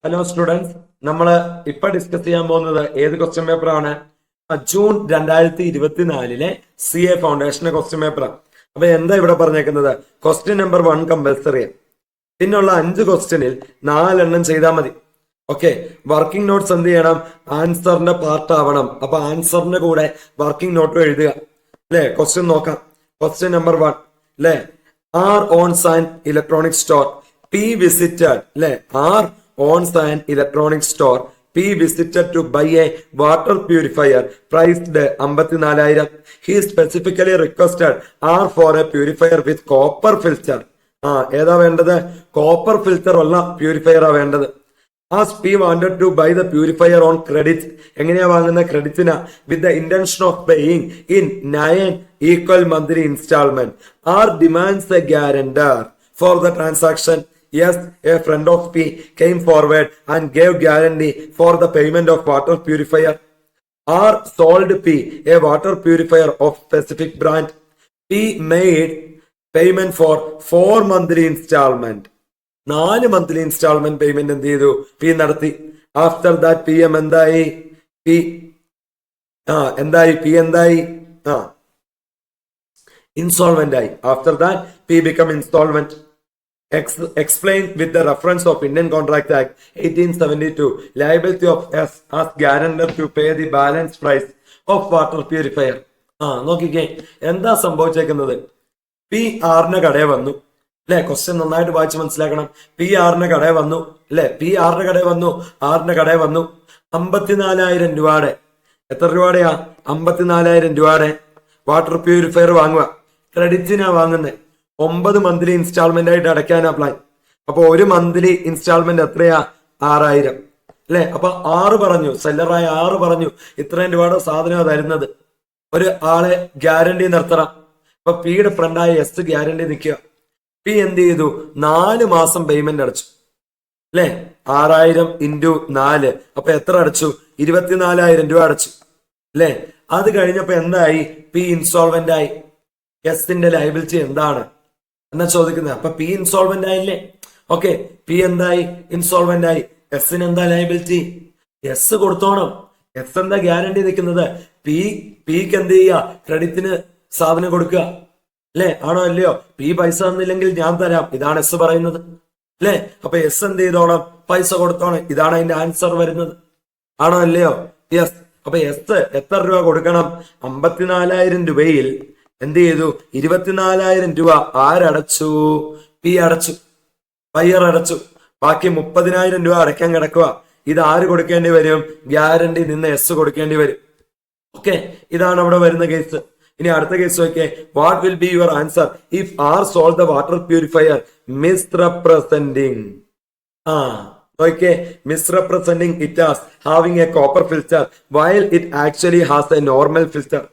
Hello students, നമ്മൾ ഇപ്പൊ discuss ചെയ്യാൻ പോകുന്നത് ഏത് ക്വസ്റ്റ്യൻ പേപ്പർ ആണ്? ജൂൺ 2024 സി എ ഫൗണ്ടേഷന്റെ ക്വസ്റ്റ്യൻ പേപ്പറാണ്. അപ്പൊ എന്താ ഇവിടെ പറഞ്ഞേക്കുന്നത്? ക്വസ്റ്റ്യൻ നമ്പർ 1 കമ്പൽസറി, പിന്നുള്ള 5 ക്വസ്റ്റ്യനിൽ 4 ചെയ്താൽ മതി. ഓക്കെ, വർക്കിംഗ് നോട്ട്സ് എന്ത് ചെയ്യണം? ആൻസറിന്റെ പാർട്ട് ആവണം. അപ്പൊ ആൻസറിന്റെ കൂടെ വർക്കിംഗ് നോട്ടും എഴുതുക അല്ലെ. ക്വസ്റ്റ്യൻ നോക്കാം. ക്വസ്റ്റ്യൻ നമ്പർ 1 അല്ലെ, R owns an electronic store, P visited അല്ലെ, R owns an electronic store. P visited to buy a water purifier priced 54,000. He specifically requested R for a purifier with copper filter. ഏതാ വേണ്ടത്? Copper filter ഉള്ള purifier ആ വേണ്ടത്. As P wanted to buy the purifier on credit. എങ്ങനെയാ വാങ്ങുന്ന? ക്രെഡിറ്റിന, with the intention of paying in 9 equal monthly installment. R demands a guarantor for the transaction. Yes, a friend of P came forward and gave guarantee for the payment of water purifier. R sold P a water purifier of specific brand. P made payment for 4 monthly installment. 4 monthly installment payment എന്ത് ചെയ്തു? P നടത്തി. After that PM എന്തായി? എന്തായി? Insolvent ആയി. After that P become installment. Explain with the reference of Indian Contract Act 1872 liability of S as guarantor to pay the balance price of water purifier. നോക്കിക്കേ, എന്താ സംഭവിച്ചേക്കുന്നത്? P ആറിന് കടയിൽ വന്നു അല്ലെ. Question നന്നായിട്ട് വായിച്ച് മനസ്സിലാക്കണം. പി ആറിന് കടയിൽ വന്നു അല്ലെ. ആറിന്റെ കടയിൽ വന്നു 54,000 രൂപയുടെ, എത്ര രൂപയുടെയാ? 54,000 രൂപയുടെ വാട്ടർ പ്യൂരിഫയർ വാങ്ങുക. ക്രെഡിറ്റിനാ വാങ്ങുന്നത്. 9 മന്ത്ലി ഇൻസ്റ്റാൾമെന്റ് ആയിട്ട് അടയ്ക്കാനാ പ്ലാൻ. അപ്പൊ ഒരു മന്ത്ലി ഇൻസ്റ്റാൾമെന്റ് എത്രയാ? 6,000 അല്ലെ. അപ്പൊ 6 പറഞ്ഞു, സെല്ലറായ 6 പറഞ്ഞു ഇത്രയും രൂപയുടെ സാധനം തരുന്നത്. ഒരു ആളെ ഗ്യാരണ്ടി നിർത്തണം. അപ്പൊ പിയുടെ ഫ്രണ്ടായ എസ് ഗ്യാരണ്ടി നിൽക്കുക. പി എന്ത് ചെയ്തു? 4 മാസം പേയ്മെന്റ് അടച്ചു അല്ലെ. 6,000 ഇൻറ്റു 4, അപ്പൊ എത്ര അടച്ചു? 24,000 രൂപ അടച്ചു അല്ലെ. അത് കഴിഞ്ഞപ്പോ എന്തായി? പി ഇൻസോൾവെന്റ് ആയി. എസിന്റെ ലയബിലിറ്റി എന്താണ് എന്നാ ചോദിക്കുന്നത്. അപ്പൊ പി ഇൻസോൾവെന്റ് ആയില്ലേ. ഓക്കെ, പി എന്തായി? ഇൻസോൾവെന്റ് ആയി. എസിന് എന്താ ലയബിലിറ്റി? എസ് കൊടുത്തോണം. എസ് എന്താ ഗ്യാരണ്ടി നിൽക്കുന്നത്? പിക്ക് എന്ത് ചെയ്യുക? ക്രെഡിറ്റിന് സാധനം കൊടുക്കുക അല്ലെ. ആണോ അല്ലയോ? പി പൈസ തന്നില്ലെങ്കിൽ ഞാൻ തരാം, ഇതാണ് എസ് പറയുന്നത് അല്ലെ. അപ്പൊ എസ് എന്ത് ചെയ്തോണം? പൈസ കൊടുത്തോണം. ഇതാണ് അതിന്റെ ആൻസർ വരുന്നത്. ആണോ അല്ലയോ? യെസ്. അപ്പൊ എസ് എത്ര രൂപ കൊടുക്കണം? 54,000 രൂപയിൽ എന്ത് ചെയ്തു? 24,000 രൂപ ആരടച്ചു? പി അടച്ചു, ബയ്യർ അടച്ചു. ബാക്കി 30,000 രൂപ അടയ്ക്കാൻ കിടക്കുക. ഇത് ആര് കൊടുക്കേണ്ടി വരും? ഗ്യാരണ്ടി നിന്ന് എസ് കൊടുക്കേണ്ടി വരും. ഓക്കെ, ഇതാണ് അവിടെ വരുന്ന കേസ്. ഇനി അടുത്ത കേസ് നോക്കിയേ. What will be your answer if R solve the water purifier misrepresenting? നോക്കിയേ, misrepresenting it as having a copper filter while it actually has a normal filter.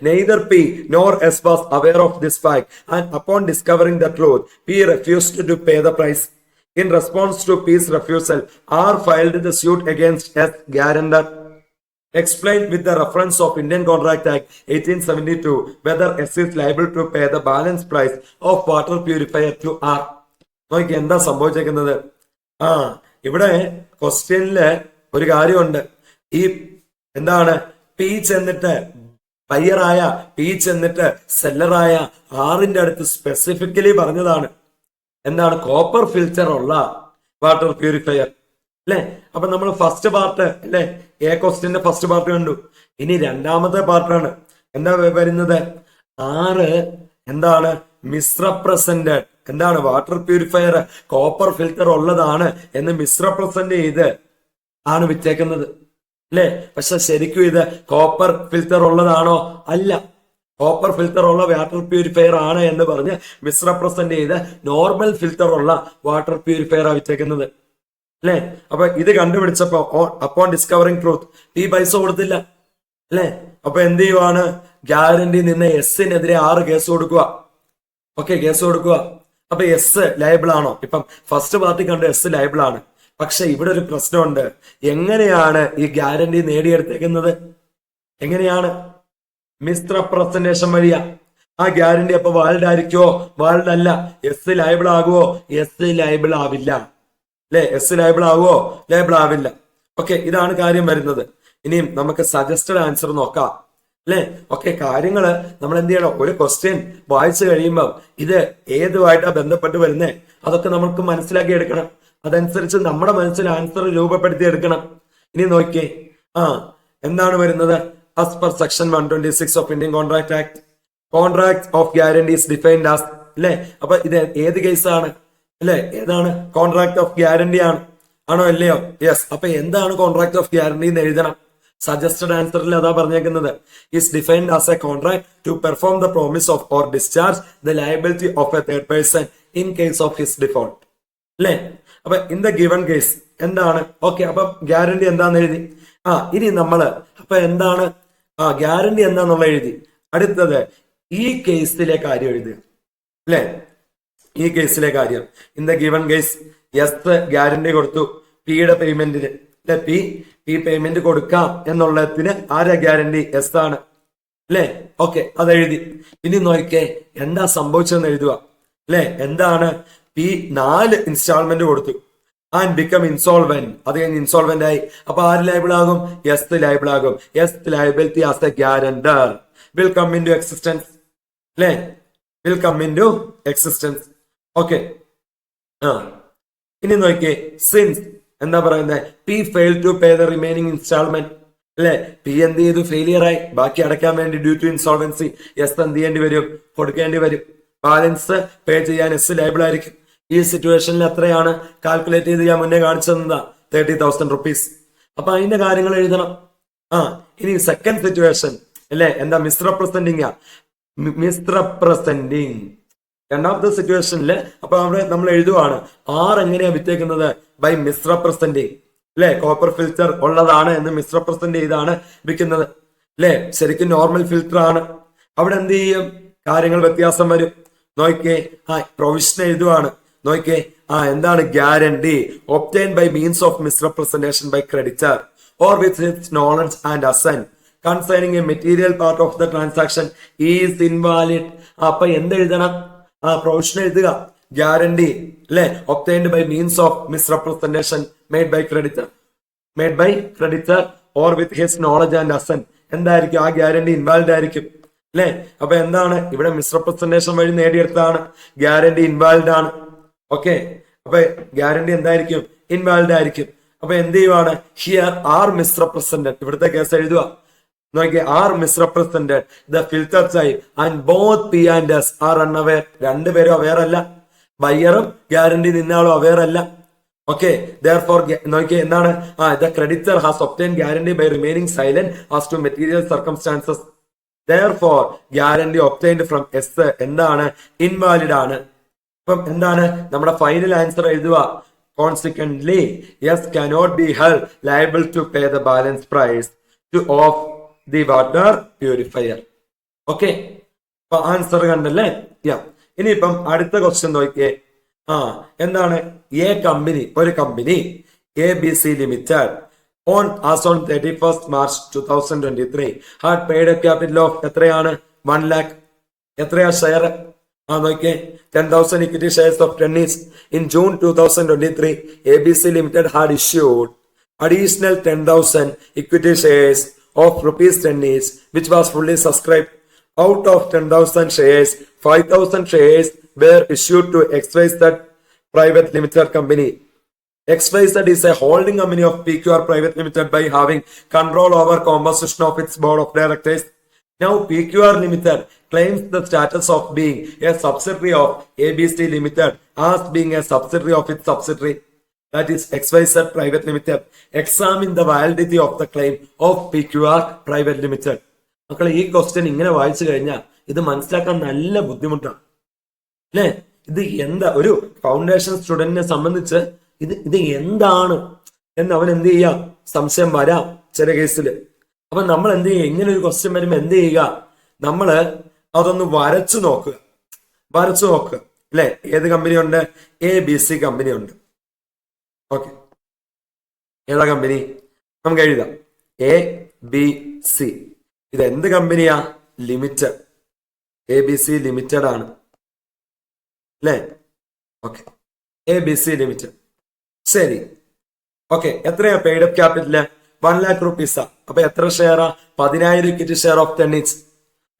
Neither P nor S was aware of this fact, and upon discovering the truth, P refused to pay the price. In response to P's refusal, R filed the suit against S guarantor. Explain with the reference of Indian Contract Act 1872 whether S is liable to pay the balance price of water purifier to R. നോക്കി എന്താ സംഭവിച്ചേക്കുന്നത്? ഇവിടെ ക്വസ്റ്റ്യനില് ഒരു കാര്യമുണ്ട്. ഈ എന്താണ്? P ചെന്നിട്ട് ബയ്യറായ P ചെന്നിട്ട് സെല്ലറായ ആറിന്റെ അടുത്ത് സ്പെസിഫിക്കലി പറഞ്ഞതാണ് എന്താണ്? കോപ്പർ ഫിൽറ്റർ ഉള്ള വാട്ടർ പ്യൂരിഫയർ അല്ലെ. അപ്പൊ നമ്മൾ ഫസ്റ്റ് പാർട്ട് അല്ലെ, എ ക്വസ്റ്റ്യന്റെ ഫസ്റ്റ് പാർട്ട് കണ്ടു. ഇനി രണ്ടാമത്തെ പാർട്ടാണ്. എന്താ വരുന്നത്? ആറ് എന്താണ്? മിസ്റെപ്രസെന്റഡ്. എന്താണ്? വാട്ടർ പ്യൂരിഫയർ കോപ്പർ ഫിൽറ്റർ ഉള്ളതാണ് എന്ന് മിസ്റെപ്രസെന്റ് ചെയ്ത് ആണ് വിറ്റേക്കുന്നത് അല്ലെ. പക്ഷെ ശരിക്കും ഇത് കോപ്പർ ഫിൽറ്റർ ഉള്ളതാണോ? അല്ല. കോപ്പർ ഫിൽറ്റർ ഉള്ള വാട്ടർ പ്യൂരിഫയർ ആണ് എന്ന് പറഞ്ഞ് മിസ്റെപ്രസെന്റ് ചെയ്ത് നോർമൽ ഫിൽറ്റർ ഉള്ള വാട്ടർ പ്യൂരിഫയർ ആ വിറ്റേക്കുന്നത് അല്ലെ. അപ്പൊ ഇത് കണ്ടുപിടിച്ചപ്പോ അപ്പോൺ ഡിസ്കവറിംഗ് ട്രൂത്ത് പി പൈസ കൊടുത്തില്ല അല്ലെ. അപ്പൊ എന്ത് ചെയ്യുവാണ്? ഗ്യാരണ്ടി നിന്ന് എസിനെതിരെ 6 കേസ് കൊടുക്കുക. ഓക്കെ, കേസ് കൊടുക്കുക. അപ്പൊ എസ് ലയബിൾ ആണോ? ഇപ്പം ഫസ്റ്റ് പാർട്ടി കണ്ട് എസ് ലയബിൾ ആണ്. പക്ഷെ ഇവിടെ ഒരു പ്രശ്നമുണ്ട്. എങ്ങനെയാണ് ഈ ഗ്യാരണ്ടി നേടിയെടുത്തേക്കുന്നത്? എങ്ങനെയാണ്? മിസ്റെപ്രസന്റേഷൻ വഴിയാ. ആ ഗ്യാരണ്ടി അപ്പൊ വാലിഡ് ആയിരിക്കുമോ? വാലിഡ് അല്ല. എസ് ലയബിൾ ആകുമോ? എസ് ലയബിൾ ആവില്ല. അല്ലെ എസ് ലയബിൾ ആവുമോ? ലയബിൾ ആവില്ല. ഓക്കെ, ഇതാണ് കാര്യം വരുന്നത്. ഇനിയും നമുക്ക് സജസ്റ്റഡ് ആൻസർ നോക്കാം അല്ലെ. ഓക്കെ, കാര്യങ്ങള് നമ്മൾ എന്ത് ചെയ്യണം, ഒരു ക്വസ്റ്റ്യൻ വായിച്ചു കഴിയുമ്പോൾ ഇത് ഏതുമായിട്ടാ ബന്ധപ്പെട്ട് വരുന്നേ അതൊക്കെ നമുക്ക് മനസ്സിലാക്കി എടുക്കണം. അതനുസരിച്ച് നമ്മുടെ മനസ്സിൽ ആൻസർ രൂപപ്പെടുത്തി എടുക്കണം. ഇനി നോക്കിയേ, എന്താണ് വരുന്നത്? as per section 126 of Indian Contract Act, contract of guarantee is defined as അല്ലെ. അപ്പൊ ഇത് ഏത് കേസാണ് അല്ലെ? ഏതാണ്? കോൺട്രാക്ട് ഓഫ് ഗ്യാരണ്ടി ആണ്, ആണോ അല്ലയോ? യെസ്. അപ്പൊ എന്താണ് കോൺട്രാക്ട് ഓഫ് ഗ്യാരണ്ടി എന്ന് എഴുതണം. സജസ്റ്റഡ് ആൻസറിൽ അതാ പറഞ്ഞേക്കുന്നത്. Is defined as a contract to perform the promise of or discharge the liability of a third person in case of his default അല്ലെ. അപ്പൊ ഇൻ ദ ഗിവൺ കേസ് എന്താണ്? Okay, അപ്പൊ guarantee എന്താന്ന് എഴുതി. ഇനി നമ്മള് അപ്പൊ എന്താണ് ഗ്യാരണ്ടി എന്താന്നുള്ള എഴുതി. അടുത്തത് ഈ കേസിലെ കാര്യം എഴുതുക അല്ലെ. ഈ കേസിലെ കാര്യം, in the given case S guarantee കൊടുത്തു പിയുടെ പേയ്മെന്റിന് അല്ലെ. പി പേയ്മെന്റ് കൊടുക്കാം എന്നുള്ളതിന് ആരാ ഗ്യാരണ്ടി? എസ് ആണ് അല്ലെ. ഓക്കെ, അതെഴുതി. ഇനി നോക്കിയേ എന്താ സംഭവിച്ചതെന്ന് എഴുതുക അല്ലെ. എന്താണ്? പി 4 ഇൻസ്റ്റാൾമെന്റ് കൊടുത്തു ആൻഡ് ബിക്കം ഇൻസോൾവെന്റ്. അത് കഴിഞ്ഞ് ഇൻസോൾവെന്റ് ആയി. അപ്പൊ ആര് ലയബിൾ ആകും? എസ് ലയബിൾ ആകും. S liability as a guarantor will come into existence അല്ലെ. Will come into existence. Okay, ഇനി നോക്കിയേ, സിൻസ് എന്താ പറയുന്നത്? P fail to pay the remaining installment അല്ലെ. പി എന്ത് ചെയ്തു? ഫെയിലിയർ ആയി. ബാക്കി അടയ്ക്കാൻ വേണ്ടി ഡ്യൂ ടു ഇൻസോൾവൻസി എസ് എന്ത് ചെയ്യേണ്ടി വരും? കൊടുക്കേണ്ടി വരും. ബാലൻസ് പേ ചെയ്യാൻ എസ് ലയബിൾ ആയിരിക്കും. ഈ സിറ്റുവേഷനിൽ എത്രയാണ് കാൽക്കുലേറ്റ് ചെയ്ത് ഞാൻ മുന്നേ കാണിച്ചതെന്താ? 30,000 റുപ്പീസ്. അപ്പൊ അതിന്റെ കാര്യങ്ങൾ എഴുതണം. ഇനി സെക്കൻഡ് സിറ്റുവേഷൻ അല്ലെ, എന്താ? മിസ്റെപ്രസെന്റിങ്. രണ്ടാമത്തെ സിറ്റുവേഷനിൽ അപ്പൊ അവിടെ നമ്മൾ എഴുതുവാണ് എങ്ങനെയാ വിറ്റേക്കുന്നത്? ബൈ മിസ്റെപ്രസെന്റിങ് അല്ലെ. കോപ്പർ ഫിൽറ്റർ ഉള്ളതാണ് എന്ന് മിസ്റെപ്രസെന്റ് ചെയ്താണ് വിൽക്കുന്നത് അല്ലെ. ശരിക്കും നോർമൽ ഫിൽറ്റർ ആണ്. അവിടെ എന്ത് ചെയ്യും? കാര്യങ്ങൾ വ്യത്യാസം വരും. നോക്കിയേ, പ്രൊവിഷൻ എഴുതുവാണ്. നോക്കിയേ, എന്താണ്? Guarantee obtain by means of misrepresentation by creditor or with his knowledge and assent concerning a material part of the transaction is invalid. അപ്പൊ എന്തെഴുതണം? പ്രൊവിഷൻ എഴുതുക. ഗ്യാരണ്ടി അല്ലെ, obtained by means of misrepresentation made by creditor or with his knowledge and assent. എന്തായിരിക്കും? ആ guarantee invalid ആയിരിക്കും അല്ലെ. അപ്പൊ എന്താണ്? ഇവിടെ മിസ്റെപ്രസെന്റേഷൻ വഴി നേടിയെടുത്താണ്. ഗ്യാരണ്ടി ഇൻവാലിഡ് ആണ്. ഓക്കെ, അപ്പൊ ഗ്യാരണ്ടി എന്തായിരിക്കും? ഇൻവാലിഡ് ആയിരിക്കും. അപ്പൊ എന്ത് ചെയ്യുവാണ്? Here R misrepresented. ഇവിടുത്തെ കേസ് എഴുതുക. നോക്കിയേ, R misrepresented the filter side and both P and S are unaware. രണ്ടുപേരും അവെയർ അല്ല. ബയ്യറും ഗ്യാരണ്ടി നിന്നാളും അവെയർ അല്ല. ഓക്കെ, therefore നോക്കിയേ എന്താണ്? The creditor has obtain guarantee by remaining silent as to material circumstances. therefore guarantee obtained from S എന്താണ്? Invalid ആണ്. അപ്പം എന്താണ് നമ്മുടെ ഫൈനൽ ആൻസർ എഴുതുക. Consequently S cannot be held liable to pay the balance price of the water purifier. Okay, അപ്പൊ answer കണ്ടല്ലേ? ഇനിയിപ്പം അടുത്ത ക്വസ്റ്റ്യൻ നോക്കിയേ. എന്താണ്? ഒരു company ABC limited on 31st March 2023 had paid a capital of എത്രയാണ്? 1 lakh. എത്രയാ ഷെയർ? നോക്കിയേ, 10,000 equity shares of 10 each. In June 2023, ABC Limited had issued additional 10,000 equity shares of rupees 10 each, which was fully subscribed. Out of 10,000 shares, 5,000 shares were issued to XYZ Private Limited Company. XYZ is a holding company of PQR Private Limited by having control over composition of its board of directors. Now PQR Limited claims the status of being a subsidiary of ABC Limited as being a subsidiary of its subsidiary, that is XYZ Private Limited. Examine the validity of the claim of PQR Private Limited. മക്കളെ, ഈ question ഇങ്ങനെ വായിച്ചു കഴിഞ്ഞാൽ ഇത് മനസ്സിലാക്കാൻ നല്ല ബുദ്ധിമുട്ടാണ് അല്ലെ. ഇത് എന്താ? ഒരു ഫൗണ്ടേഷൻ സ്റ്റുഡന്റിനെ സംബന്ധിച്ച് ഇത് എന്താണ് എന്ന് അവൻ എന്ത് ചെയ്യാം? സംശയം വരാം ചില കേസിൽ. അപ്പൊ നമ്മൾ എന്ത് ചെയ്യുക? ഇങ്ങനെ ഒരു ക്വസ്റ്റ്യൻ വരുമ്പോൾ എന്ത് ചെയ്യുക? നമ്മള് അതൊന്ന് വരച്ചു നോക്കുക അല്ലെ. ഏത് കമ്പനി ഉണ്ട്? ABC കമ്പനി ഉണ്ട്. ഓക്കെ, ഏതാ കമ്പനി? നമുക്ക് എഴുതാം ABC. ഇത് എന്ത് കമ്പനിയാ? ലിമിറ്റഡ്. ABC ലിമിറ്റഡ് ആണ് അല്ലെ. Okay, ABC limited. ശരി. ഓക്കെ, എത്രയാ പെയ്ഡ് അപ്പ് ക്യാപിറ്റല്? 1,00,000 റുപ്പീസാ. അപ്പൊ എത്ര ഷെയറാ? 10,000 ഇക്വിറ്റി ഷെയർ ഓഫ് 10 ഈച്ച്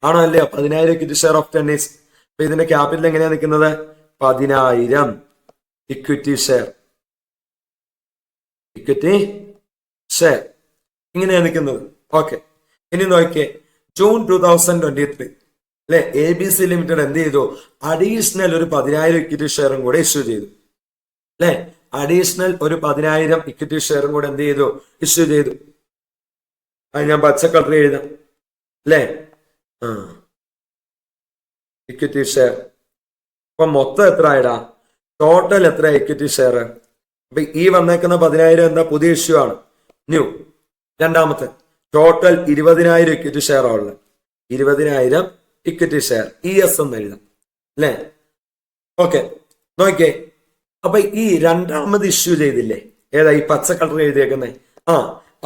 ആണോ അല്ലയോ? 10,000 ഇക്വിറ്റി ഷെയർ ഓഫ് 10 ഈച്ച്. അപ്പൊ ഇതിന്റെ ക്യാപിറ്റൽ എങ്ങനെയാ നിൽക്കുന്നത്? 10,000 ഇക്വിറ്റി ഷെയർ. ഇക്വിറ്റി ഷെയർ ഇങ്ങനെയാ നിൽക്കുന്നത്. ഓക്കെ, ഇനി നോക്കിയേ, ജൂൺ 2023 അല്ലെ, ABC ലിമിറ്റഡ് എന്ത് ചെയ്തു? അഡീഷണൽ ഒരു 10,000 ഇക്വിറ്റി ഷെയറും കൂടെ ഇഷ്യൂ ചെയ്തു അല്ലെ. അഡീഷണൽ ഒരു 10,000 ഇക്വിറ്റി ഷെയറും കൂടെ എന്ത് ചെയ്തു? ഇഷ്യൂ ചെയ്തു. അത് ഞാൻ പച്ച കളർ എഴുതാം അല്ലെ. ഇക്വിറ്റി ഷെയർ അപ്പൊ മൊത്തം എത്ര ആയിടാ? ടോട്ടൽ എത്ര ഇക്വിറ്റി ഷെയർ? അപ്പൊ ഈ വന്നേക്കുന്ന 10,000 എന്താ? പുതിയ ഇഷ്യൂ ആണ്, ന്യൂ. രണ്ടാമത്തെ ടോട്ടൽ 20,000 ഇക്വിറ്റി ഷെയർ ഉള്ളത്. 20,000 ഇക്വിറ്റി ഷെയർ ES എന്ന് എഴുതാം അല്ലെ. ഓക്കെ, നോക്കിയേ, അപ്പൊ ഈ രണ്ടാമത് ഇഷ്യൂ ചെയ്തില്ലേ, ഏതാ ഈ പച്ച കളർ എഴുതിയേക്കുന്നേ?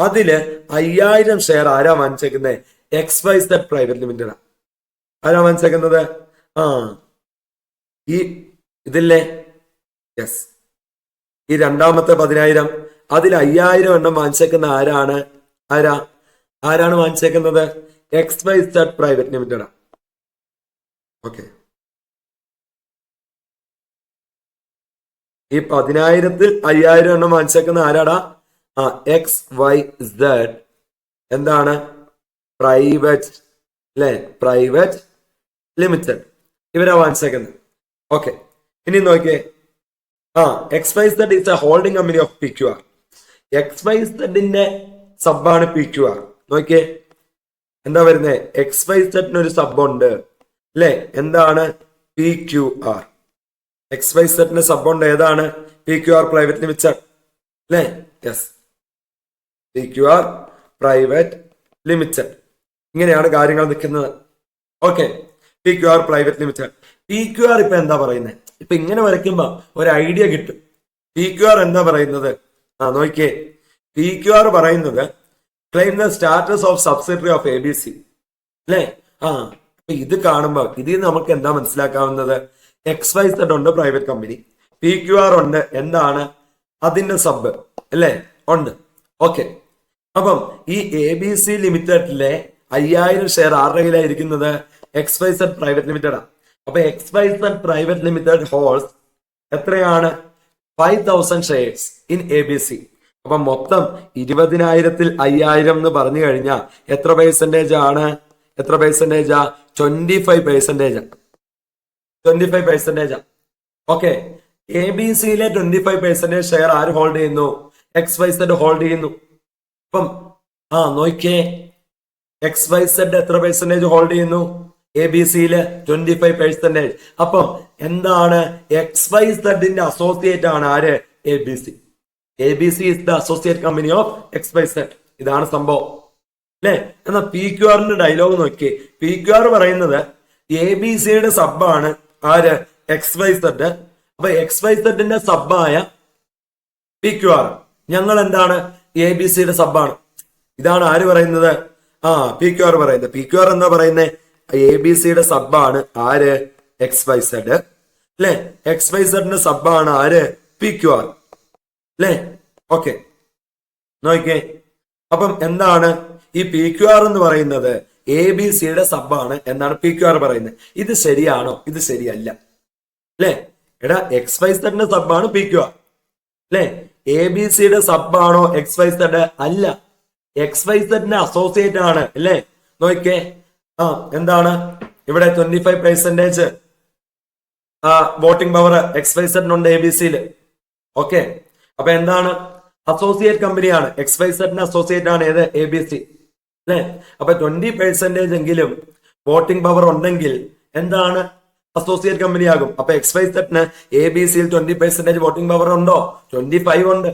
അതില് 5,000 ഷെയർ ആരാ വാങ്ങിച്ചേക്കുന്നത്? XYZ private limited. ആരാ വാങ്ങിച്ചേക്കുന്നത്? ഈ ഇതില്ലേ, യെസ്, ഈ രണ്ടാമത്തെ 10,000 അതിൽ 5,000 എണ്ണം വാങ്ങിച്ചേക്കുന്ന ആരാണ് വാങ്ങിച്ചേക്കുന്നത്? XYZ private limited. ഓക്കെ, ഈ 10,000-ൽ 5,000 എണ്ണം വാങ്ങിച്ചേക്കുന്ന ആരാടാ? XYZ എന്താണ്? പ്രൈവറ്റ് അല്ലെ, പ്രൈവറ്റ് ലിമിറ്റഡ്. ഇവരാ വാങ്ങിച്ചേക്കുന്നത്. ഓക്കെ, ഇനി നോക്കിയേ, XYZ is a holding company of PQR. XYZ-ന്റെ സബ്ബാണ് PQR. നോക്കിയേ, എന്താ വരുന്നേ? XYZ-ന് ഒരു സബ് ഉണ്ട് അല്ലെ, എന്താണ്? PQR. XYZ-ന് സബ് ഉണ്ട്, ഏതാണ്? PQR പ്രൈവറ്റ് ലിമിറ്റഡ് അല്ലെ. Yes, PQR private limited. ഇങ്ങനെയാണ് കാര്യങ്ങൾ നിൽക്കുന്നത്. Okay, PQR private limited. PQR ഇപ്പൊ എന്താ പറയുന്നത്? ഇപ്പൊ ഇങ്ങനെ വരയ്ക്കുമ്പോ ഒരു ഐഡിയ കിട്ടും. PQR എന്താ പറയുന്നത്? നോക്കിയേ, PQR പറയുന്നത് claim the status of subsidiary of ABC അല്ലെ. അപ്പൊ ഇത് കാണുമ്പോ ഇതിൽ നമുക്ക് എന്താ മനസ്സിലാക്കാവുന്നത്? XYZ ഉണ്ട് പ്രൈവറ്റ് കമ്പനി, PQR ഉണ്ട്, എന്താണ്? അതിന്റെ സബ് അല്ലെ, ഉണ്ട്. ഓക്കെ, അപ്പം ഈ ABC ലിമിറ്റഡിലെ 5,000 ഷെയർ ആരുടെ കയ്യിലായിരിക്കുന്നത്? XYZ private ലിമിറ്റഡാ. അപ്പൊ XYZ പ്രൈവറ്റ് ലിമിറ്റഡ് ഹോൾസ് എത്രയാണ്? 5,000 ഷെയർസ് ഇൻ ABC. അപ്പൊ മൊത്തം 20,000-ൽ 5,000 എന്ന് പറഞ്ഞു കഴിഞ്ഞാൽ എത്ര പെർസെന്റേജ് ആണ്? എത്ര പെർസെന്റേജാ? 25%. 25%. ഓക്കെ, ABCയിലെ 25% ഷെയർ ആര് ഹോൾഡ് ചെയ്യുന്നു? XYZ ഹോൾഡ് ചെയ്യുന്നു. അപ്പം നോക്കിയേ, XYZ എത്ര പെർസെന്റേജ് ഹോൾഡ് ചെയ്യുന്നു? ABCയില് 25%. അപ്പം എന്താണ്? XYZ-ന്റെ അസോസിയേറ്റ് ആണ് ആര്? ABC. ABC is the associate company of XYZ. ഇതാണ് സംഭവം അല്ലെ. എന്നാൽ PQR-ന്റെ ഡയലോഗ് നോക്കിയേ. PQR പറയുന്നത് ABCയുടെ സബ്ബാണ് ആര്? XYZ. അപ്പൊ XYZ-ന്റെ സബ്ബായ PQR ഞങ്ങൾ എന്താണ്? ABCയുടെ സബ്ബാണ്. ഇതാണ് ആര് പറയുന്നത്? PQR പറയുന്നത്. PQR എന്താ പറയുന്നത്? ABCയുടെ സബ്ബാണ് ആര്? XYZ അല്ലെ. XYZ-ന്റെ സബ്ബാണ് ആര്? PQR അല്ലെ. ഓക്കെ, നോക്കിയേ, അപ്പം എന്താണ് ഈ PQR എന്ന് പറയുന്നത്? ABCയുടെ സബ്ബാണ് എന്നാണ് PQR പറയുന്നത്. ഇത് ശരിയാണോ? ഇത് ശരിയല്ല അല്ലെ. എടാ, XYZ-ന്റെ സബ്ബാണ് PQR അല്ലെ. ABCയുടെ സബ്ബാണോ XYZ? അല്ല, XYZ-ന്റെ അസോസിയേറ്റ് ആണ് അല്ലെ. നോക്കിയേ, എന്താണ് ഇവിടെ? 25% വോട്ടിംഗ് പവർ XYZ-നുണ്ട് ABCയില്. ഓക്കെ, അപ്പൊ എന്താണ്? അസോസിയേറ്റ് കമ്പനിയാണ്. XYZ-ന്റെ അസോസിയേറ്റ് ആണ് ഏത്? ABC അല്ലെ. അപ്പൊ 20% എങ്കിലും വോട്ടിംഗ് പവർ ഉണ്ടെങ്കിൽ എന്താണ്? അസോസിയേറ്റ് കമ്പനി ആകും. അപ്പൊ XYZ-ന് ABCയിൽ 20% വോട്ടിംഗ് പവർ ഉണ്ടോ? 25 ഉണ്ട്.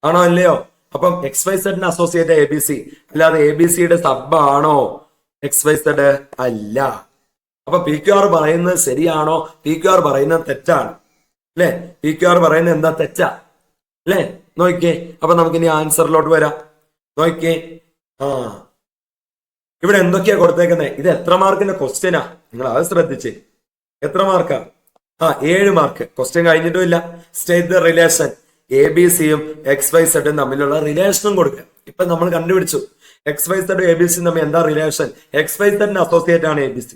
ആണോ അല്ലയോ? അപ്പം XYZ-ന് അസോസിയേറ്റ് ABC, അല്ലാതെ ABCയുടെ സബ് ആണോ XYZ? അല്ല. അപ്പൊ PQR പറയുന്നത് ശരിയാണോ? PQR പറയുന്നത് തെറ്റാണ് അല്ലെ. PQR പറയുന്നത് എന്താ? തെറ്റാ അല്ലെ. നോക്കിയേ, അപ്പൊ നമുക്കിനി ആൻസറിലോട്ട് വരാം. നോക്കിയേ, ഇവിടെ എന്തൊക്കെയാ കൊടുത്തേക്കുന്നത്? ഇത് എത്ര മാർക്കിന്റെ ക്വസ്റ്റ്യനാ? നിങ്ങൾ അത് ശ്രദ്ധിച്ചേ. എത്ര മാർക്കാ? 7 മാർക്ക്. ക്വസ്റ്റ്യൻ കഴിഞ്ഞിട്ടും ഇല്ല. സ്റ്റേറ്റ് ദ റിലേഷൻ ABC-യും XYZ തമ്മിലുള്ള റിലേഷനും കൊടുക്കുക. ഇപ്പൊ നമ്മൾ കണ്ടുപിടിച്ചു XYZ ABC തമ്മിൽ എന്താ റിലേഷൻ. XYZ അസോസിയേറ്റ് ആണ് ABC.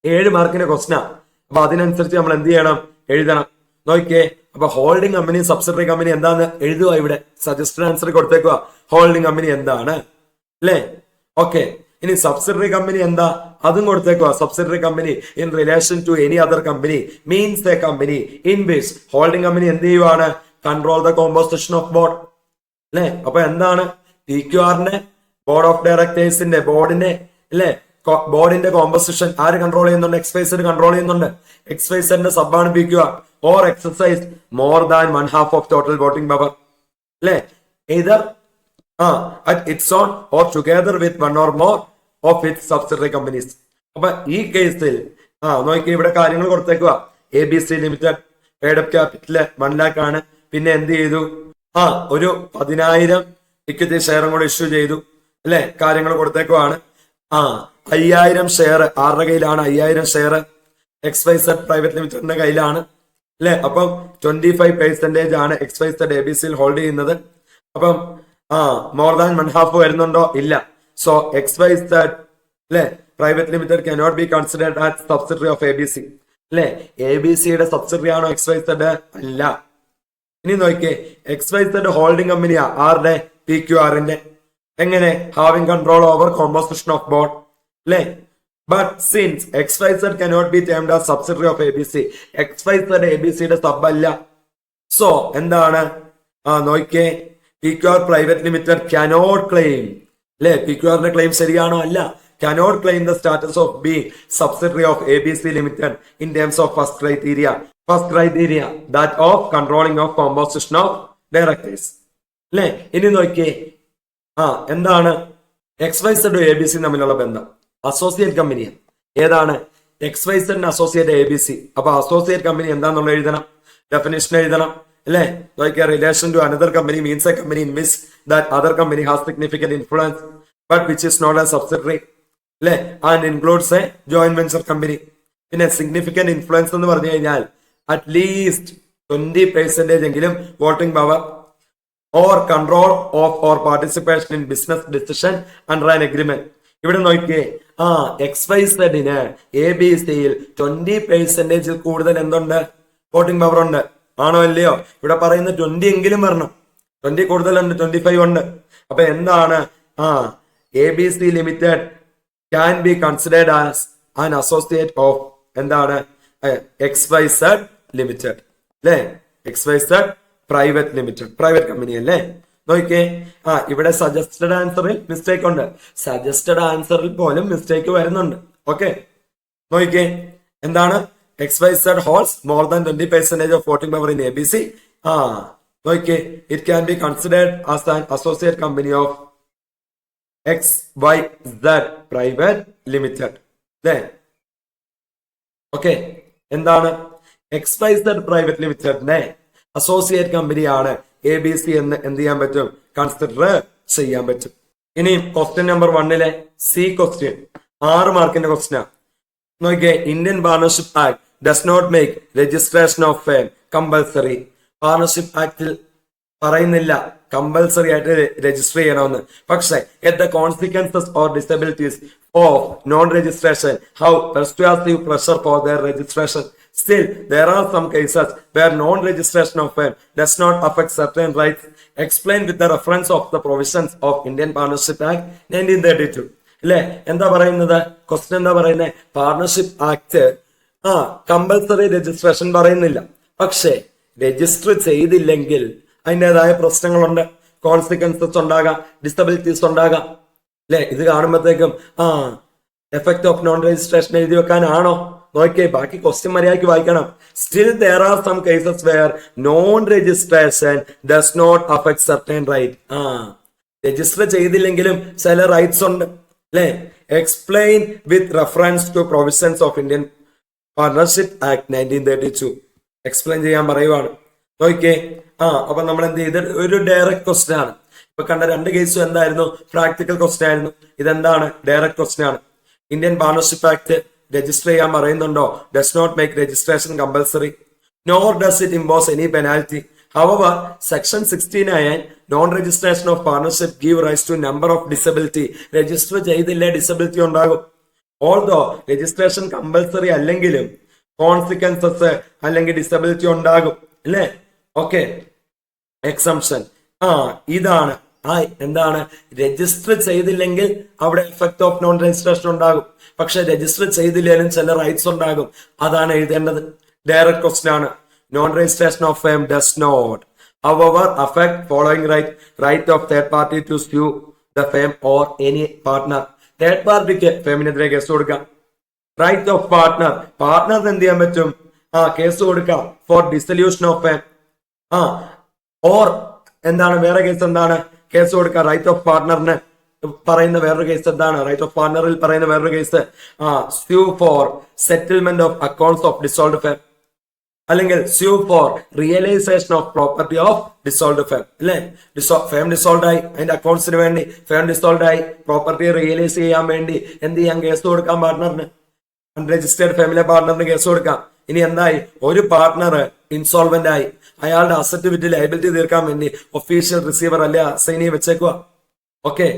7 മാർക്കിന്റെ ക്വസ്റ്റനാ. അപ്പൊ അതിനനുസരിച്ച് നമ്മൾ എന്ത് ചെയ്യണം, എഴുതണം. നോക്കിയേ, അപ്പൊ ഹോൾഡിംഗ് കമ്പനി സബ്സിഡറി കമ്പനി എന്താന്ന് എഴുതുക. ഇവിടെ സജസ്റ്റഡ് ആൻസർ കൊടുത്തേക്കുക. ഹോൾഡിംഗ് കമ്പനി എന്താണ് അല്ലേ? ഓക്കെ, ഇനി സബ്സിഡറി കമ്പനി എന്താ അതും കൊടുത്തേക്കുക. Subsidiary company in relation to any other company means a company in which holding company എന്ത് ചെയ്യുവാണ്, control the composition of board അല്ലെ. അപ്പൊ എന്താണ് PQRനെ ബോർഡ് ഓഫ് ഡയറക്ടേഴ്സിന്റെ ബോർഡിനെ അല്ലെ, ബോർഡിന്റെ കോമ്പോസിഷൻ ആര് കൺട്രോൾ ചെയ്യുന്നുണ്ട്, XYZ കൺട്രോൾ ചെയ്യുന്നുണ്ട്. XYZ സബാണ് PQR or exercise more than 1/2 of total voting power അല്ലെ, either at its own or together with one or more of its subsidiary companies. അപ്പൊ ഈ കേസിൽ നോക്കി ഇവിടെ കാര്യങ്ങൾ കൊടുത്തേക്കുക. ABC limited paid up capital 1 lakh ആണ്. പിന്നെ എന്ത് ചെയ്തു, ഒരു 10,000 ഇക്വിറ്റി ഷെയറും കൂടെ ഇഷ്യൂ ചെയ്തു അല്ലെ. കാര്യങ്ങൾ കൊടുത്തേക്കുവാണ്. 5,000 ഷെയർ ആരുടെ കയ്യിലാണ്, 5,000 ഷെയർ XYZ പ്രൈവറ്റ് ലിമിറ്റഡിന്റെ കയ്യിലാണ് അല്ലെ. അപ്പം 25% ആണ് XYZ ABC ഹോൾഡ് ചെയ്യുന്നത്. അപ്പം മോർ ദാൻ 1/2 വരുന്നുണ്ടോ, ഇല്ല. സോ XYZ അല്ലെ private limited cannot be considered as subsidiary of ABC അല്ലെ. ABCയുടെ സബ്സിഡറി ആണോ XYZ, അല്ല. ഇനി നോക്കിയേ, XYZ ഹോൾഡിംഗ് കമ്പനിയാ ആരുടെ, PQRന്റെ. എങ്ങനെ, having control over composition of board അല്ലെ. But since XYZ cannot be termed as subsidiary of ABC, XYZ ABCയുടെ സബ് അല്ല. സോ എന്താണ്, നോക്കിയേ, PQR private limited cannot claim അല്ലെ. PQRന്റെ ക്ലെയിം ശരിയാണോ, അല്ല. cannot claim the status of being subsidiary of ABC Limited in terms of first criteria that of controlling of composition of directors അല്ലെ. ഇനി നോക്കിയേ, എന്താണ് XYZ ABC തമ്മിലുള്ള ബന്ധം, അസോസിയേറ്റ് കമ്പനിയാണ്. ഏതാണ്, XYZ അസോസിയേറ്റ് ABC. അപ്പൊ അസോസിയേറ്റ് കമ്പനി എന്താന്നുള്ള എഴുതണം, ഡെഫിനേഷൻ എഴുതണം അല്ലെ. നോക്കിയ relation to another company means a company in which that other company has significant influence but which is not a subsidiary അല്ലെ, and includes a joint venture company. പിന്നെ significant influence എന്ന് പറഞ്ഞു കഴിഞ്ഞാൽ അറ്റ്ലീസ്റ്റ് 20% എങ്കിലും voting power or control of or participation in business decision under an agreement. ഇവിടെ നോക്കിയേ, XYZ-ന് ABCയിൽ 20% കൂടുതൽ എന്തുണ്ട്, വോട്ടിംഗ് പവർ ഉണ്ട്. ആണോ അല്ലയോ? ഇവിടെ പറയുന്ന 20 എങ്കിലും വരണം. 20 കൂടുതലുണ്ട്, 25 ഉണ്ട്. അപ്പൊ എന്താണ്, ABC limited can be considered as an associate of എന്താണ്, XYZ ലിമിറ്റഡ് അല്ലെ. XYZ private limited private company അല്ലേ. നോക്കിയേ, ഇവിടെ സജസ്റ്റഡ് ആൻസറിൽ മിസ്റ്റേക്ക് ഉണ്ട്. സജസ്റ്റഡ് ആൻസറിൽ പോലും മിസ്റ്റേക്ക് വരുന്നുണ്ട്. ഓക്കെ, നോക്കിയേ, എന്താണ്, XYZ holds more than 20% of voting power in ABC. നോക്കിയേ, it can be considered as an associate company of XYZ private limited. Okay, എന്താണ്, XYZ പ്രൈവറ്റ് ലിമിറ്റഡിനെ അസോസിയേറ്റ് കമ്പനിയാണ് ABC എന്ന് എന്ത് ചെയ്യാൻ പറ്റും, കൺസിഡർ ചെയ്യാൻ പറ്റും. ഇനി ക്വസ്റ്റ്യൻ നമ്പർ 1 C ക്വസ്റ്റ്യൻ 6 മാർക്കിന്റെ ക്വസ്റ്റ്യനാണ്. നോക്കിയേ, Indian partnership act does not make registration of firm compulsory. Partnership ആക്ടിൽ പറയുന്നില്ല കമ്പൽസറി ആയിട്ട് രജിസ്റ്റർ ചെയ്യണമെന്ന്. പക്ഷേ the consequences or disabilities of non-registration have persuasive pressure for their registration. Still, there are some cases where non-registration of firm does not affect certain rights explained with the reference of the provisions of Indian Partnership Act 1932. അല്ലെ, എന്താ പറയുന്നത്, question എന്താ പറയുന്നത്, partnership act compulsory registration പറയുന്നില്ല. പക്ഷേ register ചെയ്തില്ലെങ്കിൽ അതിൻ്റെതായ പ്രശ്നങ്ങളുണ്ട്, കോൺസിക്വൻസസ് ഉണ്ടാകാം, ഡിസബിലിറ്റീസ് ഉണ്ടാകാം അല്ലെ. ഇത് കാണുമ്പോഴത്തേക്കും എഫക്ട് ഓഫ് നോൺ രജിസ്ട്രേഷൻ എഴുതി വെക്കാനാണോ? നോക്കിയേ, ബാക്കി ക്വസ്റ്റ്യൻ മര്യാദയ്ക്ക് വായിക്കണം. Still there are some cases where non registration does not affect certain right. Register ചെയ്തില്ലെങ്കിലും ചില റൈറ്റ്സ് ഉണ്ട് അല്ലെ. Explain with reference to provisions of Indian partnership act 1932. Explain ചെയ്യാൻ പറയുവാണ്. നോക്കിയേ, അപ്പൊ നമ്മൾ എന്ത് ചെയ്ത്, ഒരു ഡയറക്റ്റ് ക്വസ്റ്റ്യൻ ആണ്. ഇപ്പൊ കണ്ട 2 കേസും എന്തായിരുന്നു, പ്രാക്ടിക്കൽ ക്വസ്റ്റ്യൻ ആയിരുന്നു. ഇതെന്താണ്, ഡയറക്റ്റ് ക്വസ്റ്റ്യൻ ആണ്. ഇന്ത്യൻ പാർട്ണർഷിപ്പ് ആക്ട് രജിസ്റ്റർ ചെയ്യാൻ പറയുന്നുണ്ടോ, does not make registration compulsory, nor does it impose any penalty. However, section 69 non-registration of partnership give rise to number of disability. Register ചെയ്തില്ലേ disability ഉണ്ടാകും. Although registration compulsory അല്ലെങ്കിലും consequences അല്ലെങ്കിൽ disability ഉണ്ടാകും അല്ലേ? Okay, exemption ഇതാണ്. എന്താണ്? Register ചെയ്തില്ലെങ്കിൽ അവിടെ എഫക്ട് ഓഫ് നോൺ രജിസ്ട്രേഷൻ ഉണ്ടാകും. പക്ഷെ രജിസ്റ്റർ ചെയ്തില്ലെങ്കിലും ചില റൈറ്റ്സ് ഉണ്ടാകും. അതാണ് എഴുതേണ്ടത്. ഡയറക്റ്റ് ക്വസ്റ്റ്യൻ ആണ്. Non registration of firm does not however affect following right of third party to sue the firm or any partner. Third പാർട്ടിക്ക് ഫേമിനെതിരെ കേസ് കൊടുക്കാം. റൈറ്റ് ഓഫ് പാർട്ട്ണറിന് എന്ത് ചെയ്യാൻ പറ്റും? കേസ് കൊടുക്കാം for dissolution of firm. Or എന്താണ് വേറെ കേസ്? എന്താണ് കേസ് കൊടുക്കാം? റൈറ്റ് ഓഫ് പാർട്ട്ണറിന് പറയുന്ന വേറൊരു കേസ് എന്താണ്? റൈറ്റ് ഓഫ് പാർട്ട്ണറിൽ പറയുന്ന വേറൊരു case sue for settlement of accounts of dissolved firm, അല്ലെങ്കിൽ sue for realisation of property of dissolved firm. അല്ലെ? ഫേം ഡിസോൾവ് ആയി, അതിന്റെ അക്കൗണ്ട്സിന് വേണ്ടി ഫേം ഡിസോൾവ് ആയി, പ്രോപ്പർട്ടി റിയലൈസ് ചെയ്യാൻ വേണ്ടി എന്ത് ചെയ്യാൻ? കേസ് കൊടുക്കാം പാർട്ട്ണറിന്. അൺരജിസ്റ്റേർഡ് ഫേമിലെ പാർട്ട്ണറിന് കേസ് കൊടുക്കാം. ഇനി എന്തായി? ഒരു പാർട്ട്ണർ ഇൻസോൾവെന്റ് ആയി, അയാളുടെ അസറ്റ് വിറ്റ് ലയബിലിറ്റി തീർക്കാൻ വേണ്ടി ഒഫീഷ്യൽ റിസീവർ അല്ലെ അസൈനി വെച്ചേക്കുക. Okay,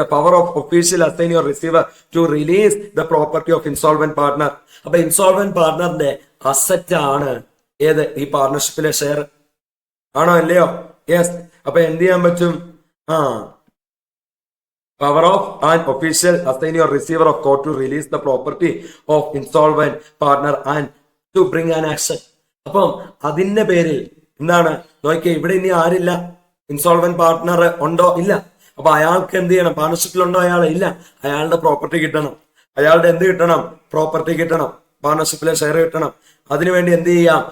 the power of official assignee or receiver to release the property of insolvent partner. അപ്പൊ ഇൻസോൾവെന്റ് പാർട്ട്ണറിന്റെ അസറ്റ് ആണ് ഏത്? ഈ പാർട്ണർഷിപ്പിലെ ഷെയർ ആണോ അല്ലയോ? യെസ്. അപ്പൊ എന്ത് ചെയ്യാൻ പറ്റും? Power of an official assignee or receiver of court to release the property of insolvent partner and to bring an action. അപ്പം അതിന്റെ പേരിൽ എന്താണ്? നോക്കിയേ, ഇവിടെ ഇനി ആരില്ല. ഇൻസോൾവെന്റ് പാർട്ട്ണർ ഉണ്ടോ? ഇല്ല. അപ്പൊ അയാൾക്ക് എന്ത് ചെയ്യണം? പാർട്ണർഷിപ്പിലുണ്ടോ അയാൾ? ഇല്ല. അയാളുടെ പ്രോപ്പർട്ടി കിട്ടണം. അയാളുടെ എന്ത് കിട്ടണം? പ്രോപ്പർട്ടി കിട്ടണം. പാർട്ണർഷിപ്പിലെ ഷെയർ കിട്ടണം. അതിനുവേണ്ടി എന്ത് ചെയ്യാം?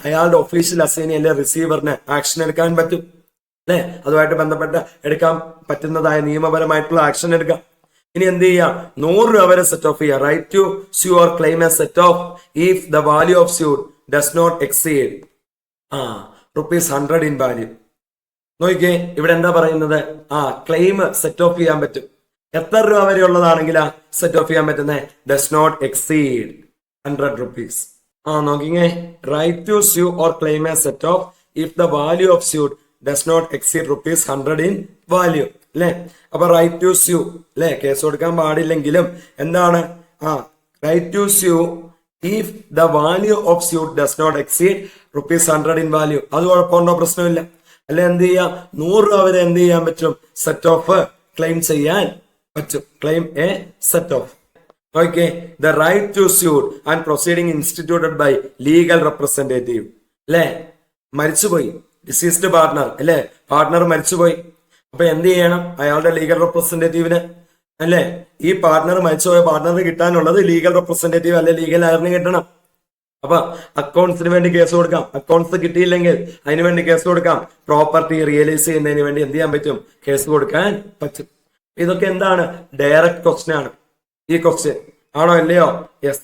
അയാളുടെ ഒഫീഷ്യൽ അസൈനി അല്ലെ റിസീവറിന് ആക്ഷൻ എടുക്കാൻ പറ്റും അല്ലെ? അതുമായിട്ട് ബന്ധപ്പെട്ട് എടുക്കാൻ പറ്റുന്നതായ നിയമപരമായിട്ടുള്ള ആക്ഷൻ എടുക്കാം. ഇനി എന്ത് ചെയ്യാം? 100 രൂപ വരെ സെറ്റ് ഓഫ് ചെയ്യാം. Right to sue or claim a set off if the value of suit does not exceed ₹100 in value. നോക്കിക്കേ, ഇവിടെ എന്താ പറയുന്നത്? ക്ലെയിം സെറ്റ് ഓഫ് ചെയ്യാൻ പറ്റും. എത്ര രൂപ വരെ ഉള്ളതാണെങ്കിലാ സെറ്റ് ഓഫ് ചെയ്യാൻ പറ്റുന്നത്? Does not exceed ₹100. നോക്കിങ്ങേ, right to sue or claim a set off if the value of suit does not exceed ₹100 in value അല്ലെ? അപ്പൊ റൈറ്റ് ടു സ്യൂ അല്ലെ? കേസ് കൊടുക്കാൻ പാടില്ലെങ്കിലും എന്താണ്? Right to sue if the value of suit does not exceed ₹100 in value. അത് കുഴപ്പമുണ്ടോ? പ്രശ്നമില്ല അല്ലെ? എന്ത് ചെയ്യാം? 100 രൂപ വരെ എന്ത് ചെയ്യാൻ പറ്റും? സെറ്റ് ഓഫ് ക്ലെയിം ചെയ്യാൻ പറ്റും. Claim a set off. Okay, the right to suit and proceeding instituted by legal representative അല്ലെ? മരിച്ചുപോയി, ഡിസീസ്ഡ് പാർട്ട്ണർ അല്ലെ? പാർട്ട്ണർ മരിച്ചുപോയി. അപ്പൊ എന്ത് ചെയ്യണം? അയാളുടെ ലീഗൽ റെപ്രസെന്റേറ്റീവിന് അല്ലെ? ഈ പാർട്ട്ണർ മരിച്ചുപോയ പാർട്ട്ണർ കിട്ടാനുള്ളത് ലീഗൽ റെപ്രസെന്റേറ്റീവ് അല്ലെ ലീഗൽ അയറിന് കിട്ടണം. അപ്പൊ അക്കൗണ്ട്സിന് വേണ്ടി കേസ് കൊടുക്കാം. അക്കൗണ്ട്സ് കിട്ടിയില്ലെങ്കിൽ അതിന് വേണ്ടി കേസ് കൊടുക്കാം. പ്രോപ്പർട്ടി റിയലൈസ് ചെയ്യുന്നതിന് വേണ്ടി എന്ത് ചെയ്യാൻ പറ്റും? കേസ് കൊടുക്കാൻ പറ്റും. ഇതൊക്കെ എന്താണ്? ഡയറക്റ്റ് ക്വസ്റ്റ്യൻ ആണ് ഈ ക്വസ്റ്റ്യൻ. ആണോ അല്ലയോ? യെസ്.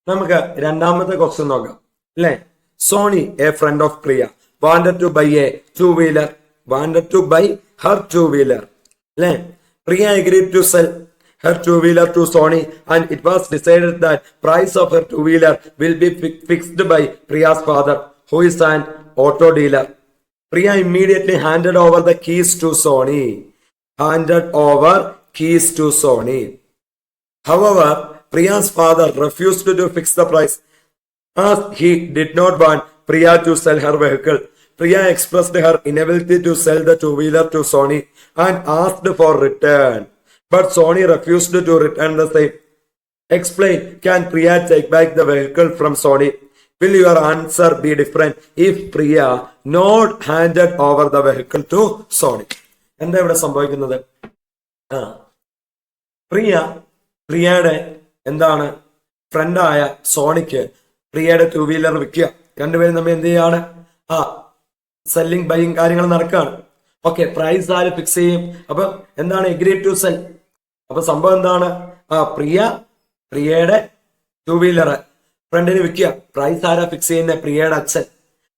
നമുക്ക് രണ്ടാമത്തെ ക്വസ്റ്റ്യൻ നോക്കാം അല്ലെ? Soni, a friend of Priya, wanted to buy a two-wheeler, wanted to buy her two-wheeler അല്ലെ? പ്രിയ agreed to sell her two-wheeler to Sony and it was decided that price of her two-wheeler will be fixed by Priya's father, who is an auto dealer. Priya immediately handed over the keys to Sony. However, Priya's father refused to fix the price as he did not want Priya to sell her vehicle. Priya expressed her inability to sell the two-wheeler to Sony and asked for return. But Sony refused to return the same. Explain, can Priya take back the vehicle from Sony? Will your answer be different if Priya not handed over the vehicle to Sony? എന്താ ഇവിടെ സംഭവിക്കുന്നത്? പ്രിയയുടെ എന്താണ് ഫ്രണ്ടായ sonic പ്രിയയുടെ two wheeler വിൽക്കുക. രണ്ടുപേരും നമ്മൾ എന്ത് ചെയ്യാണ്? സെല്ലിംഗ് ബൈയിങ് കാര്യങ്ങൾ നടക്കുകയാണ്. ഓക്കെ, പ്രൈസ് ആര് ഫിക്സ് ചെയ്യും? അപ്പൊ എന്താണ്? Agree to sell. അപ്പൊ സംഭവം എന്താണ്? പ്രിയയുടെ ടൂ വീലർ ഫ്രണ്ടിന് വിൽക്കുക. പ്രൈസ് ആരാ ഫിക്സ് ചെയ്യുന്നത്? പ്രിയയുടെ അച്ഛൻ.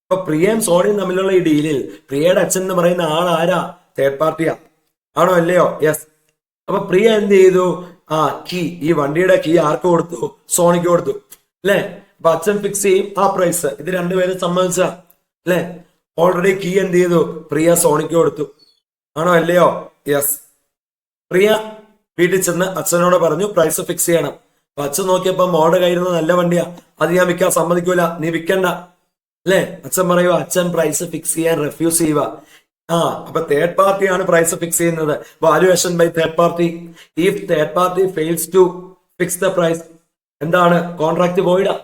അപ്പൊ പ്രിയയും സോണിയും തമ്മിലുള്ള ഈ ഡീലിൽ പ്രിയയുടെ അച്ഛൻ എന്ന് പറയുന്ന ആൾ ആരാ? തേർഡ് പാർട്ടിയാ. ആണോ അല്ലയോ? യെസ്. അപ്പൊ പ്രിയ എന്ത് ചെയ്തു? കീ, ഈ വണ്ടിയുടെ കീ ആർക്ക് കൊടുത്തു? സോണിക്ക് കൊടുത്തു അല്ലെ? അപ്പൊ അച്ഛൻ ഫിക്സ് ചെയ്യും പ്രൈസ്. ഇത് രണ്ടുപേരും സമ്മതിച്ച അല്ലെ? ഓൾറെഡി കീ എന്ത് ചെയ്തു? പ്രിയ സോണിക്ക് കൊടുത്തു. ആണോ അല്ലയോ? യെസ്. പ്രിയ വീട്ടിൽ ചെന്ന് അച്ഛനോട് പറഞ്ഞു പ്രൈസ് ഫിക്സ് ചെയ്യണം. അപ്പൊ അച്ഛൻ നോക്കിയപ്പോ മോളുടെ കയ്യിൽ നല്ല വണ്ടിയാ, അത് ഞാൻ വിൽക്കാൻ സമ്മതിക്കൂല, നീ വിൽക്കണ്ട അല്ലെ. അച്ഛൻ പറയുക, അച്ഛൻ പ്രൈസ് ഫിക്സ് ചെയ്യാൻ റെഫ്യൂസ് ചെയ്യുക. അപ്പൊ തേർഡ് പാർട്ടിയാണ് പ്രൈസ് ഫിക്സ് ചെയ്യുന്നത്. Valuation by third party. If third party fails to fix the price, എന്താണ്? കോൺട്രാക്ട് വോയിഡാ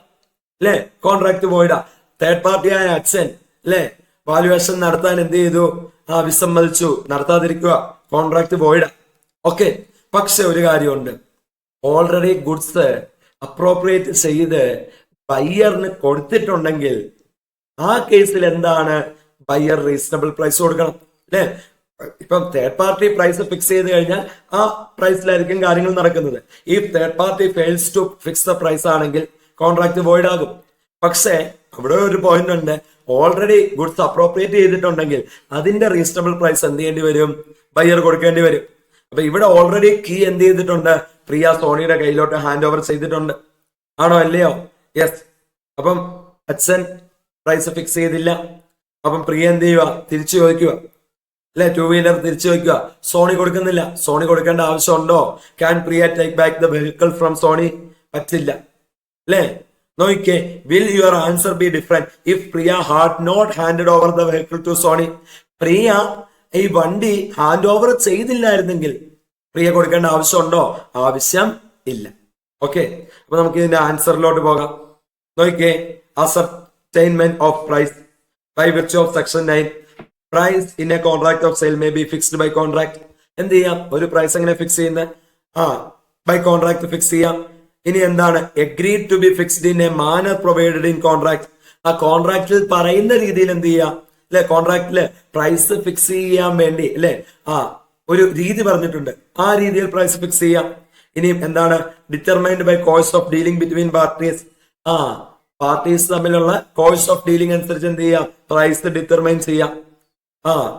അല്ലെ. കോൺട്രാക്ട് വോയിഡാ. തേർഡ് പാർട്ടിയായ അച്ഛൻ അല്ലെ വാല്യുവേഷൻ നടത്താൻ എന്ത് ചെയ്തു? വിസമ്മതിച്ചു, നടത്താതിരിക്കുക, കോൺട്രാക്ട് വോയിഡാ. ഓക്കെ. പക്ഷെ ഒരു കാര്യമുണ്ട്, ഓൾറെഡി ഗുഡ്സ് അപ്രോപ്രിയേറ്റ് ചെയ്ത് ബയ്യറിന് കൊടുത്തിട്ടുണ്ടെങ്കിൽ ആ കേസിൽ എന്താണ്? ബയ്യർ റീസണബിൾ പ്രൈസ് കൊടുക്കണം അല്ലെ. ഇപ്പം തേർഡ് പാർട്ടി പ്രൈസ് ഫിക്സ് ചെയ്ത് കഴിഞ്ഞാൽ ആ പ്രൈസിലായിരിക്കും കാര്യങ്ങൾ നടക്കുന്നത്. ഈ third party fails to fix the price ആണെങ്കിൽ കോൺട്രാക്ട് വോയിഡ് ആകും. പക്ഷേ അവിടെ ഒരു പോയിന്റ് ഉണ്ട്, ഓൾറെഡി ഗുഡ്സ് അപ്രോപ്രിയേറ്റ് ചെയ്തിട്ടുണ്ടെങ്കിൽ അതിന്റെ റീസണബിൾ പ്രൈസ് എന്ത് ചെയ്യേണ്ടി വരും? ബയ്യർ കൊടുക്കേണ്ടി വരും. അപ്പൊ ഇവിടെ ഓൾറെഡി കീ എന്ത് ചെയ്തിട്ടുണ്ട്? പ്രിയ സോണിയുടെ കയ്യിലോട്ട് ഹാൻഡ് ഓവർ ചെയ്തിട്ടുണ്ട്. ആണോ അല്ലയോ? യെസ്. അപ്പം അച്ഛൻ പ്രൈസ് ഫിക്സ് ചെയ്തില്ല. അപ്പം പ്രിയ എന്ത് ചെയ്യുക? തിരിച്ചു ചോദിക്കുക അല്ലെ, 2 വീലർ തിരിച്ചു ചോദിക്കുക. സോണി കൊടുക്കുന്നില്ല. സോണി കൊടുക്കേണ്ട ആവശ്യമുണ്ടോ? Can Priya take back the vehicle from Soni? പറ്റില്ല അല്ലെ. നോക്കിക്കേ, will your answer be different if Priya had not handed over the vehicle to Soni? Priya ഈ വണ്ടി ഹാൻഡ് ഓവർ ചെയ്തില്ലായിരുന്നെങ്കിൽ പ്രിയ കൊടുക്കേണ്ട ആവശ്യമുണ്ടോ? ആവശ്യം ഇല്ല. ഓക്കെ. അപ്പൊ നമുക്ക് ഇതിന്റെ ആൻസറിലോട്ട് പോകാം. നോക്കിക്കേ, ascertainment of price by virtue of section 9, price in a contract of sale may be fixed by contract. എന്ത് ചെയ്യാം? ഒരു പ്രൈസ് എങ്ങനെ ഫിക്സ് ചെയ്യുന്നത്? ബൈ കോൺട്രാക്ട് ഫിക്സ് ചെയ്യാം. ഇനി എന്താണ്? agreed to be fixed in a manner provided in contract. ആ കോൺട്രാക്റ്റിൽ പറയുന്ന രീതിയിൽ എന്ത് ചെയ്യാം അല്ലെ, കോൺട്രാക്റ്റില് പ്രൈസ് ഫിക്സ് ചെയ്യാൻ വേണ്ടി അല്ലെ ഒരു രീതി പറഞ്ഞിട്ടുണ്ട്, ആ രീതിയിൽ പ്രൈസ് ഫിക്സ് ചെയ്യാം. ഇനിയും എന്താണ്? Determined by course of dealing between parties. Parties തമ്മിലുള്ള കോഴ്സ് ഓഫ് ഡീലിംഗ് അനുസരിച്ച് എന്ത് ചെയ്യാം? പ്രൈസ് ഡിറ്റർമൈൻ ചെയ്യാം.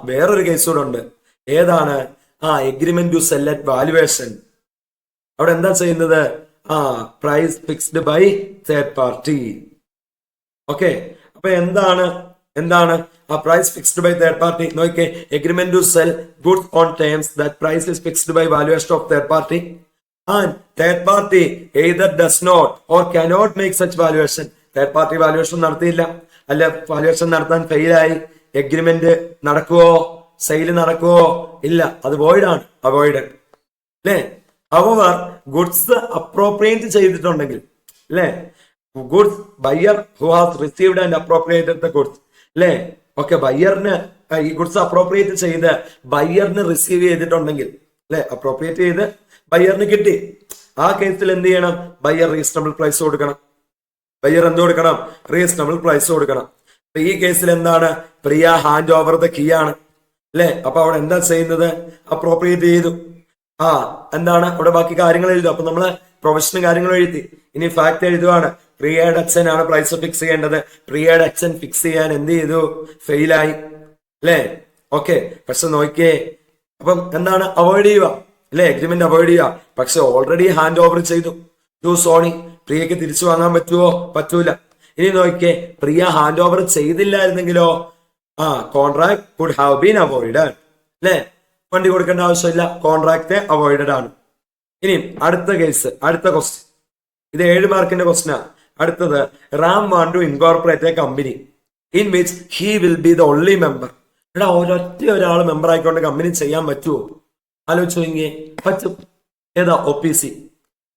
വേറൊരു കേസ് കൂടെ ഉണ്ട്. ഏതാണ്? Agreement to sell at valuation. അവിടെ എന്താ ചെയ്യുന്നത്? Price fixed by third party. Okay. അപ്പൊ എന്താണ് ആ price fixed by third party? നോക്കിക്കേ, agreement to sell goods on terms that price is fixed by valuation of third party and third party either does not or cannot make such valuation. Third party valuation നടത്തിയില്ല, അല്ല valuation നടത്താൻ ഫെയിലായി, agreement നടക്കുവോ? Sale നടക്കുവോ? ഇല്ല, അത് void ആണ്, avoid അല്ലേ. Hour goods appropriate ചെയ്തിട്ടുണ്ടെങ്കിൽ അല്ലെ, goods buyer who has received and appropriated the goods അല്ലെ. ഓക്കെ, ബയ്യറിന് ഈ ഗുഡ്സ് അപ്രോപ്രിയേറ്റ് ചെയ്ത് ബയ്യറിന് റിസീവ് ചെയ്തിട്ടുണ്ടെങ്കിൽ അല്ലെ, അപ്രോപ്രിയേറ്റ് ചെയ്ത് ബയ്യറിന് കിട്ടി, ആ കേസിൽ എന്ത് ചെയ്യണം? ബയ്യർ റീസണബിൾ പ്രൈസ് കൊടുക്കണം. ബയ്യർ എന്ത് കൊടുക്കണം? റീസണബിൾ പ്രൈസ് കൊടുക്കണം. ഈ കേസിൽ എന്താണ്? പ്രിയ ഹാൻഡ് ഓവർ ദ കീ ആണ് അല്ലെ. അപ്പൊ അവിടെ എന്താ ചെയ്യുന്നത്? അപ്രോപ്രിയേറ്റ് ചെയ്തു. എന്താണ് അവിടെ ബാക്കി കാര്യങ്ങൾ എഴുതും. അപ്പൊ നമ്മള് പ്രൊഫഷണൽ കാര്യങ്ങൾ എഴുതി. ഇനി ഫാക്ട് എഴുതുവാണ്. പ്രിയയുടെ അച്ഛനാണ് പ്രൈസ് ഫിക്സ് ചെയ്യേണ്ടത്. പ്രിയയുടെ അച്ഛൻ ഫിക്സ് ചെയ്യാൻ എന്ത് ചെയ്തു? ഫെയിലായി അല്ലെ. ഓക്കെ. പക്ഷെ നോക്കിയേ, അപ്പം എന്താണ്? അവോയ്ഡ് ചെയ്യുക അല്ലെ, എഗ്രിമെന്റ് അവോയ്ഡ് ചെയ്യുക. പക്ഷെ ഓൾറെഡി ഹാൻഡ് ഓവർ ചെയ്തു ടു സോണി. പ്രിയക്ക് തിരിച്ചു വാങ്ങാൻ പറ്റുമോ? പറ്റൂല. ഇനി നോക്കിയേ, പ്രിയ ഹാൻഡ് ഓവർ ചെയ്തില്ലായിരുന്നെങ്കിലോ contract could have been avoided അല്ലെ. വണ്ടി കൊടുക്കേണ്ട ആവശ്യമില്ല, കോൺട്രാക്ട് അവോയ്ഡഡ് ആണ്. ഇനി അടുത്ത കേസ്, അടുത്ത ക്വസ്റ്റ്യൻ, ഇത് 7 മാർക്കിന്റെ ക്വസ്റ്റ്യനാ. അടുത്തത്, Ram want to incorporate a company in which he will be the only member. എടാ, ഒരാൾ മെമ്പർ ആയിക്കൊണ്ട് കമ്പനി ചെയ്യാൻ പറ്റുമോ? ആലോചിച്ചു നോക്കിയേ. പറ്റും. ഏതാ? OPC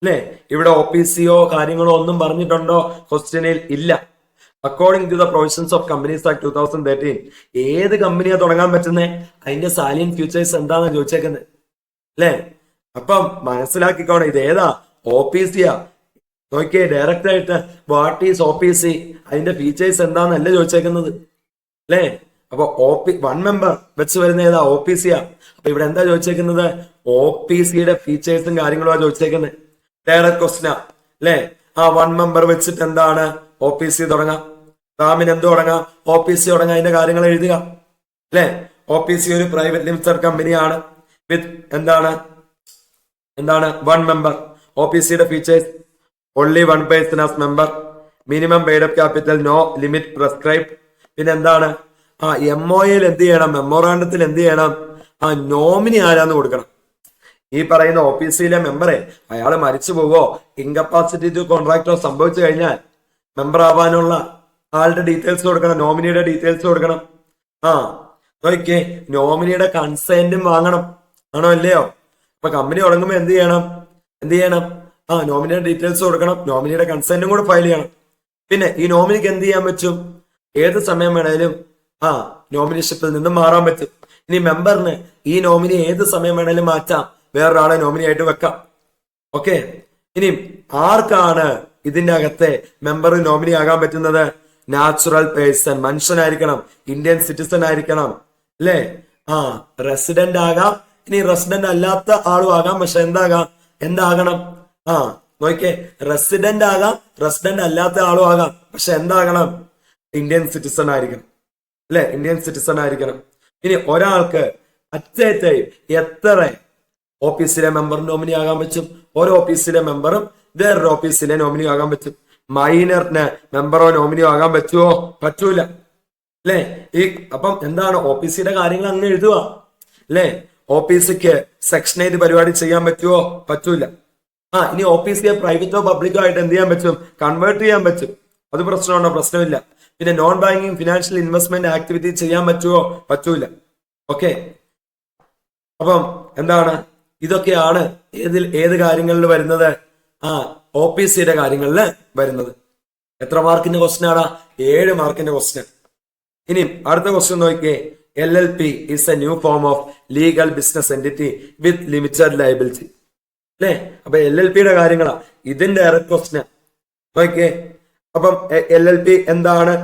അല്ലെ. ഇവിടെ OPCയോ കാര്യങ്ങളോ ഒന്നും പറഞ്ഞിട്ടുണ്ടോ ക്വസ്റ്റ്യനിൽ? ഇല്ല. According to the provisions of companies act 2013, ഏത് കമ്പനിയാ തുടങ്ങാൻ പറ്റുന്നേ? അതിന്റെ സാലിയൻ ഫ്യൂച്ചേഴ്സ് എന്താന്ന് ചോദിച്ചേക്കുന്നത് അല്ലെ. അപ്പം മനസ്സിലാക്കിക്കോണം, ഇത് ഏതാ? OPCയാ. നോക്കിയേ, ഡയറക്റ്റ് ആയിട്ട് വാട്ട് ഈസ് OPC, അതിന്റെ ഫീച്ചേഴ്സ് എന്താന്നല്ല ചോദിച്ചേക്കുന്നത് അല്ലെ. അപ്പൊ വൺ മെമ്പർ വെച്ച് വരുന്ന ഏതാ? OPCയാ. അപ്പൊ ഇവിടെ എന്താ ചോദിച്ചേക്കുന്നത്? OPCയുടെ ഫീച്ചേഴ്സും കാര്യങ്ങളുമാ ചോദിച്ചേക്കുന്നത്. ഡയറക്റ്റ് ക്വസ്റ്റ്യനാ അല്ലെ. വൺ മെമ്പർ വെച്ചിട്ട് എന്താണ് OPC തുടങ്ങാം? റാമിന് എന്ത് തുടങ്ങാം? OPC തുടങ്ങാം. അതിന്റെ കാര്യങ്ങൾ എഴുതുക അല്ലെ. OPC ഒരു പ്രൈവറ്റ് ലിമിറ്റഡ് കമ്പനിയാണ് വിത്ത് എന്താണ് വൺ മെമ്പർ. OPCയുടെ features: only one person as member, minimum paid up capital, no limit prescribed. പിന്നെ എന്താണ്? ആ MOAയിൽ എന്ത് ചെയ്യണം, മെമ്മോറാണ്ടത്തിൽ എന്ത് ചെയ്യണം, ആ നോമിനി ആരാന്ന് കൊടുക്കണം. ഈ പറയുന്ന OPCയിലെ മെമ്പറെ അയാൾ മരിച്ചു പോവോ, ഇൻകപ്പാസിറ്റി ടു കോൺട്രാക്ടോ സംഭവിച്ചു കഴിഞ്ഞാൽ മെമ്പർ ആവാനുള്ള ആളുടെ ഡീറ്റെയിൽസ് കൊടുക്കണം, നോമിനിയുടെ ഡീറ്റെയിൽസ് കൊടുക്കണം. ആ നോക്കിയേ, നോമിനിയുടെ കൺസെന്റും വാങ്ങണം, ആണോ അല്ലയോ? അപ്പൊ കമ്പനി തുടങ്ങുമ്പോൾ എന്ത് ചെയ്യണം, ആ നോമിനിയുടെ ഡീറ്റെയിൽസ് കൊടുക്കണം, നോമിനിയുടെ കൺസെന്റും കൂടെ ഫയൽ ചെയ്യണം. പിന്നെ ഈ നോമിനിക്ക് എന്ത് ചെയ്യാൻ പറ്റും, ഏത് സമയം വേണേലും ആ നോമിനിഷിപ്പിൽ നിന്നും മാറാൻ പറ്റും. ഇനി മെമ്പറിന് ഈ നോമിനി ഏത് സമയം വേണേലും മാറ്റാം, വേറൊരാളെ നോമിനി ആയിട്ട് വെക്കാം. ഓക്കെ, ഇനി ആർക്കാണ് ഇതിന്റെ അകത്തെ മെമ്പർ നോമിനി ആകാൻ പറ്റുന്നത്? നാച്ചുറൽ പേഴ്സൺ, മനുഷ്യനായിരിക്കണം, ഇന്ത്യൻ സിറ്റിസൺ ആയിരിക്കണം, അല്ലേ? ആ റെസിഡന്റ് ആകാം, ഇനി റെസിഡന്റ് അല്ലാത്ത ആളും ആകാം. പക്ഷെ എന്താകണം? ആ നോക്കിയേ, റെസിഡന്റ് ആകാം, റെസിഡന്റ് അല്ലാത്ത ആളും ആകാം. പക്ഷെ എന്താകണം? ഇന്ത്യൻ സിറ്റിസൺ ആയിരിക്കണം, അല്ലെ? ഇന്ത്യൻ സിറ്റിസൺ ആയിരിക്കണം. ഇനി ഒരാൾക്ക് അറ്റ് എ ടൈം എത്ര OPCയിലെ മെമ്പർ നോമിനി ആകാൻ പറ്റും? ഓരോ OPCയിലെ മെമ്പറും വേറൊരു OPCയിലെ നോമിനി ആകാൻ പറ്റും. മൈനറിന് മെമ്പറോ നോമിനിയോ ആകാൻ പറ്റുമോ? പറ്റൂല, അല്ലെ? അപ്പം എന്താണ്, OPCയുടെ കാര്യങ്ങൾ അങ്ങ് എഴുതുക, അല്ലെ? OPCക്ക് സെക്ഷൻ 8 പരിപാടി ചെയ്യാൻ പറ്റുമോ? പറ്റൂല. ഇനി OPCയെ പ്രൈവറ്റോ പബ്ലിക്കോ ആയിട്ട് എന്ത് ചെയ്യാൻ പറ്റും? കൺവേർട്ട് ചെയ്യാൻ പറ്റും. അത് പ്രശ്നമാണോ? പ്രശ്നമില്ല. പിന്നെ non banking financial investment activity ചെയ്യാൻ പറ്റുമോ? പറ്റൂല. ഓക്കെ, അപ്പം എന്താണ്, ഇതൊക്കെയാണ് ഏത് കാര്യങ്ങളിൽ വരുന്നത്? OPCയുടെ കാര്യങ്ങളിൽ വരുന്നത്. എത്ര മാർക്കിന്റെ ക്വസ്റ്റ്യൻ ആടാ? 7 മാർക്കിന്റെ ക്വസ്റ്റ്യൻ. ഇനി അടുത്ത ക്വസ്റ്റ്യൻ നോക്കിയേ, LLP is a new form of legal business entity with limited liability. അല്ലേ? അപ്പൊ LLPയുടെ കാര്യങ്ങളാ ഇതിന്റെ ഡയറക്റ്റ് ക്വസ്റ്റ്യൻ. നോക്കിയേ, അപ്പം LLP എന്താണ്,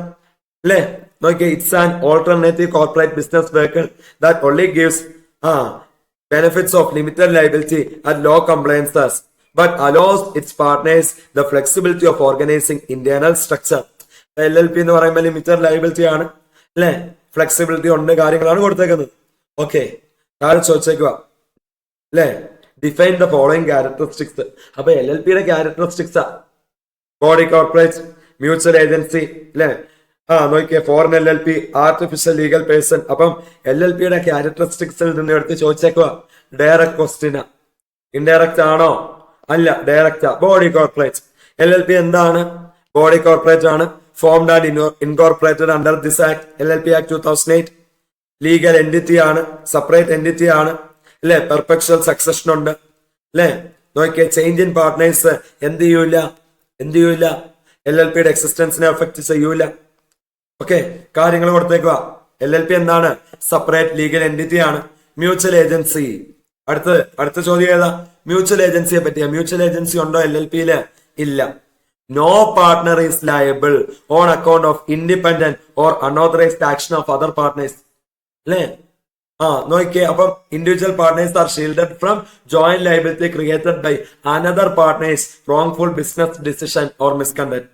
അല്ലേ? നോക്കിയേ, it's an alternative corporate business vehicle that only gives benefits of limited liability and low compliances but allows its partners the flexibility of organizing internal structure. LLP എന്ന് പറയുമ്പോൾ ലിമിറ്റഡ് ലയബിലിറ്റി ആണ്, അല്ലെ? Flexibility ഉണ്ട്, കാര്യങ്ങളാണ് കൊടുത്തേക്കുന്നത്. ഓക്കെ, കാര്യം ചോദിച്ചേക്കുക, അല്ലെ? Define the following characteristics. അപ്പൊ LLPയുടെ ക്യാരക്ടറിസ്റ്റിക്സാ ബോഡി കോർപ്പറേറ്റ്, മ്യൂച്വൽ ഏജൻസി, അല്ലെ? നോക്കിയേ, foreign LLP, artificial legal person. അപ്പം LLPയുടെ ക്യാരക്ടറിസ്റ്റിക്സിൽ നിന്ന് എടുത്ത് ചോദിച്ചേക്കുക. ഡയറക്റ്റ് ക്വസ്റ്റ്യനാ, ഇൻഡയറക്റ്റ് ആണോ? അല്ല, ഡയറക്റ്റാ. ബോഡി കോർപ്പറേറ്റ്, LLP എന്താണ്? ബോഡി കോർപ്പറേറ്റ് ആണ്. Formed and incorporated under this act, LLP act 2008. Legal entity ആണ്, സെപ്പറേറ്റ് എൻറ്റിറ്റി ആണ്, അല്ലെ? പെർപെക്ച്വൽ സക്സഷൻ ഉണ്ട്, അല്ലെ? നോക്കിയേ, ചേഞ്ച് ഇൻ പാർട്ട്നേഴ്സ് എന്ത് ചെയ്യൂല, LLPയുടെ എക്സിസ്റ്റൻസിനെ എഫക്ട് ചെയ്യൂല. ഓക്കെ, കാര്യങ്ങൾ കൊടുത്തേക്കുക. LLP എന്താണ്? സെപ്പറേറ്റ് ലീഗൽ എൻറ്റിറ്റി ആണ്. മ്യൂച്വൽ ഏജൻസി, അടുത്ത ചോദ്യം ഏതാ? മ്യൂച്വൽ ഏജൻസിയെ പറ്റിയ. മ്യൂച്വൽ ഏജൻസി ഉണ്ടോ LLPയില്? ഇല്ല. No partner is liable on account of independent or unauthorised action of other partners, അല്ലേ? നോക്കിയേ, അപ്പം individual partners are shielded from joint liability created by another partners wrongful business decision or misconduct.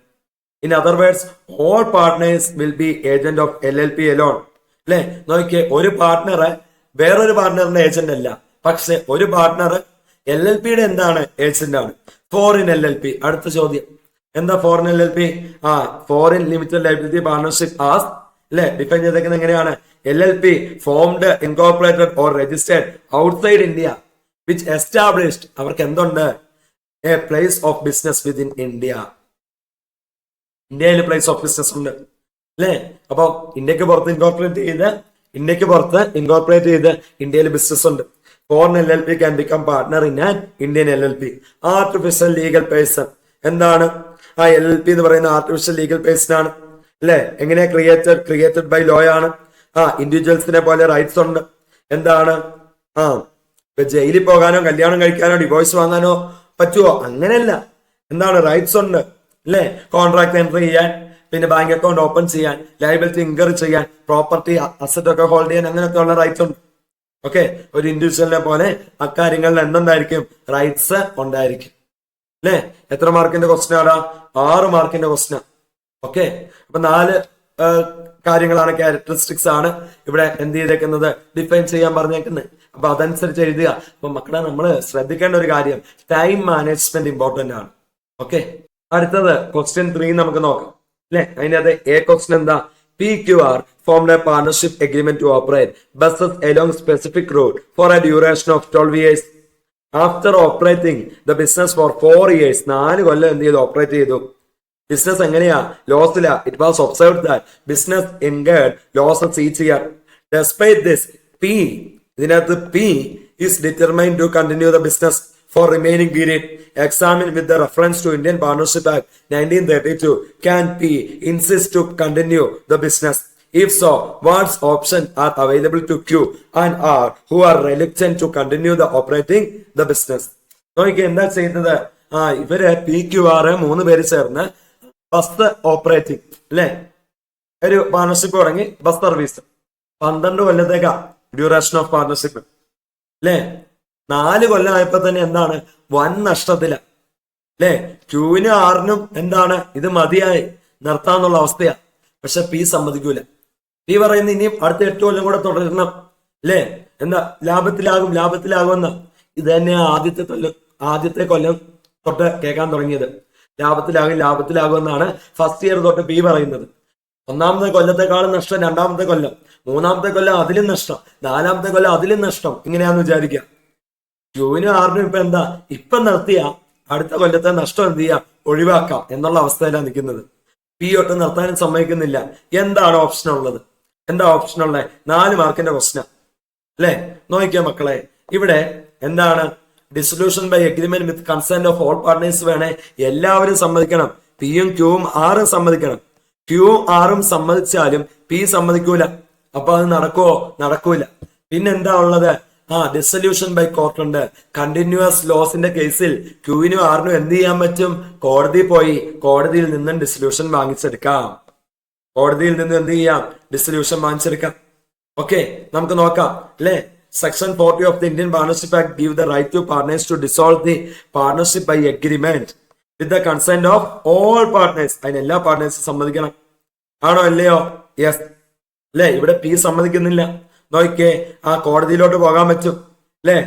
In other words, all partners will be agent of LLP alone. അല്ലെ? നോക്കിയേ, ഒരു partner വേറൊരു പാർട്ട്ണറിന്റെ agent അല്ല, പക്ഷെ ഒരു പാർട്ട്ണർ LLPയുടെ എന്താണ്? ഏജന്റ് ആണ്. Foreign LLP. അടുത്ത ചോദ്യം എന്താ? Foreign LLP foreign limited liability partnership as, അല്ലെ? ഡിഫൈൻ ചെയ്തേക്കുന്നത് എങ്ങനെയാണ്? LLP formed, incorporated or registered outside India which established, അവർക്ക് എന്തുണ്ട്? A place of business within India. ഇന്ത്യയിൽ പ്ലേസ് ഓഫ് ബിസിനസ് ഉണ്ട്, അല്ലെ? അപ്പൊ ഇന്ത്യക്ക് പുറത്ത് ഇൻകോർപ്പറേറ്റ് ചെയ്ത് ഇന്ത്യയിൽ ബിസിനസ് ഉണ്ട്. Foreign LLP can become partner in an Indian LLP. Artificial legal person എന്താണ്? LLP എന്ന് പറയുന്ന ആർട്ടിഫിഷ്യൽ ലീഗൽ പേഴ്സൺ ആണ്, അല്ലെ? എങ്ങനെ? ക്രിയേറ്റഡ് ബൈ ലോ ആണ്. ഇൻഡിവിജ്വൽസിനെ പോലെ റൈറ്റ്സ് ഉണ്ട്. എന്താണ്? ജയിലിൽ പോകാനോ കല്യാണം കഴിക്കാനോ ഡിവോഴ്സ് വാങ്ങാനോ പറ്റുമോ? അങ്ങനെയല്ല. എന്താണ്? റൈറ്റ്സ് ഉണ്ട്, അല്ലെ? കോൺട്രാക്ട് എൻട്രി ചെയ്യാൻ, പിന്നെ ബാങ്ക് അക്കൗണ്ട് ഓപ്പൺ ചെയ്യാൻ, ലയബിലിറ്റി ഇൻകർ ചെയ്യാൻ, പ്രോപ്പർട്ടി അസറ്റ് ഒക്കെ ഹോൾഡ് ചെയ്യാൻ, അങ്ങനെയൊക്കെ ഉള്ള റൈറ്റ്സ് ഉണ്ട്. ഓക്കെ, ഒരു ഇൻഡിവിജ്വലിനെ പോലെ അക്കാര്യങ്ങളിൽ എന്തുണ്ടായിരിക്കും? റൈറ്റ്സ് ഉണ്ടായിരിക്കും, അല്ലെ? എത്ര മാർക്കിന്റെ ക്വസ്റ്റ്യൻ ആടാ? 6 മാർക്കിന്റെ ക്വസ്റ്റ്യൻ. ഓക്കെ, അപ്പൊ 4 കാര്യങ്ങളാണ്, ക്യാരക്ടറിസ്റ്റിക്സ് ആണ് ഇവിടെ എന്ത് ചെയ്തേക്കുന്നത്? ഡിഫൈൻ ചെയ്യാൻ പറഞ്ഞേക്കുന്നത്. അപ്പൊ അതനുസരിച്ച് എഴുതുക. അപ്പൊ മക്കളെ നമ്മൾ ശ്രദ്ധിക്കേണ്ട ഒരു കാര്യം, ടൈം മാനേജ്മെന്റ് ഇമ്പോർട്ടന്റ് ആണ്. ഓക്കെ, അടുത്തത് ക്വസ്റ്റ്യൻ 3 നമുക്ക് നോക്കാം, അല്ലെ? അതിന്റെ അത് ക്വസ്റ്റ്യൻ എന്താ? PQR formed a partnership agreement to operate buses along specific route for a duration of 12 years. After operating the business for 4 years, 4 കൊല്ലം എന്ത് ചെയ്തു? ഓപ്പറേറ്റ് ചെയ്തു. ബിസിനസ് എങ്ങനെയാ? ലോസില. It was observed that business incurred losses each year. Despite this, ഇതിനകത്ത് P is determined to continue the business for remaining period. Examined with the reference to Indian Partnership Act 1932, can P insist to continue the business? If so, what options are available to Q and R who are reluctant to continue the operating the business? നോക്കിക്കേ എന്താ ചെയ്യുന്നത്? ഇവര് PQR 3 പേര് ചേർന്ന് bus operating അല്ലെ ഒരു partnership തുടങ്ങി. Bus service 12 കൊല്ലത്തേക്കാ ഡ്യൂറേഷൻ ഓഫ് പാർട്ണർഷിപ്പ് അല്ലെ. 4 കൊല്ലം ആയപ്പോ തന്നെ എന്താണ്? വൻ നഷ്ടത്തില അല്ലെ. ക്യൂവിനും ആറിനും എന്താണ്? ഇത് മതിയായി നിർത്താന്നുള്ള അവസ്ഥയാ. പക്ഷെ പി സമ്മതിക്കൂല. പി പറയുന്നത് ഇനിയും അടുത്ത 8 കൊല്ലം കൂടെ തുടരണം അല്ലെ. എന്താ? ലാഭത്തിലാകുമെന്ന. ഇത് തന്നെയാ ആദ്യത്തെ കൊല്ലം തൊട്ട് കേൾക്കാൻ തുടങ്ങിയത്. ലാഭത്തിലാകുമെന്നാണ് ഫസ്റ്റ് ഇയർ തൊട്ട് പി പറയുന്നത്. 1ാമത്തെ കൊല്ലത്തെക്കാളും നഷ്ടം 2ാമത്തെ കൊല്ലം, 3ാമത്തെ കൊല്ലം അതിലും നഷ്ടം, 4ാമത്തെ കൊല്ലം അതിലും നഷ്ടം. ഇങ്ങനെയാന്ന് വിചാരിക്കുക. ക്യൂവിനും ആറിനും ഇപ്പൊ എന്താ? ഇപ്പൊ നിർത്തിയ അടുത്ത കൊല്ലത്തെ നഷ്ടം എന്ത് ചെയ്യാം? ഒഴിവാക്കാം എന്നുള്ള അവസ്ഥയിലാണ് നിൽക്കുന്നത്. പി ഒട്ടും നിർത്താനും സമ്മതിക്കുന്നില്ല. എന്താണ് ഓപ്ഷൻ ഉള്ളത്? 4 മാർക്കിന്റെ പ്രശ്നം അല്ലെ. നോക്കിയാ മക്കളെ, ഇവിടെ എന്താണ്? Dissolution by agreement with consent of all partners വേണേ എല്ലാവരും സമ്മതിക്കണം. പിയും ക്യൂവും ആറും സമ്മതിക്കണം. ക്യൂവും ആറും സമ്മതിച്ചാലും പി സമ്മതിക്കൂല. അപ്പൊ അത് നടക്കൂല. പിന്നെന്താ ഉള്ളത്? ഡിസൊല്യൂഷൻ ബൈ കോർട്ട് ഉണ്ട്. കണ്ടിന്യൂസ് ലോസിന്റെ കേസിൽ ക്യൂവിനും ആറിനും എന്ത് ചെയ്യാൻ പറ്റും? കോടതിയിൽ നിന്നും ഡിസൊല്യൂഷൻ വാങ്ങിച്ചെടുക്കാം. ഓക്കെ, നമുക്ക് നോക്കാം അല്ലെ. Section 40 of the Indian Partnership Act give the right to partners to dissolve the partnership by agreement with the consent of all partners. അതിന് എല്ലാ പാർട്ട്നേഴ്സും സമ്മതിക്കണം. ആണോ അല്ലയോ? യെസ് അല്ലെ. ഇവിടെ പി സമ്മതിക്കുന്നില്ല. നോക്കിക്കേ, കോടതിയിലോട്ട് പോകാൻ പറ്റും അല്ലെ.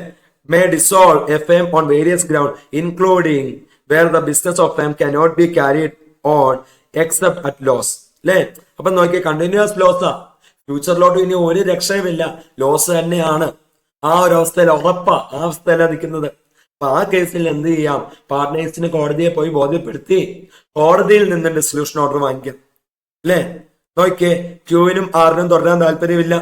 May dissolve a firm on various grounds including where the business of firm cannot be carried on except at loss അല്ലെ. അപ്പൊ നോക്കിയേ, കണ്ടിന്യൂസ് ലോസാ. ഫ്യൂച്ചറിലോട്ട് ഇനി ഒരു രക്ഷയുമില്ല, ലോസ് തന്നെയാണ്. ആ ഒരു അവസ്ഥയിൽ ഉറപ്പാ, ആ അവസ്ഥയിലാണ് നിൽക്കുന്നത്. അപ്പൊ ആ കേസിൽ എന്ത് ചെയ്യാം? പാർട്ട്നേഴ്സിന് കോടതിയെ പോയി ബോധ്യപ്പെടുത്തി കോടതിയിൽ നിന്ന് ഡിസൊല്യൂഷൻ ഓർഡർ വാങ്ങിക്കാം അല്ലെ. നോക്കിയേ, ക്യൂവിനും ആറിനും തുടരാൻ താല്പര്യമില്ല.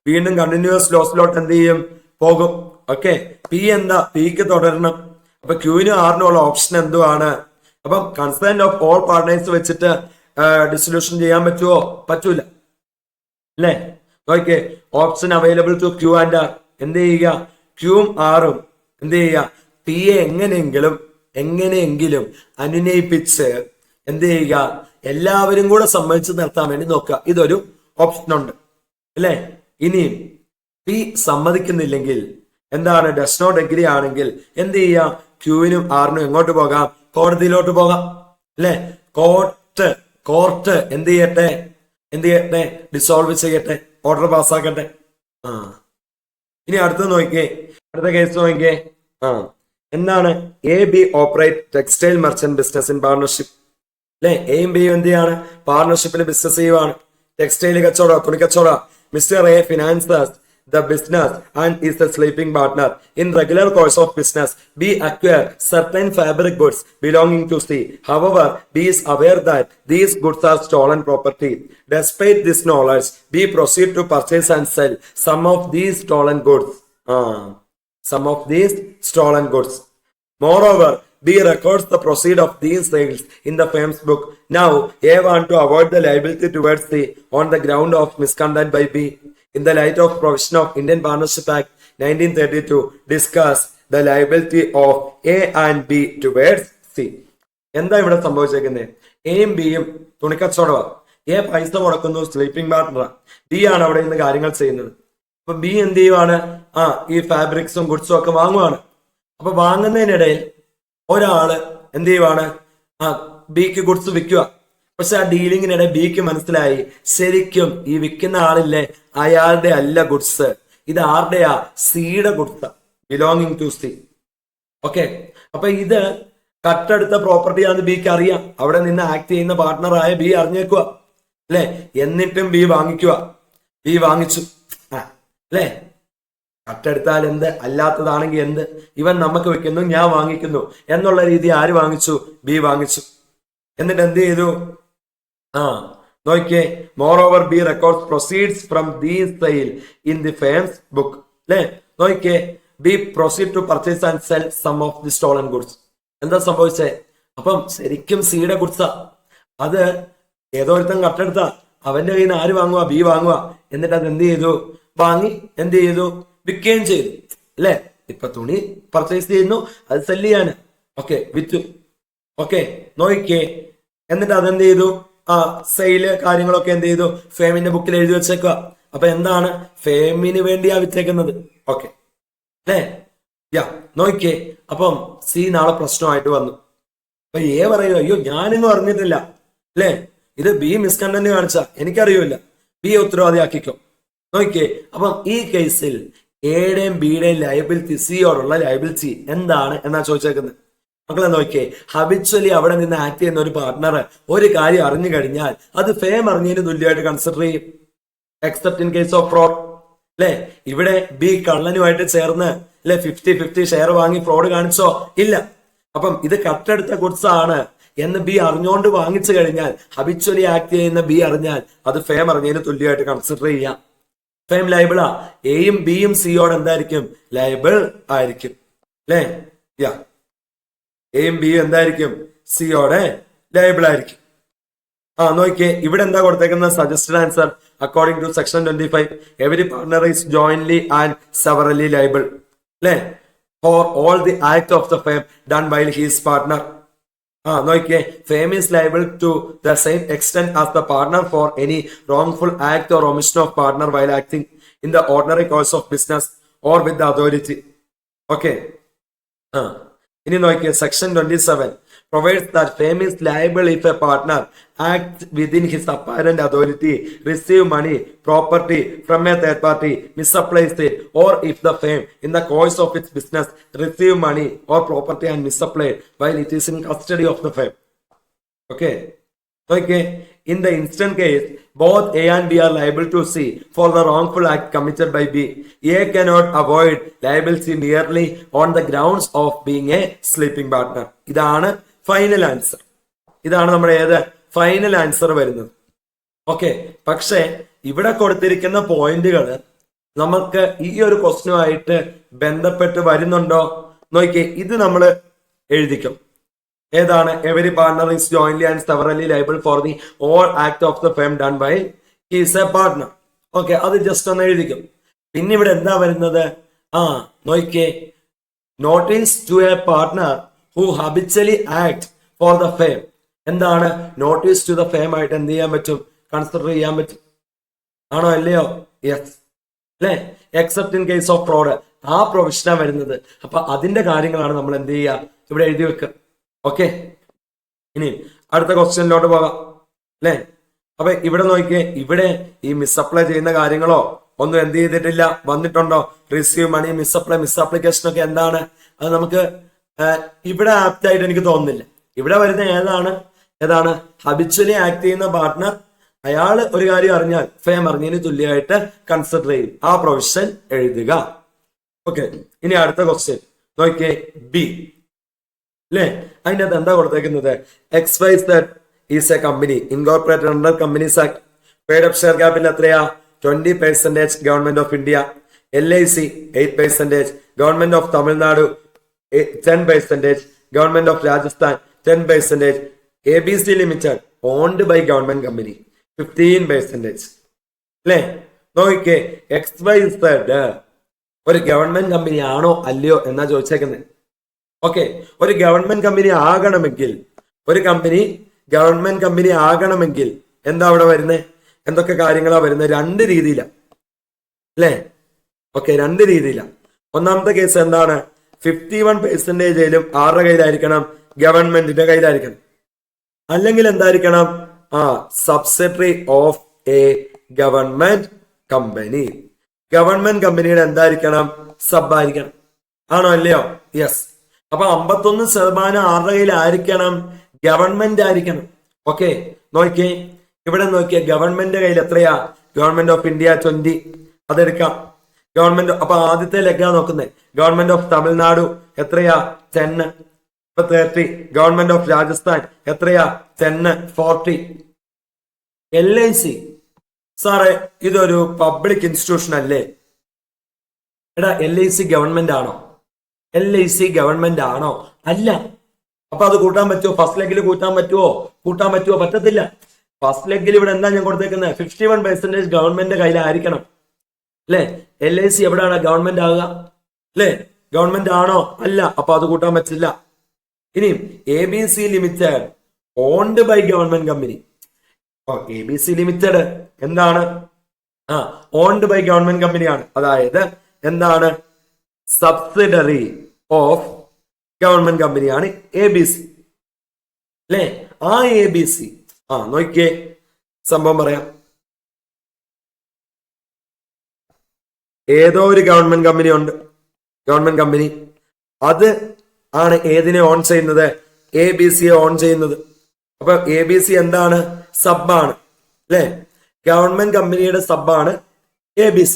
വീണ്ടും കണ്ടിന്യൂസ് ലോസിലോട്ട് എന്ത് ചെയ്യും? പോകും. ഓക്കെ, പിക്ക് തുടരണം. അപ്പൊ ക്യൂവിനും ആറിനും ഉള്ള ഓപ്ഷൻ എന്തുവാണ്? അപ്പം കൺസെന്റ് ഓഫ് ഓൾ പാർട്ട്നേഴ്സ് വെച്ചിട്ട് ഡിസൊല്യൂഷൻ ചെയ്യാൻ പറ്റുമോ? പറ്റൂല അല്ലെ. Okay, option available to Q and R. എന്ത് ചെയ്യുക? ക്യൂവും ആറും എന്ത് ചെയ്യുക? പിയെ എങ്ങനെയെങ്കിലും അനുനയിപ്പിച്ച് എന്ത് ചെയ്യുക? എല്ലാവരും കൂടെ സമ്മതിച്ച് നിർത്താൻ വേണ്ടി നോക്കുക. ഇതൊരു ഓപ്ഷൻ ഉണ്ട് അല്ലെ. ഇനിയും പി സമ്മതിക്കുന്നില്ലെങ്കിൽ എന്താണ്? ഡസ് നോട്ട് എഗ്രി ആണെങ്കിൽ എന്ത് ചെയ്യാം? ക്യൂവിനും ആറിനും എങ്ങോട്ട് പോകാം? കോടതിയിലോട്ട് പോകാം അല്ലെ. കോർട്ട് എന്ത് ചെയ്യട്ടെ? ഡിസോൾവ് ചെയ്യട്ടെ, ഓർഡർ പാസ്സാക്കട്ടെ. ഇനി അടുത്ത കേസ് നോക്കിയേ. എന്താണ്? A B operate textile merchant business in partnership അല്ലെ. എയും ബിയും എന്ത് ചെയ്യാണ്? പാർട്ണർഷിപ്പിൽ ബിസിനസ് ചെയ്യുവാണ്. ടെക്സ്റ്റൈൽ കച്ചവടം, തുണിക്കച്ചവടം. Mister A finances the business and is the sleeping partner. In regular course of business, B acquire certain fabric goods belonging to C. However, B is aware that these goods are stolen property. Despite this knowledge, B proceed to purchase and sell some of these stolen goods. Moreover, B records the proceed of these sales in the firm's book. Now, A want to avoid the liability towards C on the ground of misconduct by B. In the light of provision of Indian Partnership Act 1932, discuss the liability of A and B towards C. എന്താ ഇവിടെ സംഭവിച്ചേക്കുന്നത്? എയും ബിയും തുണിക്കച്ചവടമാണ്. A പൈസ മുടക്കുന്നു, sleeping partner. B ആണ് അവിടെ നിന്ന് കാര്യങ്ങൾ ചെയ്യുന്നത്. അപ്പൊ ബി എന്ത് ചെയ്യുവാണ്? ഈ ഫാബ്രിക്സും ഗുഡ്സും ഒക്കെ വാങ്ങുവാണ്. അപ്പൊ വാങ്ങുന്നതിനിടയിൽ ഒരാള് എന്ത് ചെയ്യുവാണ്? ബിക്ക് ഗുഡ്സ് വിൽക്കുക. പക്ഷെ ആ ഡീലിങ്ങിനിടെ ബിക്ക് മനസ്സിലായി, ശരിക്കും ഈ വിൽക്കുന്ന ആളില്ലേ, അയാളുടെ അല്ല ഗുഡ്സ്, ഇത് ആരുടെയാ? സിയുടെ goods, belonging to C. Okay, അപ്പൊ ഇത് കട്ടെടുത്ത പ്രോപ്പർട്ടി ആണെന്ന് ബിക്ക് അറിയാം. അവിടെ നിന്ന് ആക്ട് ചെയ്യുന്ന പാർട്ട്ണറായ ബി അറിഞ്ഞേക്കുക അല്ലെ? എന്നിട്ടും ബി വാങ്ങിക്കുക, ബി വാങ്ങിച്ചു അല്ലെ? കട്ടെടുത്താൽ എന്ത്, അല്ലാത്തതാണെങ്കിൽ എന്ത്? ഇവൻ നമുക്ക് വെക്കുന്നു, ഞാൻ വാങ്ങിക്കുന്നു എന്നുള്ള രീതി ആര് വാങ്ങിച്ചു? ബി വാങ്ങിച്ചു. എന്നിട്ട് എന്ത് ചെയ്തു? നോക്കിയേ, moreover B record proceeds from these sale in the firm's book. അല്ലെ? നോക്കിയേ, B proceed to purchase and sell some of the stolen goods. എന്താ സംഭവിച്ചേ? അപ്പം ശരിക്കും സിയുടെ ഗുഡ്സാ. അത് ഏതോ ഒരുത്തൻ കട്ടെടുത്ത അവന്റെ കയ്യിൽ നിന്ന് ആര് വാങ്ങുക? ബി വാങ്ങുക. എന്നിട്ട് അത് എന്ത് ചെയ്തു? വാങ്ങി എന്ത് ചെയ്തു? വിൽക്കുകയും ചെയ്തു. അല്ലെ? ഇപ്പൊ തുണി പർച്ചേസ് ചെയ്യുന്നു, അത് സെല് ചെയ്യാന്. ഓക്കെ, വിറ്റു. ഓക്കെ, നോക്കിക്കേ, എന്നിട്ട് അതെന്ത് ചെയ്തു? സെയില് കാര്യങ്ങളൊക്കെ എന്ത് ചെയ്തു? ഫേമിന്റെ ബുക്കിൽ എഴുതി വെച്ചേക്കുക. അപ്പൊ എന്താണ്? ഫേമിന് വേണ്ടിയാ വിറ്റേക്കുന്നത്. ഓക്കെ അല്ലേ? നോക്കിക്കേ, അപ്പം സി നാളെ പ്രശ്നമായിട്ട് വന്നു. അപ്പൊ എ പറയുക, അയ്യോ ഞാനിങ്ങും അറിഞ്ഞിട്ടില്ല അല്ലെ, ഇത് ബി മിസ്കണ്ടന്റ് കാണിച്ച, എനിക്കറിയില്ല, ബി ഉത്തരവാദിയാക്കിക്കോ. നോക്കിക്കേ, അപ്പം ഈ കേസിൽ എയുടെയും ബിയുടെയും ലയബിലിറ്റി, സിയോടുള്ള ലയബിലിറ്റി എന്താണ് എന്നാ ചോദിച്ചേക്കുന്നത്. മക്കളെ നോക്കിയേ, ഹബിച്വലി അവിടെ നിന്ന് ആക്ട് ചെയ്യുന്ന ഒരു പാർട്ട്ണർ ഒരു കാര്യം അറിഞ്ഞു കഴിഞ്ഞാൽ അത് ഫേം അറിഞ്ഞതിന് തുല്യമായിട്ട് കൺസിഡർ ചെയ്യും, except in case of fraud. അല്ലെ? ഇവിടെ ബി കള്ളനുമായിട്ട് ചേർന്ന് അല്ലെ 50-50 ഷെയർ വാങ്ങി ഫ്രോഡ് കാണിച്ചോ? ഇല്ല. അപ്പം ഇത് കട്ടെടുത്ത ഗുഡ്സ് ആണ് എന്ന് ബി അറിഞ്ഞുകൊണ്ട് വാങ്ങിച്ചു കഴിഞ്ഞാൽ, ഹബിച്വലി ആക്ട് ചെയ്യുന്ന ബി അറിഞ്ഞാൽ അത് ഫേം അറിഞ്ഞതിന് തുല്യമായിട്ട് കൺസിഡർ ചെയ്യാം. ഫേം ലയബിളാ. എയും ബിയും സിയോട് എന്തായിരിക്കും? ലയബിൾ ആയിരിക്കും. അല്ലേ? എയും ബിയും എന്തായിരിക്കും? സിയോടെ ലയബിൾ ആയിരിക്കും. നോക്കിയേ, ഇവിടെ എന്താ കൊടുത്തേക്കുന്നത്? Suggested answer according to section 25, every partner is jointly and severally liable. അല്ലെ? For all the act of the firm done by his partner. നോക്കിയേ, firm is liable to the same extent as the partner for any wrongful act or omission of partner while acting in the ordinary course of business or with the authority. Okay, ഇനി നോക്കിയേ, section 27 provides that fame is liable if a partner acts within his apparent authority, receive money, property from a third party, misapplies it, or if the fame in the course of its business receive money or property and misapply while it is in custody of the fame. Okay. In the instant case, both A and B are liable to C for the wrongful act committed by B. A cannot avoid liability merely on the grounds of being a sleeping partner. ഇതാണ് final answer. ഇതാണ് നമ്മുടെ ഏത് final answer വരുന്നത്. Okay, പക്ഷേ ഇവിടെ കൊടുത്തിരിക്കുന്ന പോയിന്റുകൾ നമുക്ക് ഈ ഒരു ക്വസ്റ്റ്യനുമായിട്ട് ബന്ധപ്പെട്ട് വരുന്നുണ്ടോ? നോക്കിയേ, ഇത് നമ്മൾ എഴുതിക്കും. ഏതാണ്? Every partner is jointly and severally liable for the all act of the firm done by is a partner. Okay, അത് ജസ്റ്റ് ഒന്ന് എഴുതിക്കും. പിന്നെ ഇവിടെ എന്താ വരുന്നത്? നോക്കിയേ, notice to a partner who habitually act for the firm. എന്താണ്? Notice to the firm ആയിട്ട് എന്ത് ചെയ്യാൻ പറ്റും? കൺസിഡർ ചെയ്യാൻ പറ്റും. ആണോ അല്ലയോ? യെസ്. അല്ലെ? Except in case of fraud, ആ പ്രൊവിഷനാ വരുന്നത്. അപ്പൊ അതിന്റെ കാര്യങ്ങളാണ് നമ്മൾ എന്ത് ചെയ്യുക? ഇവിടെ എഴുതി വെക്കുക. ഓക്കെ, ഇനി അടുത്ത ക്വസ്റ്റ്യനിലോട്ട് പോകാം. അല്ലെ? അപ്പൊ ഇവിടെ നോക്കിയേ, ഇവിടെ ഈ മിസ്അപ്ലൈ ചെയ്യുന്ന കാര്യങ്ങളോ ഒന്നും എന്ത് ചെയ്തിട്ടില്ല, വന്നിട്ടുണ്ടോ? റിസീവ് മണി, മിസ്അപ്ലിക്കേഷൻ ഒക്കെ എന്താണ്? അത് നമുക്ക് ഇവിടെ ആപ്റ്റ് ആയിട്ട് എനിക്ക് തോന്നുന്നില്ല. ഇവിടെ വരുന്ന ഏതാണ്? ഹബിച്വലി ആക്ട് ചെയ്യുന്ന പാർട്ട്ണർ, അയാള് ഒരു കാര്യം അറിഞ്ഞാൽ ഫേം അറിഞ്ഞതിന് തുല്യമായിട്ട് കൺസിഡർ ചെയ്യും. ആ പ്രൊവിഷൻ എഴുതുക. ഓക്കെ, ഇനി അടുത്ത ക്വസ്റ്റ്യൻ നോക്കിയേ, ബി. അല്ലേ? അതിൻ്റെ അത് എന്താ കൊടുത്തേക്കുന്നത്? XYZ is a company incorporated under companies act. Paid up share capital എത്രയാ? 20% government of India. LIC 8%, government of Tamil Nadu 10%, government of Rajasthan 10%, ABC limited owned by government company 15%. അല്ലേ? നോക്കിക്കേ, XYZ ഒരു ഗവൺമെന്റ് കമ്പനി ആണോ അല്ലയോ എന്നാ ചോദിച്ചേക്കുന്നത്. ഓക്കെ, ഒരു ഗവൺമെന്റ് കമ്പനി ആകണമെങ്കിൽ, ഒരു കമ്പനി ഗവൺമെന്റ് കമ്പനി ആകണമെങ്കിൽ എന്താ അവിടെ വരുന്നത്? എന്തൊക്കെ കാര്യങ്ങളാ വരുന്നത്? രണ്ട് രീതിയിലാണ്. അല്ലേ? ഓക്കെ, രണ്ട് രീതിയിലാണ്. ഒന്നാമത്തെ കേസ് എന്താണ്? 51% ആരുടെ കയ്യിലായിരിക്കണം? ഗവൺമെന്റിന്റെ കയ്യിലായിരിക്കണം. അല്ലെങ്കിൽ എന്തായിരിക്കണം? Subsidiary of a government company. Government കമ്പനിയുടെ എന്തായിരിക്കണം? സബ് ആയിരിക്കണം. ആണോ അല്ലയോ? യെസ്. അപ്പൊ 51% ആരുടെ കയ്യിലായിരിക്കണം? ഗവൺമെന്റ് ആയിരിക്കണം. ഓക്കെ, നോക്കിയേ, ഇവിടെ നോക്കിയ ഗവൺമെന്റ് കയ്യിൽ എത്രയാ? Government of India 20, അതെടുക്കാം. ഗവൺമെന്റ്, അപ്പൊ ആദ്യത്തെ ലെഗാ നോക്കുന്നത്. ഗവൺമെന്റ് ഓഫ് തമിഴ്നാടു എത്രയാ? 10, ഇപ്പൊ 30. ഗവൺമെന്റ് ഓഫ് രാജസ്ഥാൻ എത്രയാ? 10, 40. LIC സാറേ ഇതൊരു പബ്ലിക് ഇൻസ്റ്റിറ്റ്യൂഷൻ അല്ലേ? എടാ LIC ഗവൺമെന്റ് ആണോ? LIC ഗവൺമെന്റ് ആണോ? അല്ല. അപ്പൊ അത് കൂട്ടാൻ പറ്റുമോ? ഫസ്റ്റ് ലെഗിൽ കൂട്ടാൻ പറ്റുമോ? പറ്റത്തില്ല. ഫസ്റ്റ് ലെഗിൽ ഇവിടെ എന്താ ഞാൻ കൊടുത്തേക്കുന്നത്? 51% ഗവൺമെന്റ് കയ്യിലായിരിക്കണം അല്ലെ? LIC എവിടെയാണ് ഗവൺമെന്റ് ആകുക? അല്ലെ? ഗവൺമെന്റ് ആണോ? അല്ല. അപ്പൊ അത് കൂട്ടാൻ പറ്റില്ല. ഇനിയും ABC limited owned by government company. ABC limited എന്താണ്? ഓൺഡ് ബൈ ഗവൺമെന്റ് കമ്പനിയാണ്. അതായത് എന്താണ്? സബ്സിഡറി ഓഫ് ഗവൺമെന്റ് കമ്പനിയാണ് ABC അല്ലെ? ആ ABC നോക്കിയേ, സംഭവം പറയാം. ഏതോ ഒരു ഗവൺമെന്റ് കമ്പനി ഉണ്ട്. ഗവൺമെന്റ് കമ്പനി അത് ആണ് ഏതിനെ ഓൺ ചെയ്യുന്നത്? ABCയെ ഓൺ ചെയ്യുന്നത്. അപ്പൊ ABC എന്താണ്? സബാണ് അല്ലെ? ഗവൺമെന്റ് കമ്പനിയുടെ സബാണ് ABC.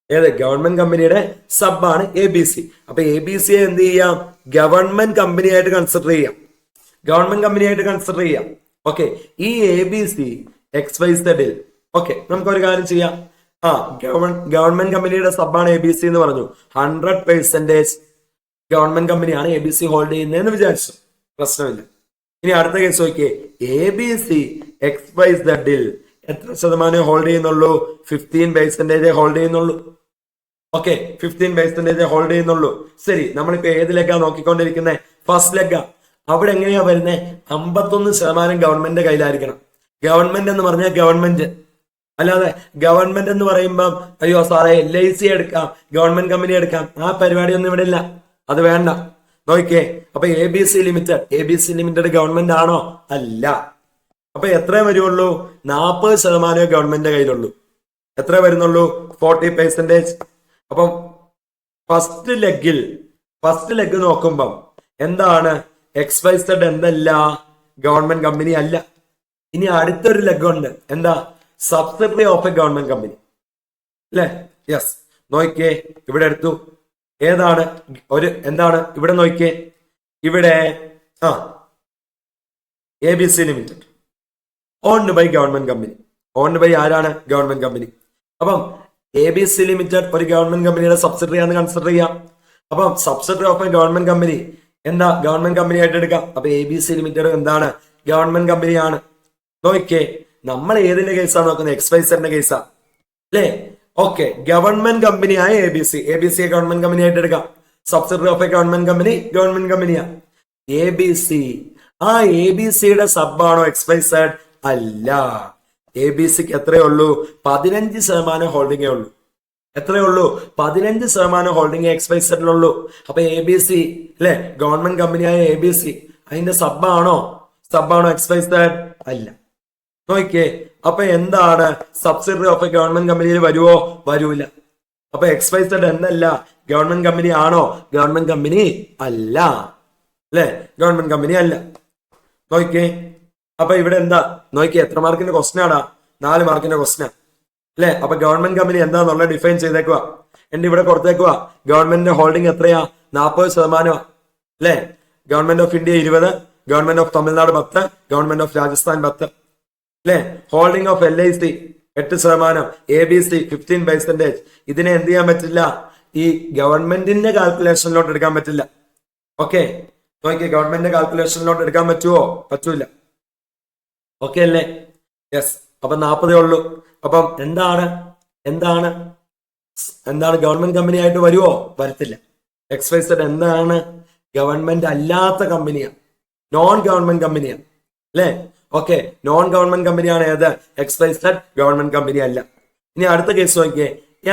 ഏത്? ഗവൺമെന്റ് കമ്പനിയുടെ സബാണ് ABC. അപ്പൊ ABCയെ എന്ത് ചെയ്യാം? ഗവൺമെന്റ് കമ്പനിയായിട്ട് കൺസിഡർ ചെയ്യാം. ഓക്കെ, ഈ ABC XYZ ഓക്കെ, നമുക്കൊരു കാര്യം ചെയ്യാം. ഗവൺമെന്റ് കമ്പനിയുടെ സബാണ് ABC എന്ന് പറഞ്ഞു. 100% ഗവൺമെന്റ് കമ്പനിയാണ് ABC ഹോൾഡ് ചെയ്യുന്നതെന്ന് വിചാരിച്ചു, പ്രശ്നമില്ല. ഇനി അടുത്ത കേസ് നോക്കിയേ. ABC XYZ എത്ര ശതമാനം ഹോൾഡ് ചെയ്യുന്നുള്ളൂ? 15% ഹോൾഡ് ചെയ്യുന്നുള്ളൂ. ഓക്കെ, 15% ഹോൾഡ് ചെയ്യുന്നുള്ളൂ. ശരി, നമ്മളിപ്പോ ഏത് ലെഗാ നോക്കിക്കൊണ്ടിരിക്കുന്നത്? ഫസ്റ്റ് ലെഗാ. അവിടെ എങ്ങനെയാ വരുന്നത്? 51% ഗവൺമെന്റ് കയ്യിലായിരിക്കണം. ഗവൺമെന്റ് എന്ന് പറഞ്ഞാൽ ഗവൺമെന്റ്, അല്ലാതെ ഗവൺമെന്റ് എന്ന് പറയുമ്പം അയ്യോ സാറേ LIC എടുക്കാം, ഗവൺമെന്റ് കമ്പനി എടുക്കാം, ആ പരിപാടി ഒന്നും ഇവിടെ ഇല്ല. അത് വേണ്ട. നോക്കിയേ, അപ്പൊ ABC ലിമിറ്റഡ് ഗവൺമെന്റ് ആണോ? അല്ല. അപ്പൊ എത്ര വരുള്ളൂ? 40% ഗവൺമെന്റ് കയ്യിലുള്ളൂ. എത്ര വരുന്നുള്ളൂ? 40%. അപ്പം ഫസ്റ്റ് ലെഗ് നോക്കുമ്പം എന്താണ്? XYZ എന്തല്ല? ഗവൺമെന്റ് കമ്പനി അല്ല. ഇനി അടുത്തൊരു ലെഗ് ഉണ്ട്. എന്താ? Subsidiary of a government company അല്ലെ? യെസ്. നോക്കിയേ, ഇവിടെ എടുത്തു. ഏതാണ്? എന്താണ് ഇവിടെ? നോക്കിയേ, ഇവിടെ ABC limited owned by government company. Owned by ആരാണ്? Government company. അപ്പം ABC ലിമിറ്റഡ് ഒരു ഗവൺമെന്റ് കമ്പനിയുടെ സബ്സിഡറി ആണെന്ന് കൺസിഡർ ചെയ്യാം. അപ്പം subsidiary of a government company എന്താ? ഗവൺമെന്റ് കമ്പനി ആയിട്ട് എടുക്കാം. അപ്പൊ ABC ലിമിറ്റഡ് എന്താണ്? ഗവൺമെന്റ് കമ്പനിയാണ്. നോക്കിയേ, നമ്മൾ ഏതിന്റെ കേസാണ് നോക്കുന്നത്? XYZ കേസാ അല്ലേ? ഓക്കെ, ഗവൺമെന്റ് കമ്പനിയായ ABCയെ ഗവൺമെന്റ് കമ്പനി ആയിട്ട് എടുക്കാം. സബ്സിഡറി ഓഫ് എ ഗവൺമെന്റ് കമ്പനിയാ ABC. ആ ABCയുടെ സബാണോ XYZ? അല്ല. ABCക്ക് എത്രയേ ഉള്ളൂ? 15% ഹോൾഡിംഗേ ഉള്ളൂ. എത്രയേ ഉള്ളൂ? 15% ഹോൾഡിംഗ് XYZ-ലുള്ളൂ. അപ്പൊ ABC അല്ലെ? ഗവൺമെന്റ് കമ്പനിയായ ABC അതിന്റെ സബാണോ XYZ? അല്ല. നോക്കിയേ, അപ്പൊ എന്താണ്? സബ്സിഡറി ഓഫ് എ ഗവൺമെന്റ് കമ്പനിയിൽ വരുവോ? വരൂല. അപ്പൊ XYZ എന്നല്ല, ഗവൺമെന്റ് കമ്പനി ആണോ? ഗവൺമെന്റ് കമ്പനി അല്ല അല്ലെ? ഗവൺമെന്റ് കമ്പനി അല്ല. നോക്കിയേ, അപ്പൊ ഇവിടെ എന്താ? നോക്കിയേ, എത്ര മാർക്കിന്റെ ക്വസ്റ്റ്യൻ ആടാ? 4 മാർക്കിന്റെ ക്വസ്റ്റ്യൻ അല്ലെ? അപ്പൊ ഗവൺമെന്റ് കമ്പനി എന്താന്നുള്ള ഡിഫൈൻ ചെയ്തേക്കുക. എന്റെ ഇവിടെ കൊടുത്തേക്കുക. ഗവൺമെന്റിന്റെ ഹോൾഡിംഗ് എത്രയാ? 40% അല്ലെ? Government of India 20, government of Tamil Nadu 10, government of Rajasthan 10 അല്ലെ? Holding of LIC 8%, ABC 15%. ഇതിനെ എന്ത് ചെയ്യാൻ പറ്റില്ല? ഈ ഗവൺമെന്റിന്റെ കാൽക്കുലേഷനിലോട്ട് എടുക്കാൻ പറ്റില്ല. ഓക്കെ, നോക്കിയേ, ഗവൺമെന്റിന്റെ കാൽക്കുലേഷനിലോട്ട് എടുക്കാൻ പറ്റുമോ? പറ്റൂല. ഓക്കെ അല്ലേ? യെസ്. അപ്പൊ 40 ഉള്ളൂ. അപ്പം എന്താണ് ഗവൺമെന്റ് കമ്പനി ആയിട്ട് വരുവോ? വരത്തില്ല. XYZ എന്താണ്? ഗവൺമെന്റ് അല്ലാത്ത കമ്പനിയാണ്, നോൺ ഗവൺമെന്റ് കമ്പനിയാണ് അല്ലെ? ഓക്കെ, നോൺ ഗവൺമെന്റ് കമ്പനിയാണ് ഏത്? XYZ ഗവൺമെന്റ് കമ്പനി അല്ല. ഇനി അടുത്ത കേസ് നോക്കിയേ.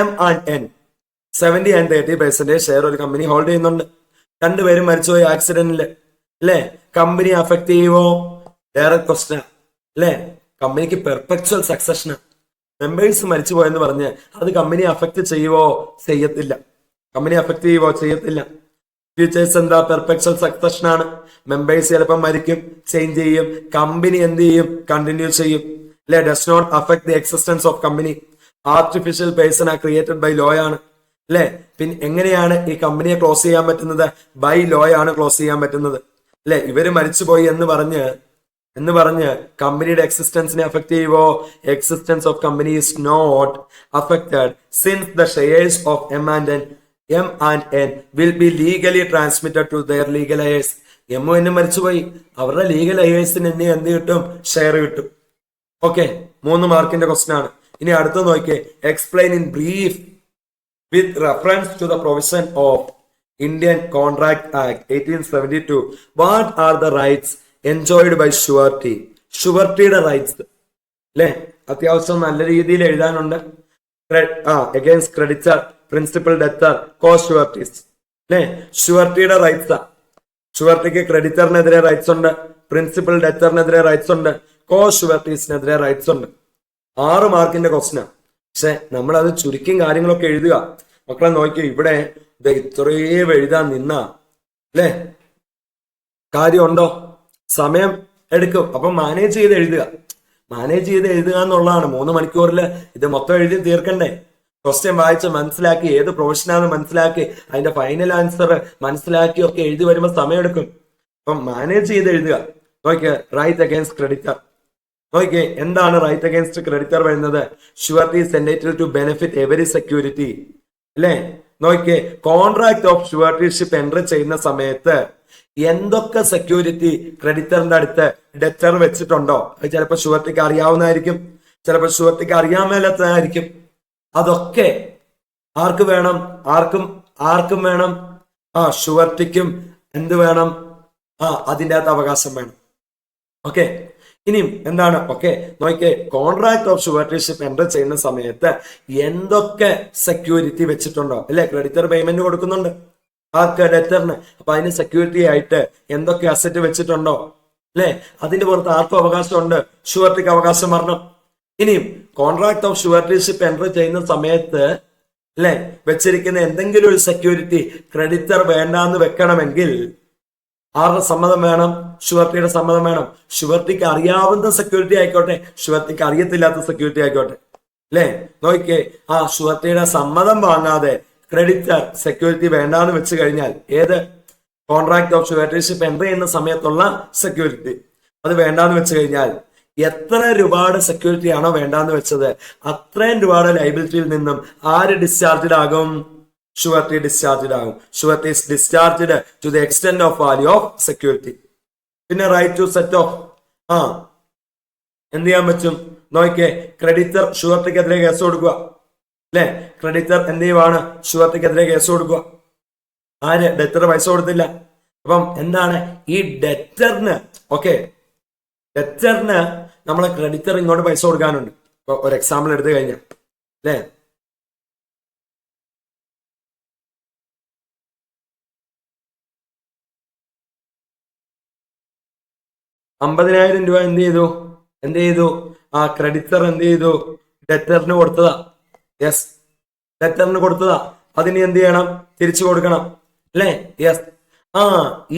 M&N 70 and 30% ഷെയർ ഒരു കമ്പനി ഹോൾഡ് ചെയ്യുന്നുണ്ട്. രണ്ടുപേരും മരിച്ചുപോയി ആക്സിഡന്റില് അല്ലെ? കമ്പനി അഫക്ട് ചെയ്യുമോ? ഡയറക്റ്റ് ക്വസ്റ്റ്യൻ അല്ലെ? കമ്പനിക്ക് പെർപെക്ച്വൽ സക്സഷന്. മെമ്പേഴ്സ് മരിച്ചു പോയെന്ന് പറഞ്ഞ് അത് കമ്പനി അഫക്ട് ചെയ്യുവോ? ചെയ്യത്തില്ല. കമ്പനി അഫക്ട് ചെയ്യുവോ? ചെയ്യത്തില്ല. ഫ്യൂച്ചേഴ്സ് എന്താ? പെർപെക്ച്വൽ സക്സഷൻ ആണ്. മെമ്പേഴ്സ് ചിലപ്പോൾ മരിക്കും, ചേഞ്ച് ചെയ്യും, കമ്പനി എന്ത് ചെയ്യും? കണ്ടിന്യൂ ചെയ്യും. അല്ലെ? Does not affect the existence of company. Artificial person ആ ക്രിയേറ്റഡ് ബൈ ലോ ആണ്. അല്ലെ? പിന്നെ എങ്ങനെയാണ് ഈ കമ്പനിയെ ക്ലോസ് ചെയ്യാൻ പറ്റുന്നത്? ബൈ ലോ ആണ് ക്ലോസ് ചെയ്യാൻ പറ്റുന്നത്. അല്ലെ? ഇവര് മരിച്ചുപോയി എന്ന് പറഞ്ഞ് കമ്പനിയുടെ എക്സിസ്റ്റൻസിനെ അഫക്ട് ചെയ്യുവോ? Existence of company is not affected since the shares of M and N will be legally transmitted to their legal heirs. എമ്മും എന്നും മരിച്ചുപോയി, അവരുടെ ലീഗൽ ഹെയർസിന് എന്നെ എന്ത് കിട്ടും? ഷെയർ കിട്ടും. ഓക്കെ, 3 മാർക്കിന്റെ ക്വസ്റ്റൻ ആണ്. ഇനി അടുത്ത് നോക്കിയേ. Explain in brief with reference to the provision of Indian contract act 1872 what are the rights enjoyed by surety. ഷുവർട്ടിയുടെ റൈറ്റ്സ് അല്ലെ? അത്യാവശ്യം നല്ല രീതിയിൽ എഴുതാനുണ്ട്. Against creditor, principal debtor, co sureties. അല്ലെ? ഷുവർട്ടിയുടെ റൈറ്റ്സ്. ഷുവർട്ടിക്ക് ക്രെഡിറ്ററിനെതിരെ റൈറ്റ്സ് ഉണ്ട്, പ്രിൻസിപ്പൽ ഡെറ്ററിനെതിരെ റൈറ്റ്സ് ഉണ്ട്, കോ ഷുവർട്ടീസിനെതിരെ റൈറ്റ്സ് ഉണ്ട്. 6 മാർക്കിന്റെ ക്വസ്റ്റനാണ്. പക്ഷെ നമ്മളത് ചുരുക്കും കാര്യങ്ങളൊക്കെ എഴുതുക. മക്കളെ നോക്കിയോ, ഇവിടെ ഇത്രയും എഴുതാൻ നിന്നാ അല്ലെ കാര്യമുണ്ടോ? സമയം എടുക്കും. അപ്പൊ മാനേജ് ചെയ്ത് എഴുതുക എന്നുള്ളതാണ്. 3 മണിക്കൂറിൽ ഇത് മൊത്തം എഴുതി തീർക്കണ്ടേ? ക്വസ്റ്റ്യൻ വായിച്ച് മനസ്സിലാക്കി, ഏത് പ്രൊഫഷനാണെന്ന് മനസ്സിലാക്കി, അതിന്റെ ഫൈനൽ ആൻസർ മനസ്സിലാക്കി ഒക്കെ എഴുതി വരുമ്പോൾ സമയമെടുക്കും. അപ്പം മാനേജ് ചെയ്ത് എഴുതുക. നോക്കിയ റൈറ്റ് അഗൈൻസ്റ്റ് ക്രെഡിറ്റർ. നോക്കിയേ, എന്താണ് റൈറ്റ് അഗൈൻസ്റ്റ് ക്രെഡിറ്റർ വരുന്നത്? Surety is entitled to benefit every security. അല്ലേ? നോക്കിയേ, കോൺട്രാക്ട് ഓഫ് ഷുവർട്ടിഷിപ്പ് എൻട്രി ചെയ്യുന്ന സമയത്ത് എന്തൊക്കെ സെക്യൂരിറ്റി ക്രെഡിറ്ററിന്റെ അടുത്ത് ഡെറ്റർ വെച്ചിട്ടുണ്ടോ? അത് ചിലപ്പോൾ ഷുവർട്ടിക്ക് അറിയാവുന്നതായിരിക്കും, ചിലപ്പോൾ ഷുവർട്ടിക്ക് അറിയാൻ മേലാത്തതായിരിക്കും. അതൊക്കെ ആർക്ക് വേണം? ആർക്കും വേണം. ഷുവർട്ടിക്കും എന്ത് വേണം? അതിൻ്റെ അകത്ത് അവകാശം വേണം. ഓക്കെ, ഇനിയും എന്താണ്? ഓക്കെ, നോക്കിയേ, കോൺട്രാക്ട് ഓഫ് ഷുവർട്ടിഷിപ്പ് എൻറ്റർ ചെയ്യുന്ന സമയത്ത് എന്തൊക്കെ സെക്യൂരിറ്റി വെച്ചിട്ടുണ്ടോ? അല്ലെ? ക്രെഡിറ്റർ പേയ്മെന്റ് കൊടുക്കുന്നുണ്ട് ആർക്ക്? ഡെറ്ററിന്. അപ്പൊ അതിന് സെക്യൂരിറ്റി ആയിട്ട് എന്തൊക്കെ അസറ്റ് വെച്ചിട്ടുണ്ടോ? അല്ലെ? അതിന്റെ പുറത്ത് ആർക്കും അവകാശമുണ്ട്? ഷുവർട്ടിക്ക് അവകാശം വരണം. ഇനിയും കോൺട്രാക്ട് ഓഫ് ഷുവർട്ടിഷിപ്പ് എൻറ്റർ ചെയ്യുന്ന സമയത്ത് അല്ലെ വെച്ചിരിക്കുന്ന എന്തെങ്കിലും ഒരു സെക്യൂരിറ്റി ക്രെഡിറ്റർ വേണ്ടാന്ന് വെക്കണമെങ്കിൽ ആരുടെ സമ്മതം വേണം? ഷുവർട്ടിയുടെ സമ്മതം വേണം. ഷുവർട്ടിക്ക് അറിയാവുന്ന സെക്യൂരിറ്റി ആയിക്കോട്ടെ, ഷുവർട്ടിക്ക് അറിയത്തില്ലാത്ത സെക്യൂരിറ്റി ആയിക്കോട്ടെ. അല്ലെ? നോക്കിയേ, ഷുവർട്ടിയുടെ സമ്മതം വാങ്ങാതെ ക്രെഡിറ്റർ സെക്യൂരിറ്റി വേണ്ടാന്ന് വെച്ച് കഴിഞ്ഞാൽ, ഏത് കോൺട്രാക്ട് ഓഫ് ഷുവർട്ടിഷിപ്പ് എൻട്രി ചെയ്യുന്ന സമയത്തുള്ള സെക്യൂരിറ്റി അത് വേണ്ടാന്ന് വെച്ച് കഴിഞ്ഞാൽ, എത്ര രൂപയുടെ സെക്യൂരിറ്റി ആണോ വേണ്ടാന്ന് വെച്ചത്, അത്രയും രൂപയുടെ ലൈബിലിറ്റിയിൽ നിന്നും ആര് ഡിസ്ചാർജ്ഡ് ആകും? ഷുവർട്ടി ഡിസ്ചാർജ്ഡ് ആകും. Surety is discharged to the extent of value of security. പിന്നെ റൈറ്റ് ടു സെറ്റ് ഓഫ് എന്ത് ചെയ്യാൻ പറ്റും? നോക്കിയേ, ക്രെഡിറ്റർ ഷുവർട്ടിക്കെതിരെ കേസ് കൊടുക്കുക. അല്ലെ? ക്രെഡിറ്റർ എന്ത് ചെയ്യുവാണ്? ഷുവർട്ടിക്കെതിരെ കേസ് കൊടുക്കുക. ആര്? ഡെറ്റർ പൈസ കൊടുത്തില്ല. അപ്പം എന്താണ് ഈ ഡെറ്ററിന്? ഓക്കെ, ഡെറ്ററിന് നമ്മളെ ക്രെഡിറ്റർ ഇങ്ങോട്ട് പൈസ കൊടുക്കാനുണ്ട്. ഇപ്പൊ ഒരു എക്സാമ്പിൾ എടുത്തു കഴിഞ്ഞാൽ അല്ലെ, 50,000 രൂപ എന്ത് ചെയ്തു? ക്രെഡിറ്റർ എന്ത് ചെയ്തു? ഡെറ്ററിന് കൊടുത്തതാ. യെസ്, ഡെറ്ററിന് കൊടുത്തതാ. അതിന് എന്ത് ചെയ്യണം? തിരിച്ചു കൊടുക്കണം. അല്ലേ? യെസ്.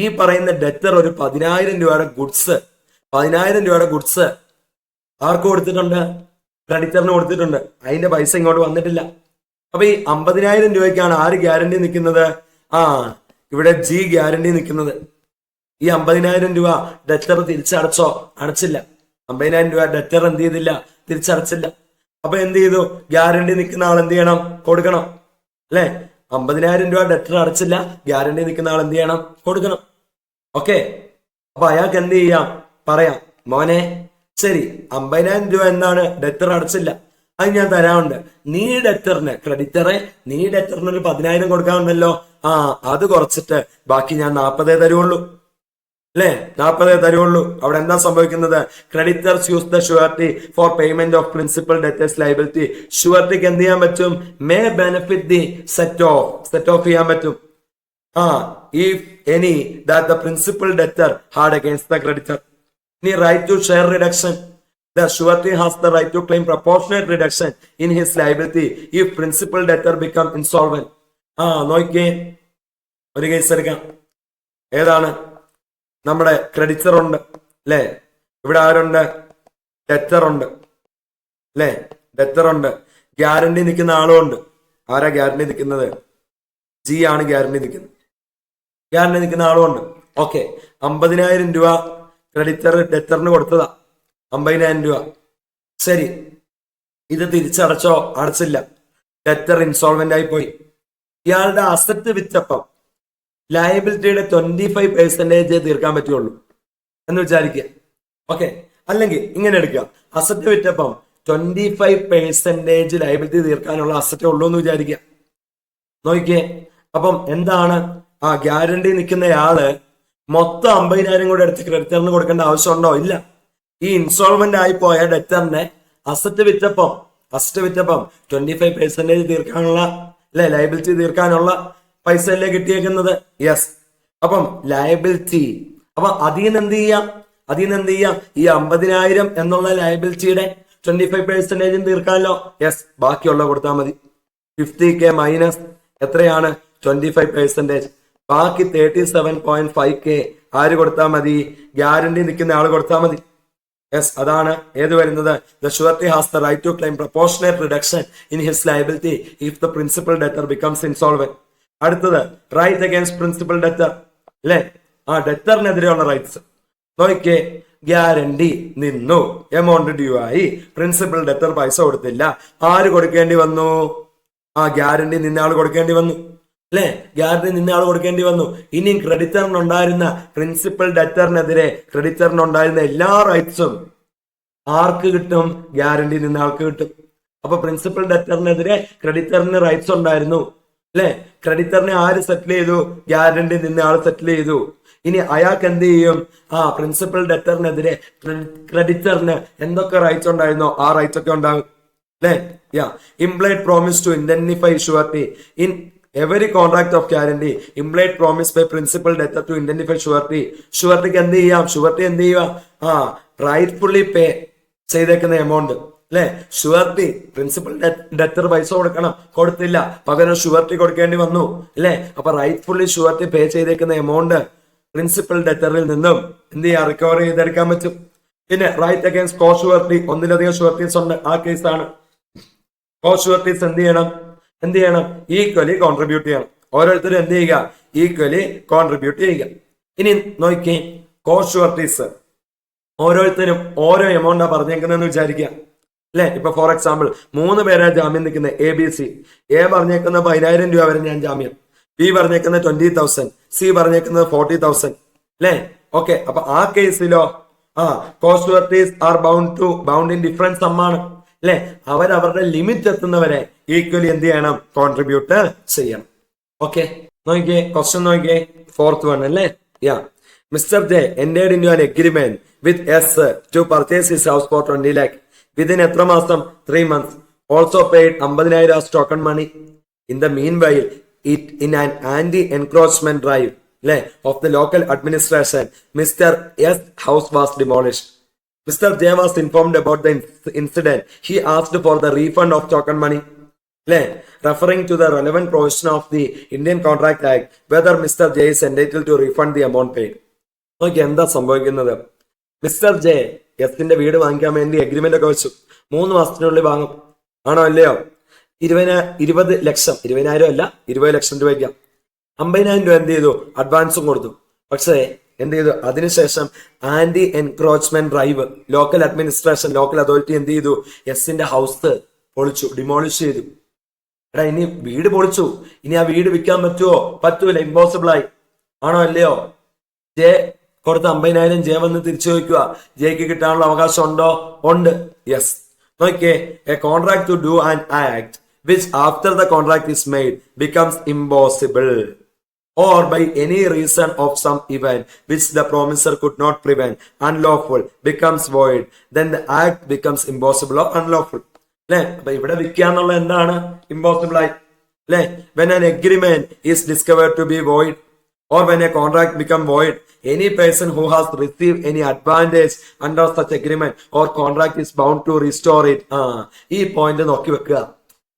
ഈ പറയുന്ന ഡെറ്റർ ഒരു 10,000 രൂപയുടെ ഗുഡ്സ്, 10,000 രൂപയുടെ ഗുഡ്സ് ആർക്ക് കൊടുത്തിട്ടുണ്ട്? ക്രെഡിറ്ററിന് കൊടുത്തിട്ടുണ്ട്. അതിന്റെ പൈസ ഇങ്ങോട്ട് വന്നിട്ടില്ല. അപ്പൊ ഈ 50,000 രൂപയ്ക്കാണ് ആര് ഗ്യാരണ്ടി നിൽക്കുന്നത്? ഇവിടെ ജി ഗ്യാരണ്ടി നിൽക്കുന്നത്. ഈ 50,000 രൂപ ഡെറ്റർ തിരിച്ചടച്ചോ? അടച്ചില്ല. 50,000 രൂപ ഡെറ്റർ എന്ത് ചെയ്തില്ല? തിരിച്ചടച്ചില്ല. അപ്പൊ എന്ത് ചെയ്തു? ഗ്യാരണ്ടി നിൽക്കുന്ന ആൾ എന്ത് ചെയ്യണം? കൊടുക്കണം. അല്ലെ? 50,000 രൂപ ഡെറ്റർ അടച്ചില്ല, ഗ്യാരണ്ടി നിൽക്കുന്ന ആൾ എന്ത് ചെയ്യണം? കൊടുക്കണം. ഓക്കെ, അപ്പൊ അയാൾക്ക് എന്ത് ചെയ്യാം? പറയാം, മോനെ ശരി 50,000 രൂപ എന്താണ് ഡെറ്റർ അടച്ചില്ല, അത് ഞാൻ തരാറുണ്ട്. നീ ഡെറ്ററിന്, ക്രെഡിറ്ററെ നീ ഡെറ്ററിന് ഒരു 10,000 കൊടുക്കാറുണ്ടല്ലോ, അത് കുറച്ചിട്ട് ബാക്കി ഞാൻ 40 തരുള്ളൂ. അല്ലെ? 40 തരുള്ളൂ. അവിടെ എന്താ സംഭവിക്കുന്നത്? Creditors use the surety for payment of principal debtor's liability. ഷുവർട്ടിക്ക് എന്ത് ചെയ്യാൻ പറ്റും? May benefit the set off ചെയ്യാൻ പറ്റും. If any that the principal debtor had against the creditor. ഇനി right to share reduction. The surety has the right to claim proportionate reduction in his liability if principal debtor become insolvent. നോക്കിയേ, ഒരു case എടുക്കാം. ഏതാണ്? നമ്മുടെ creditor ഉണ്ട് അല്ലെ, ഇവിടെ ആരുണ്ട്? ഡെറ്റർ ഉണ്ട് അല്ലെ, ഡെറ്റർ ഉണ്ട്. ഗ്യാരണ്ടി നിൽക്കുന്ന ആളും ഉണ്ട്. ആരാ ഗ്യാരണ്ടി നിൽക്കുന്നത്? ജി ആണ് ഗ്യാരണ്ടി നിൽക്കുന്നത്. ഗ്യാരണ്ടി നിൽക്കുന്ന ആളും ഉണ്ട്. ഓക്കെ, 50,000 രൂപ ക്രെഡിറ്റർ ഡെറ്ററിന് കൊടുത്തതാ, 50,000 രൂപ. ശരി, ഇത് തിരിച്ചടച്ചോ? അടച്ചില്ല. ഡെറ്റർ ഇൻസോൾവെന്റ് ആയി പോയി. ഇയാളുടെ അസറ്റ് വിറ്റപ്പം ലയബിലിറ്റിയുടെ 25% തീർക്കാൻ പറ്റുള്ളൂ എന്ന് വിചാരിക്കുക. ഓക്കെ, അല്ലെങ്കിൽ ഇങ്ങനെ എടുക്കുക, അസറ്റ് വിറ്റപ്പം 25% ലയബിലിറ്റി തീർക്കാനുള്ള അസറ്റേ ഉള്ളൂ എന്ന് വിചാരിക്കുക. നോക്കിയേ, അപ്പം എന്താണ്? ഗ്യാരണ്ടി നിൽക്കുന്നയാള് മൊത്തം 50,000 കൂടെ എടുത്ത് ക്രെഡിറ്ററിന് കൊടുക്കേണ്ട ആവശ്യമുണ്ടോ? ഇല്ല. ഈ ഇൻസ്റ്റോൾമെന്റ് ആയി പോയ ഡെറ്ററിനെ അസറ്റ് വിറ്റപ്പം 25% തീർക്കാനുള്ള അല്ലെ, ലയബിലിറ്റി തീർക്കാനുള്ള പൈസ അല്ലേ കിട്ടിയേക്കുന്നത്? യെസ്. അപ്പം ലയബിലിറ്റി, അപ്പൊ അതിൽ എന്ത് ചെയ്യാം? ഈ 50,000 എന്നുള്ള ലയബിലിറ്റിയുടെ 25% തീർക്കാമല്ലോ. യെസ്, ബാക്കിയുള്ള കൊടുത്താൽ മതി. 50K മൈനസ് എത്രയാണ്? 25%. ബാക്കി 37.5K ആര് കൊടുത്താൽ മതി? ഗ്യാരണ്ടി നിൽക്കുന്ന ആള് കൊടുത്താൽ മതി. യെസ്, അതാണ് ഏത് വരുന്നത്? The surety has the right to claim proportionate reduction in his liability if the principal debtor becomes insolvent. അടുത്തത് റൈറ്റ് അഗൈൻസ്റ്റ് പ്രിൻസിപ്പൽ ഡെറ്റർ അല്ലെ, ഡെറ്ററിനെതിരെയുള്ള റൈറ്റ്സ്. നോക്കിയേ, ഗ്യാരണ്ടി നിന്നു, എമൗണ്ട് ഡ്യൂ ആയി, പ്രിൻസിപ്പൽ ഡെറ്റർ പൈസ കൊടുത്തില്ല. ആര് കൊടുക്കേണ്ടി വന്നു? ഗ്യാരണ്ടി നിന്നയാൾ കൊടുക്കേണ്ടി വന്നു അല്ലെ, ഗ്യാരണ്ടി നിന്നയാൾ കൊടുക്കേണ്ടി വന്നു. ഇനി ക്രെഡിറ്ററിനുണ്ടായിരുന്ന പ്രിൻസിപ്പൽ ഡെറ്ററിനെതിരെ ക്രെഡിറ്ററിനുണ്ടായിരുന്ന എല്ലാ റൈറ്റ്സും ആർക്ക് കിട്ടും? ഗ്യാരണ്ടി നിന്നയാൾക്ക് കിട്ടും. അപ്പൊ പ്രിൻസിപ്പൽ ഡെറ്ററിനെതിരെ ക്രെഡിറ്ററിന് റൈറ്റ്സ് ഉണ്ടായിരുന്നു അല്ലെ, ക്രെഡിറ്ററിനെ ആര് സെറ്റിൽ ചെയ്തു? ഗ്യാരണ്ടി നിന്നയാൾ സെറ്റിൽ ചെയ്തു. ഇനി അയാൾക്ക് എന്ത് ചെയ്യും? പ്രിൻസിപ്പൽ ഡെറ്ററിനെതിരെ ക്രെഡിറ്ററിന് എന്തൊക്കെ റൈറ്റ്സ് ഉണ്ടായിരുന്നോ ആ റൈറ്റ്സ് ഒക്കെ ഉണ്ടാകും അല്ലെ. Implied promise to indemnify surety in every contract of guarantee, implied promise by principal debtor to identify surety. ഷുവർട്ടിക്ക് എന്ത് ചെയ്യാം? ഷുവർട്ടി എന്ത് ചെയ്യുക? റൈറ്റ്ഫുള്ളി പേ ചെയ്തേക്കുന്ന എമൗണ്ട് അല്ലെ, ഷുവർട്ടി പ്രിൻസിപ്പൽ ഡെറ്റർ പൈസ കൊടുത്തില്ല, പകരം ഷുവർട്ടി കൊടുക്കേണ്ടി വന്നു അല്ലെ. അപ്പൊ റൈറ്റ്ഫുള്ളി ഷുവർട്ടി പേ ചെയ്തേക്കുന്ന എമൗണ്ട് പ്രിൻസിപ്പൽ ഡെറ്ററിൽ നിന്നും എന്ത് ചെയ്യാം? റിക്കവർ ചെയ്തെടുക്കാൻ പറ്റും. പിന്നെ റൈറ്റ് അഗൈൻസ്റ്റ് കോ ഷുവർട്ടി, ഒന്നിലധികം ഷുവർട്ടീസ് ഉണ്ട്, ആ കേസാണ്. കോ ഷുവർട്ടീസ് എന്ത് ചെയ്യണം? ഈക്വലി കോൺട്രിബ്യൂട്ട് ചെയ്യണം. ഓരോരുത്തരും എന്ത് ചെയ്യുക? ഈക്വലി കോൺട്രിബ്യൂട്ട് ചെയ്യുക. ഇനി നോക്കി, കോ ഷുവർട്ടീസ് ഓരോരുത്തരും ഓരോ എമൗണ്ടാ പറഞ്ഞേക്കുന്നതെന്ന് വിചാരിക്കുക അല്ലെ. ഇപ്പൊ ഫോർ എക്സാമ്പിൾ 3 പേരാ ജാമ്യം നിൽക്കുന്നത്, ABC. എ പറഞ്ഞേക്കുന്ന 10,000 രൂപ വരെ ഞാൻ ജാമ്യം, ബി പറഞ്ഞേക്കുന്നത് 20,000, സി പറഞ്ഞേക്കുന്നത് 40,000 അല്ലെ. ഓക്കെ, അപ്പൊ ആ കേസിലോ കോ ഷുവർട്ടീസ് ആർ ബൗണ്ട് ഇൻ ഡിഫറൻസ് സമ്മാണ് അല്ലെ. അവരവരുടെ ലിമിറ്റ് എത്തുന്നവരെ ഈക്വലി എന്ത് ചെയ്യണം? കോൺട്രിബ്യൂട്ട് ചെയ്യണം. ഓക്കെ, നോക്കിയേ, ക്വസ്റ്റ്യൻ നോക്കിയേ, 4th one അല്ലേ. Mister J entered into an agreement with S to purchase his house for 20 lakh within എത്ര മാസം? 3 months. Also paid 50,000 as token money. In the meanwhile, it in an anti-encroachment drive of the local administration, Mr. S house was demolished. Mr. J was informed about the incident. He asked for the refund of token money. Referring to the relevant provision of the Indian Contract Act, whether Mr. J is entitled to refund the amount paid. നോക്കി എന്താ സംഭവിക്കുന്നത്? Mister J എസിന്റെ വീട് വാങ്ങിക്കാൻ വേണ്ടി agreement ഒക്കെ വെച്ചു. 3 മാസത്തിനുള്ളിൽ വാങ്ങും, ആണോ അല്ലയോ? 20 ലക്ഷം, 20,000 അല്ല, 20 ലക്ഷം രൂപയ്ക്ക് 50,000 രൂപ എന്ത് ചെയ്തു? അഡ്വാൻസും കൊടുത്തു. പക്ഷേ എന്ത് ചെയ്തു? അതിനുശേഷം anti encroachment drive, local administration, local authority എന്ത് ചെയ്തു? എസിന്റെ ഹൗസ് പൊളിച്ചു, ഡിമോളിഷ് ചെയ്തു. ഇനി വീട് പൊളിച്ചു, ഇനി ആ വീട് വിൽക്കാൻ പറ്റുമോ? പറ്റൂല, ഇമ്പോസിബിൾ ആയി, ആണോ അല്ലയോ? ജെ കൊടുത്ത 50,000 ജെ വന്ന് തിരിച്ചു ചോദിക്കുക, ജെക്ക് കിട്ടാനുള്ള അവകാശം ഉണ്ടോ? ഉണ്ട്. യെസ്. നോക്കിയേ, a contract to do an act which after the contract is made becomes impossible or by any reason of some event which the promisor could not prevent, unlawful, becomes void, then the act becomes impossible or unlawful. അല്ലെ, അപ്പൊ ഇവിടെ വിൽക്കാന്നുള്ള എന്താണ്? Impossible ആയി അല്ലെ. when an agreement is discovered to be void or when a contract become void, any person who has received any advantage under such agreement or contract is bound to restore it. ഈ point നോക്കി വെക്കുക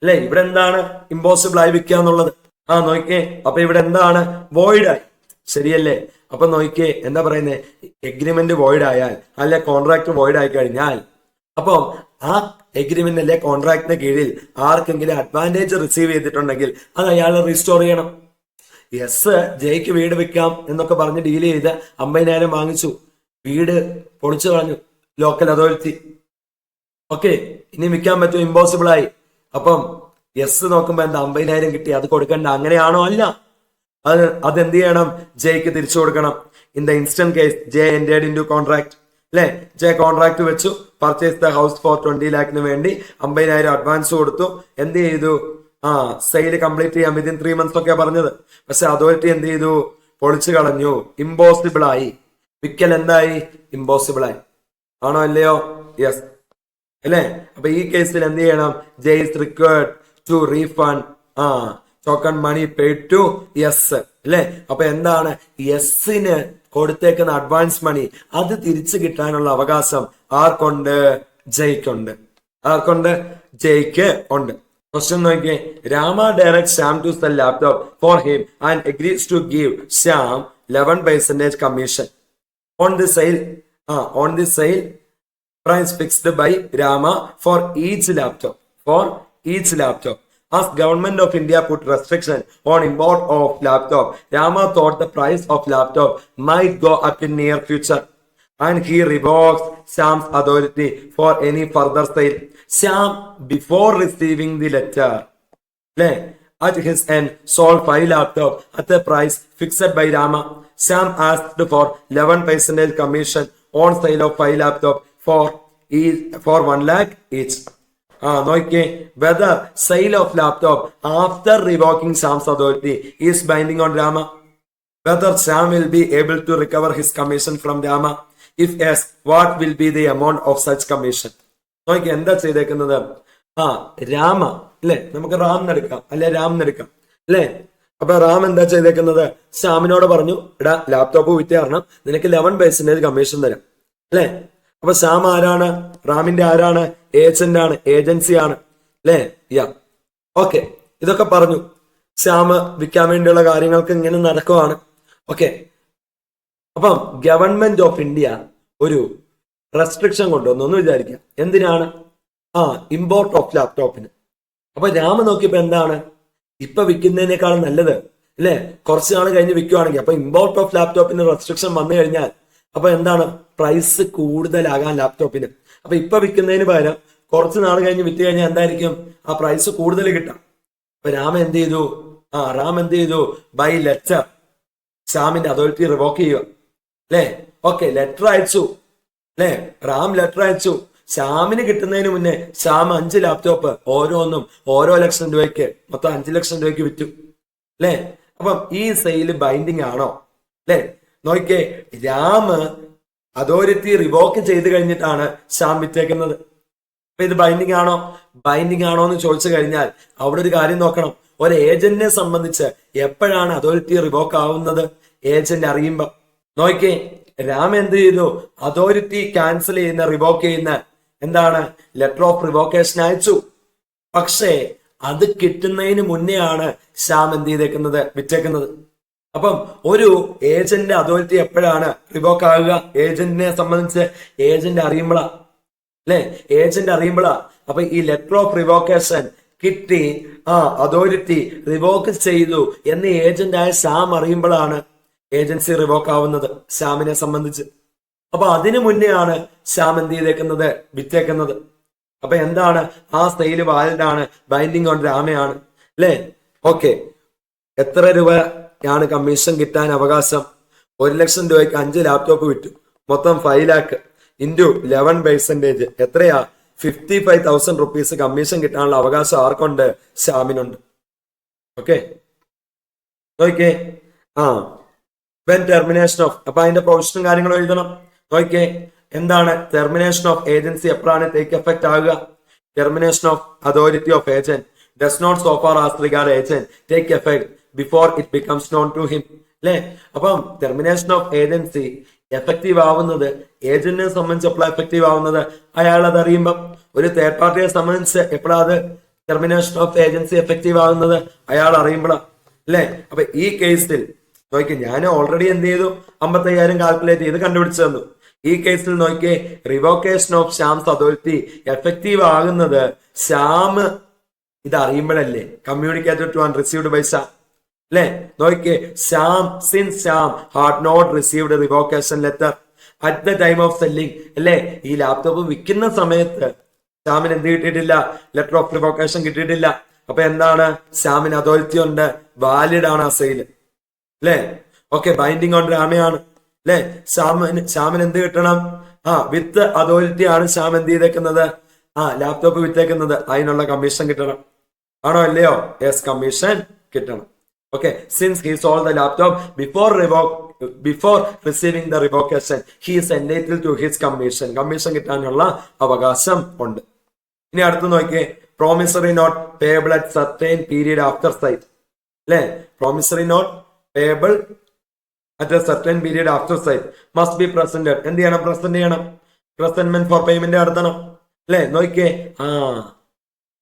അല്ലെ. ഇവിടെ എന്താണ്? Impossible ആയി വിൽക്കുക എന്നുള്ളത്. നോക്കിയേ, അപ്പൊ ഇവിടെ എന്താണ്? വോയിഡ് ആയി, ശരിയല്ലേ? അപ്പൊ നോക്കിയേ, എന്താ പറയുന്നത്? എഗ്രിമെന്റ് വോയിഡ് ആയാൽ അല്ലെ കോൺട്രാക്ട് വോയിഡ് ആയി കഴിഞ്ഞാൽ, അപ്പം ആ എഗ്രിമെന്റ് അല്ലെ കോൺട്രാക്ടിന് കീഴിൽ ആർക്കെങ്കിലും അഡ്വാൻറ്റേജ് റിസീവ് ചെയ്തിട്ടുണ്ടെങ്കിൽ അത് അയാൾ റീസ്റ്റോർ ചെയ്യണം. യെസ്, ജയ്ക്ക് വീട് വിൽക്കാം എന്നൊക്കെ പറഞ്ഞ് ഡീൽ ചെയ്ത് 50,000 വാങ്ങിച്ചു, വീട് പൊളിച്ചു കളഞ്ഞു ലോക്കൽ അതോറിറ്റി. ഓക്കെ, ഇനി വിൽക്കാൻ പറ്റും, ഇമ്പോസിബിൾ ആയി. അപ്പം യെസ് നോക്കുമ്പോ എന്താ 50,000 കിട്ടി, അത് കൊടുക്കണ്ട. അങ്ങനെയാണോ? അല്ല, അതെന്ത് ചെയ്യണം? ജയ്ക്ക് തിരിച്ചു കൊടുക്കണം. In the instant case J entered into ടു കോൺട്രാക്ട്, അല്ലെ? ജെ കോൺട്രാക്ട് വെച്ചു, പർച്ചേസ് ദ ഹൗസ് ഫോർ 20 lakhന് വേണ്ടി 50,000 അഡ്വാൻസ് കൊടുത്തു. എന്ത് ചെയ്തു? സെയിൽ കംപ്ലീറ്റ് ചെയ്യാം വിതിൻ 3 months ഒക്കെ പറഞ്ഞത്. പക്ഷെ അതോറിറ്റി എന്ത് ചെയ്തു? പൊളിച്ചു കളഞ്ഞു, ഇമ്പോസിബിൾ ആയി. വിക്കൽ എന്തായി? ഇമ്പോസിബിൾ ആയി. ആണോ അല്ലയോ? യെസ് അല്ലേ? അപ്പൊ ഈ കേസിൽ എന്ത് ചെയ്യണം? J is required to refund token money paid to yes, അല്ലെ? അപ്പൊ എന്താണ്? യെസ്സിന് കൊടുത്തേക്കുന്ന അഡ്വാൻസ് മണി അത് തിരിച്ചു കിട്ടാനുള്ള അവകാശം ആർക്കുണ്ട്? ജയ്ക്കുണ്ട്. ആർക്കുണ്ട്? ജയ്ക്ക് ഉണ്ട്. ക്വസ്റ്റ്യൻ നോക്കിയേ. Rama direct Shyam to sell laptop for him and agrees to give Shyam 11% commission on the sale price fixed by Rama for each laptop. As Government of India put restriction on import of laptop, Rama thought the price of laptop might go up in near future, and he revokes Shyam's authority for any further sale. Shyam, before receiving the letter, at his end sold 5 laptops at the price fixed by Rama. Shyam asked for 11% commission on sale of 5 laptops for 1 lakh each. നോക്കിയേ, whether sale of laptop after revoking Shyam's authority is binding on Rama. Whether Shyam will be able to recover his commission from Rama. If yes, what will be the amount of such commission? നോക്കിയേ, എന്താ ചെയ്തേക്കുന്നത്? രാമ, അല്ലെ? നമുക്ക് റാം എടുക്കാം, അല്ലെ? രാം എടുക്കാം, അല്ലെ? അപ്പൊ റാം എന്താ ചെയ്തേക്കുന്നത്? ശ്യാമിനോട് പറഞ്ഞു, എടാ ലാപ്ടോപ്പ് വിറ്റ് തരണം, നിനക്ക് 11% കമ്മീഷൻ തരാം, അല്ലെ? അപ്പൊ ശ്യാം ആരാണ്? റാമിന്റെ ആരാണ്? ഏജന്റ് ആണ്, ഏജൻസി ആണ്, അല്ലെ? ഓക്കെ, ഇതൊക്കെ പറഞ്ഞു. ശ്യാം വിൽക്കാൻ വേണ്ടിയുള്ള കാര്യങ്ങൾക്ക് ഇങ്ങനെ നടക്കുവാണ്. ഓക്കെ, അപ്പം ഗവൺമെന്റ് ഓഫ് ഇന്ത്യ ഒരു റെസ്ട്രിക്ഷൻ കൊണ്ടുവന്നു എന്ന് വിചാരിക്കാം. എന്തിനാണ്? ഇമ്പോർട്ട് ഓഫ് ലാപ്ടോപ്പിന്. അപ്പൊ രാമ നോക്കിയപ്പോ എന്താണ്? ഇപ്പൊ വിൽക്കുന്നതിനേക്കാളും നല്ലത്, അല്ലെ? കുറച്ച് നാൾ കഴിഞ്ഞ് വിൽക്കുവാണെങ്കിൽ. അപ്പൊ ഇമ്പോർട്ട് ഓഫ് ലാപ്ടോപ്പിന് റെസ്ട്രിക്ഷൻ വന്നു കഴിഞ്ഞാൽ അപ്പൊ എന്താണ്? പ്രൈസ് കൂടുതലാകാൻ ലാപ്ടോപ്പിന്. അപ്പൊ ഇപ്പൊ വിൽക്കുന്നതിന് പകരം കുറച്ച് നാൾ കഴിഞ്ഞ് വിറ്റ് കഴിഞ്ഞാൽ എന്തായിരിക്കും? ആ പ്രൈസ് കൂടുതൽ കിട്ടാം. അപ്പൊ രാമ എന്ത് ചെയ്തു? ബൈ ലെറ്റർ ശ്യാമിന്റെ അതോറിറ്റി റിവോക്ക് ചെയ്യുക, അല്ലെ? ഓക്കെ, ലെറ്റർ അയച്ചു, അല്ലെ? റാം ലെറ്റർ അയച്ചു. ശ്യാമിന് കിട്ടുന്നതിന് മുന്നേ ശ്യാം 5 ലാപ്ടോപ്പ് ഓരോന്നും ഓരോ ലക്ഷം രൂപയ്ക്ക്, മൊത്തം 5 ലക്ഷം രൂപയ്ക്ക് വിറ്റു, അല്ലെ? അപ്പം ഈ സെയില് ബൈൻഡിങ് ആണോ? അല്ലെ? നോക്കിയേ, രാം അതോറിറ്റി റിവോക്ക് ചെയ്ത് കഴിഞ്ഞിട്ടാണ് ശ്യാം വിറ്റേക്കുന്നത്. അപ്പൊ ഇത് ബൈൻഡിങ് ആണോ? ബൈൻഡിങ് ആണോ എന്ന് ചോദിച്ചു കഴിഞ്ഞാൽ അവിടെ ഒരു കാര്യം നോക്കണം. ഒരു ഏജന്റിനെ സംബന്ധിച്ച് എപ്പോഴാണ് അതോറിറ്റി റിവോക്ക് ആവുന്നത്? ഏജന്റ് അറിയുമ്പോ. നോക്കിയേ, രാം എന്ത് ചെയ്തു? അതോറിറ്റി ക്യാൻസൽ ചെയ്യുന്ന, റിവോക്ക് ചെയ്യുന്ന എന്താണ്? ലെറ്റർ ഓഫ് റിവോക്കേഷൻ അയച്ചു. പക്ഷേ അത് കിട്ടുന്നതിന് മുന്നേ ആണ് ശ്യാം എന്ത് ചെയ്തേക്കുന്നത്? വിറ്റേക്കുന്നത്. അപ്പം ഒരു ഏജന്റ് അതോറിറ്റി എപ്പോഴാണ് റിവോക്ക് ആകുക? ഏജന്റിനെ സംബന്ധിച്ച് ഏജന്റ് അറിയുമ്പോഴാ, അല്ലെ? ഏജന്റ് അറിയുമ്പോഴാ. അപ്പൊ ഈ ലെറ്റർ ഓഫ് റിവോക്കേഷൻ കിട്ടി, അതോറിറ്റി റിവോക്ക് ചെയ്തു എന്ന് ഏജന്റായ ശ്യാം അറിയുമ്പോഴാണ് ഏജൻസി റിവോക്ക് ആവുന്നത് ശ്യാമിനെ സംബന്ധിച്ച്. അപ്പൊ അതിനു മുന്നേ ആണ് ശ്യാം എന്ത് ചെയ്തേക്കുന്നത്? വിറ്റേക്കുന്നത്. അപ്പൊ എന്താണ്? ആ സെയില് വാലിഡ് ആണ്, ബൈൻഡിങ് ഓൺ രാമയാണ്, അല്ലെ? ഓക്കെ, എത്ര രൂപയാണ് കമ്മീഷൻ കിട്ടാൻ അവകാശം? 1 ലക്ഷം രൂപയ്ക്ക് 5 ലാപ്ടോപ്പ് വിറ്റു, മൊത്തം 5 lakh ഇൻറ്റു 11%. എത്രയാ? 55,000 rupees കമ്മീഷൻ കിട്ടാനുള്ള അവകാശം ആർക്കുണ്ട്? ശ്യാമിനുണ്ട്. Okay, okay. When termination of, അപ്പൊ അതിന്റെ പ്രൊവിഷനും കാര്യങ്ങളും എഴുതണം. നോക്കിയേ, എന്താണ് ടെർമിനേഷൻ ഓഫ് ഏജൻസി? എപ്പോഴാണ് ടേക്ക് എഫക്ട് ആകുക? Termination of authority of agent does not so far as regard agent take effect before it becomes known to him, അല്ലെ? അപ്പം ടെർമിനേഷൻ ഓഫ് ഏജൻസി എഫക്റ്റീവ് ആവുന്നത് ഏജന്റിനെ സംബന്ധിച്ച് എപ്പോഴാണ് എഫക്റ്റീവ് ആവുന്നത്? അയാൾ അത് അറിയുമ്പം. ഒരു തേർഡ് പാർട്ടിയെ സംബന്ധിച്ച് എപ്പോഴാണ് അത് ടെർമിനേഷൻ ഓഫ് ഏജൻസി എഫക്റ്റീവ് ആവുന്നത്? അയാൾ അറിയുമ്പോഴാണ്. അല്ലെ? അപ്പൊ ഈ കേസിൽ നോക്കി ഞാൻ ഓൾറെഡി എന്ത് ചെയ്തു, 55,000 കാൽക്കുലേറ്റ് ചെയ്ത് കണ്ടുപിടിച്ചു തന്നു. ഈ കേസിൽ നോക്കിയേ, revocation of Shyam's authority effective ആകുന്നത് ശ്യാം ഇത് അറിയുമ്പോഴല്ലേ, communicated to and received by Shyam അല്ലെ? നോക്കിയേ, Shyam had not received revocation letter at the time of selling അല്ലെ? ഈ ലാപ്ടോപ്പ് വിൽക്കുന്ന സമയത്ത് ശ്യാമിന് എന്ത് കിട്ടിയിട്ടില്ല? ലെറ്റർ ഓഫ് റിവോക്കേഷൻ കിട്ടിയിട്ടില്ല. അപ്പൊ എന്താണ്? ശ്യാമിന് അതോറിറ്റി ഉണ്ട്, വാലിഡ് ആണ് ആ സെയില് അല്ലെ? ഓക്കെ, ബൈൻഡിങ് ഓൺ രാമയാണ് അല്ലെ? ശ്യാമിന് എന്ത് കിട്ടണം? വിത്ത് അതോറിറ്റി ആണ് ശ്യാം എന്ത് ചെയ്തേക്കുന്നത്? ലാപ്ടോപ്പ് വിറ്റേക്കുന്നത്. അതിനുള്ള കമ്മീഷൻ കിട്ടണം. ആണോ അല്ലയോ? യെസ്, കമ്മീഷൻ കിട്ടണം. Okay, since he sold the laptop before receiving the revocation he is entitled to his commission. Commission കിട്ടാനുള്ള അവകാശം ഉണ്ട്. ഇനി അടുത്ത് നോക്കിയേ, promissory note payable at certain period after sight അല്ലെ? Promissory note payable at a certain period after sight must be presented. എന്ത് ചെയ്യണം? Present ചെയ്യണം. പ്രസന്റ്മെന്റ് ഫോർ പേയ്മെന്റ് നടത്തണം അല്ലെ? നോക്കിയേ,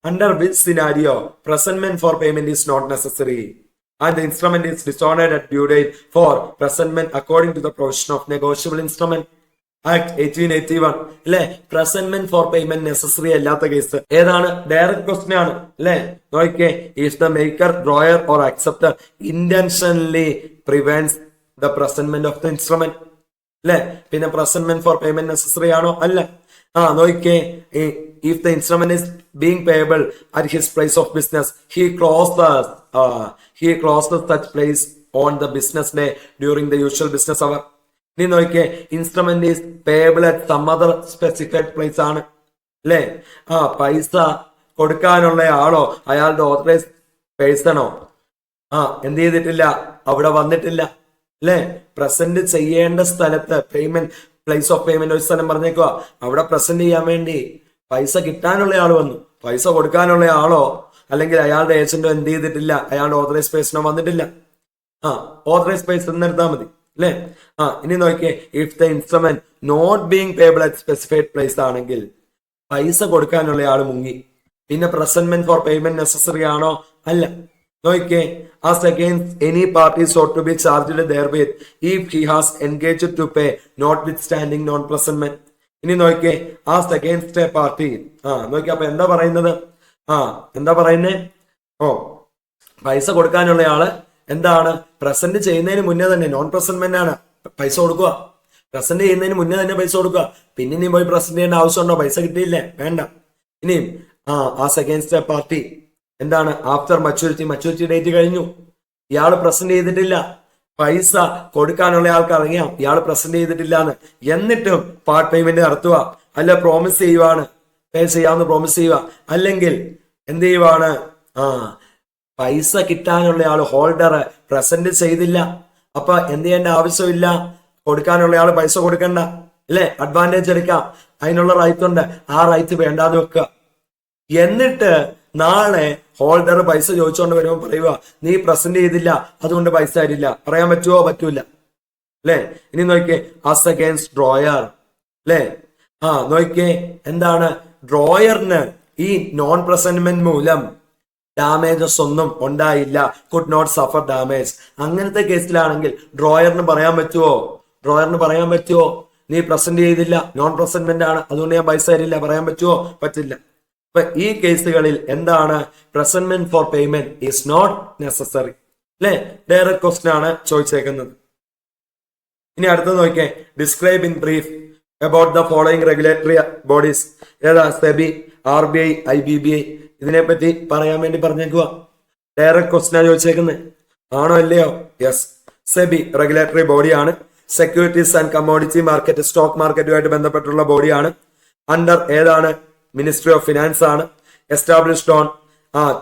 under which scenario presentment for payment is not necessary and the instrument is dishonored at due date for presentment according to the provision of negotiable instrument Act 1881 അല്ലെ? Presentment for payment necessary അല്ലാത്ത case ഏതാണ്? Direct question ആണ് അല്ലെ? നോക്കിയേ, is the maker, drawer or acceptor intentionally prevents the presentment of the instrument അല്ലെ? പിന്നെ പ്രസന്റ്മെന്റ് for payment necessary ആണോ? അല്ല. നോക്കിയേ, if the instrument is being payable at his place of business, he closes such place on the business day during the usual business hour. ഇനി നോക്കിയേ, instrument is payable at some other specified place ആണ് അല്ലെ? പൈസ കൊടുക്കാനുള്ള ആളോ അയാളുടെ authorise പേഴ്സണോ എന്ത് ചെയ്തിട്ടില്ല? അവിടെ വന്നിട്ടില്ല അല്ലെ? പ്രസന്റ് ചെയ്യേണ്ട സ്ഥലത്ത് പേയ്മെന്റ് പ്ലേസ് ഓഫ് പേയ്മെന്റ് ഒരു സ്ഥലം പറഞ്ഞേക്കുക, അവിടെ പ്രസന്റ് ചെയ്യാൻ വേണ്ടി പൈസ കിട്ടാനുള്ള ആൾ വന്നു. പൈസ കൊടുക്കാനുള്ള ആളോ അല്ലെങ്കിൽ അയാളുടെ ഏജന്റോ എന്ത് ചെയ്തിട്ടില്ല? അയാളുടെ ഓതറൈസ് പേഴ്സണോ വന്നിട്ടില്ല. ഓതറൈസ് പേഴ്സൺ നിർത്താൽ മതി അല്ലെ? ഇനി നോക്കിയേ, if the instrument not being payable at specified place ആണെങ്കിൽ പൈസ കൊടുക്കാനുള്ള ആൾ മുങ്ങി. പിന്നെ പ്രസന്റ്മെന്റ് ഫോർ പേയ്മെന്റ് നെസസറി ആണോ? അല്ല. നോക്കിയേ, as against any party sought to be charged therewith if he has engaged to pay notwithstanding non-presentment. ഇനി നോക്കിയേ, ആസ് അഗെയിൻസ്റ്റ് എ പാർട്ടി. നോക്കിയേ, അപ്പൊ എന്താ പറയുന്നത്? എന്താ പറയുന്നേ? പൈസ കൊടുക്കാനുള്ള ആള് എന്താണ്? പ്രസന്റ് ചെയ്യുന്നതിന് മുന്നേ തന്നെ നോൺ പ്രസന്റ്മെന്റ് ആണ് പൈസ കൊടുക്കുക. പ്രസന്റ് ചെയ്യുന്നതിന് മുന്നേ തന്നെ പൈസ കൊടുക്കുക. പിന്നെ നീ പോയി പ്രസന്റ് ചെയ്യേണ്ട ആവശ്യമുണ്ടോ? പൈസ കിട്ടിയില്ലേ? വേണ്ട. ഇനിയും ആസ് അഗെയിൻസ്റ്റ് എ പാർട്ടി എന്താണ്? ആഫ്റ്റർ മച്യൂരിറ്റി ഡേറ്റ് കഴിഞ്ഞു, ഇയാള് പ്രസന്റ് ചെയ്തിട്ടില്ല. പൈസ കൊടുക്കാനുള്ള ആൾക്ക് അറിയാം ഇയാൾ പ്രസന്റ് ചെയ്തിട്ടില്ല എന്ന്, എന്നിട്ടും പാർട്ട് പേയ്മെന്റ് നടത്തുക, അല്ല പ്രോമിസ് ചെയ്യുവാണ്, പേ ചെയ്യാമെന്ന് പ്രോമിസ് ചെയ്യുക, അല്ലെങ്കിൽ എന്ത് ചെയ്യുവാണ്? പൈസ കിട്ടാനുള്ള ആള് ഹോൾഡർ പ്രസന്റ് ചെയ്തില്ല. അപ്പൊ എന്ത് ചെയ്യേണ്ട ആവശ്യമില്ല, കൊടുക്കാനുള്ള ആള് പൈസ കൊടുക്കണ്ട അല്ലെ? അഡ്വാൻറ്റേജ് എടുക്കാം, അതിനുള്ള റൈറ്റ് ഉണ്ട്. ആ റൈറ്റ് വേണ്ടാന്ന് വെക്കുക. എന്നിട്ട് നാളെ ഹോൾഡർ പൈസ ചോദിച്ചുകൊണ്ട് വരുമ്പോൾ പറയുക, നീ പ്രസന്റ് ചെയ്തില്ല അതുകൊണ്ട് പൈസ തരില്ല. പറയാൻ പറ്റുമോ? പറ്റൂല അല്ലെ? ഇനി നോക്കിയേ, ആസ് അഗെയിൻസ്റ്റ് ഡ്രോയർ അല്ലെ? നോക്കിയേ, എന്താണ്? ഡ്രോയറിന് ഈ നോൺ പ്രസന്റ്മെന്റ് മൂലം ഡാമേജസ് ഒന്നും ഉണ്ടായില്ല, കുഡ് നോട്ട് സഫർ ഡാമേജ്. അങ്ങനത്തെ കേസിലാണെങ്കിൽ ഡ്രോയറിന് പറയാൻ പറ്റുമോ? പറയാൻ പറ്റുമോ? നീ പ്രസന്റ് ചെയ്തില്ല, നോൺ പ്രസന്റ്മെന്റ് ആണ്, അതുകൊണ്ട് ഞാൻ പൈസ തരില്ല, പറയാൻ പറ്റുമോ? പറ്റില്ല. അപ്പൊ ഈ കേസുകളിൽ എന്താണ്? Presentment for payment is not necessary അല്ലെ? ഡയറക്റ്റ് ക്വസ്റ്റ്യൻ ആണ് ചോദിച്ചേക്കുന്നത്. ഇനി അടുത്തത് നോക്കിയേ, describe in brief about the following regulatory bodies. ഏതാ? SEBI, RBI, IBBI. ഇതിനെപ്പറ്റി പറയാൻ വേണ്ടി പറഞ്ഞേക്കുക. ഡയറക്റ്റ് ക്വസ്റ്റ്യൻ ചോദിച്ചേക്കുന്നത്. ആണോ അല്ലയോ? യെസ്. സെബി റെഗുലേറ്ററി ബോഡിയാണ്. Securities and commodity market, stock മാർക്കറ്റുമായിട്ട് ബന്ധപ്പെട്ടുള്ള ബോഡിയാണ്. അണ്ടർ ഏതാണ്? മിനിസ്ട്രി ഓഫ് ഫിനാൻസ് ആണ്. Established on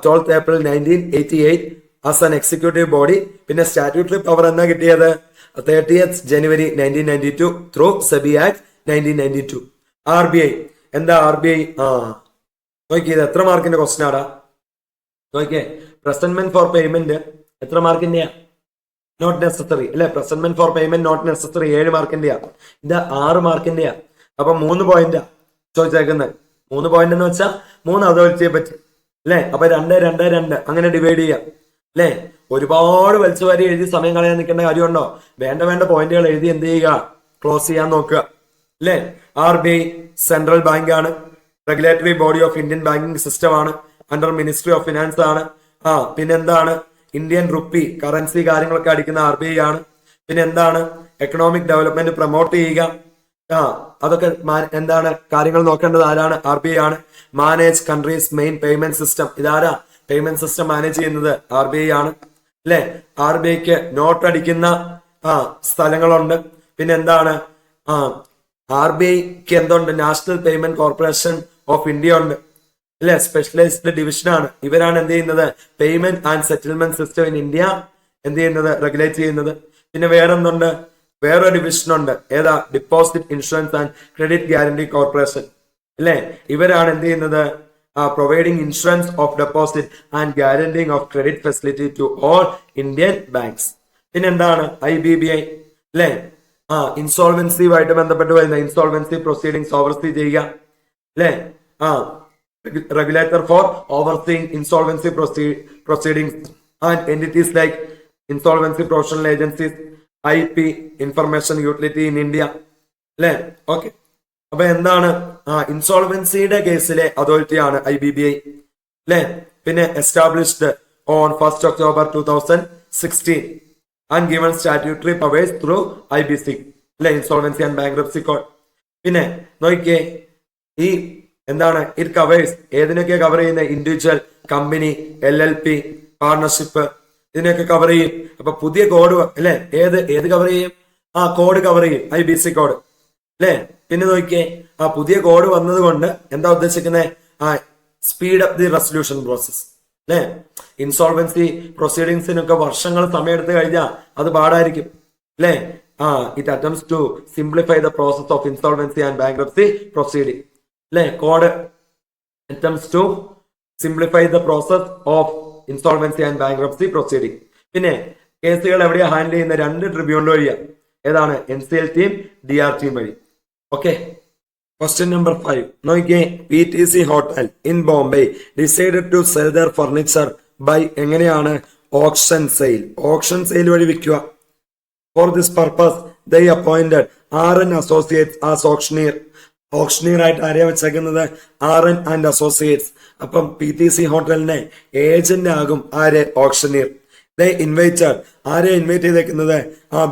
12th April 1988 as an executive body. പിന്നെ സ്റ്റാറ്റ്യൂട്ടറി പവർ എന്നാ കിട്ടിയത്? 30th January 1992 through SEBI act 1992. RBI എന്താ? RBI നോക്കിയത് എത്ര മാർക്കിന്റെ ക്വസ്റ്റ്യൻ ആടാ? നോക്കിയേ, പ്രസന്റ്മെന്റ് ഫോർ പേയ്മെന്റ് എത്ര മാർക്കിന്റെയാ? നോട്ട് നെസസറി അല്ലെ? Presentment for payment not necessary 7 മാർക്കിന്റെയാ. ഇത് 6 മാർക്കിന്റെയാ. അപ്പൊ 3 പോയിന്റാ ചോദിച്ചേക്കുന്നത്. 3 പോയിന്റ് എന്ന് വെച്ചാൽ 3 അതോറിറ്റിയെ പറ്റി അല്ലെ? അപ്പൊ 2, 2, 2 അങ്ങനെ ഡിവൈഡ് ചെയ്യാം. അല്ലെ? ഒരുപാട് വലിച്ചുവാരി എഴുതി സമയം കളയാൻ നിൽക്കേണ്ട കാര്യമുണ്ടോ? വേണ്ട പോയിന്റുകൾ എഴുതി എന്ത് ചെയ്യുക? ക്ലോസ് ചെയ്യാൻ നോക്കുക. അല്ലെ? RBI സെൻട്രൽ ബാങ്ക് ആണ്, regulatory body of Indian banking system ആണ്, അണ്ടർ മിനിസ്ട്രി ഓഫ് ഫിനാൻസ് ആണ്. പിന്നെന്താണ്? ഇന്ത്യൻ റുപ്പി കറൻസി കാര്യങ്ങളൊക്കെ അടിക്കുന്ന RBI ആണ്. പിന്നെ എന്താണ്? എക്കണോമിക് ഡെവലപ്മെന്റ് പ്രൊമോട്ട് ചെയ്യുക. അതൊക്കെ എന്താണ് കാര്യങ്ങൾ നോക്കേണ്ടത് ആരാണ്? RBI ആണ്. Manage countries main payment system, ഇതാരാ പേയ്മെന്റ് സിസ്റ്റം മാനേജ് ചെയ്യുന്നത്? RBI ആണ്. അല്ലെ? RBIക്ക് നോട്ട് അടിക്കുന്ന സ്ഥലങ്ങളുണ്ട്. പിന്നെ എന്താണ്? RBIക്ക് എന്തുണ്ട്? National payment corporation of India ഉണ്ട്. അല്ലെ? സ്പെഷ്യലൈസ്ഡ് ഡിവിഷൻ ആണ്. ഇവരാണ് എന്ത് ചെയ്യുന്നത്? Payment and settlement system in India എന്ത് ചെയ്യുന്നത്? റെഗുലേറ്റ് ചെയ്യുന്നത്. പിന്നെ വേറെന്തുണ്ട്? വേറൊരു ഡിവിഷൻ ഉണ്ട്. ഏതാ? Deposit insurance and credit guarantee corporation. അല്ലെ? ഇവരാണ് എന്ത് ചെയ്യുന്നത്? Providing insurance of deposit and guaranteeing of credit facility to all Indian banks. പിന്നെ എന്താണ്? IBBI. അല്ലെ? ഇൻസോൾവൻസിയുമായിട്ട് ബന്ധപ്പെട്ട് വരുന്ന ഇൻസോൾവൻസി പ്രൊസീഡിങ്സ് ഓവർസീ ചെയ്യുക. അല്ലെ? Regulator for overseeing insolvency proceedings and entities like insolvency professional agencies, IP, information utility in India. അല്ലെ? Okay. അപ്പൊ എന്താണ്? ഇൻസോൾവൻസിയുടെ കേസിലെ അതോറിറ്റി ആണ് IBBI. അല്ലെ? പിന്നെ established on 1st October 2016 and given statutory powers through IBC. അല്ലെ? Insolvency and bankruptcy code. പിന്നെ നോക്കിയേ, ഈ എന്താണ്? ഇറ്റ് കവേഴ്സ് ഏതിനൊക്കെ കവർ ചെയ്യുന്ന? ഇൻഡിവിജ്വൽ, കമ്പനി, LLP, പാർട്ണർഷിപ്പ്, ഇതിനൊക്കെ കവർ ചെയ്യും. അപ്പൊ പുതിയ കോഡ് അല്ലെ? ഏത് കവർ ചെയ്യും? കോഡ് കവർ ചെയ്യും, IBC കോഡ്. അല്ലെ? പിന്നെ നോക്കിയേ, പുതിയ കോഡ് വന്നത് കൊണ്ട് എന്താ ഉദ്ദേശിക്കുന്നത്? Speed up the resolution process. അല്ലെ? ഇൻസോൾവൻസി പ്രൊസീഡിങ്സിനൊക്കെ വർഷങ്ങൾ സമയമെടുത്ത് കഴിഞ്ഞാൽ അത് പാടായിരിക്കും. അല്ലെ? It attempts to simplify the process of insolvency and bankruptcy proceeding. അല്ലെ? Code attempts to simplify the process of insolvency and bankruptcy proceeding. പിന്നെ കേസുകൾ എവിടെയാ ഹാൻഡിൽ ചെയ്യുന്ന? 2 ട്രിബ്യൂണൽ വഴിയാണ്. ഏതാണ്? NCL ടീം, DR ടീം വഴി. ഓക്കെ. Question number 5. നോക്കിയേ, PTC hotel in Bombay decided to sell their furniture by എങ്ങനെയാണ്? Auction sale. ഓപ്ഷൻ സെയിൽ വഴി വിൽക്കുക. For this purpose they appointed RN Associates as auctioneer. Auctioneer ആയിട്ട് ആരെയാ വെച്ചേക്കുന്നത്? RN and Associates. അപ്പം PTC ഹോട്ടലിനെ ഏജന്റ് ആകും ആര്? ഓപ്ഷനിയർ. ദേ ഇൻവൈറ്റഡ് ആരെ ഇൻവൈറ്റ് ചെയ്തേക്കുന്നത്?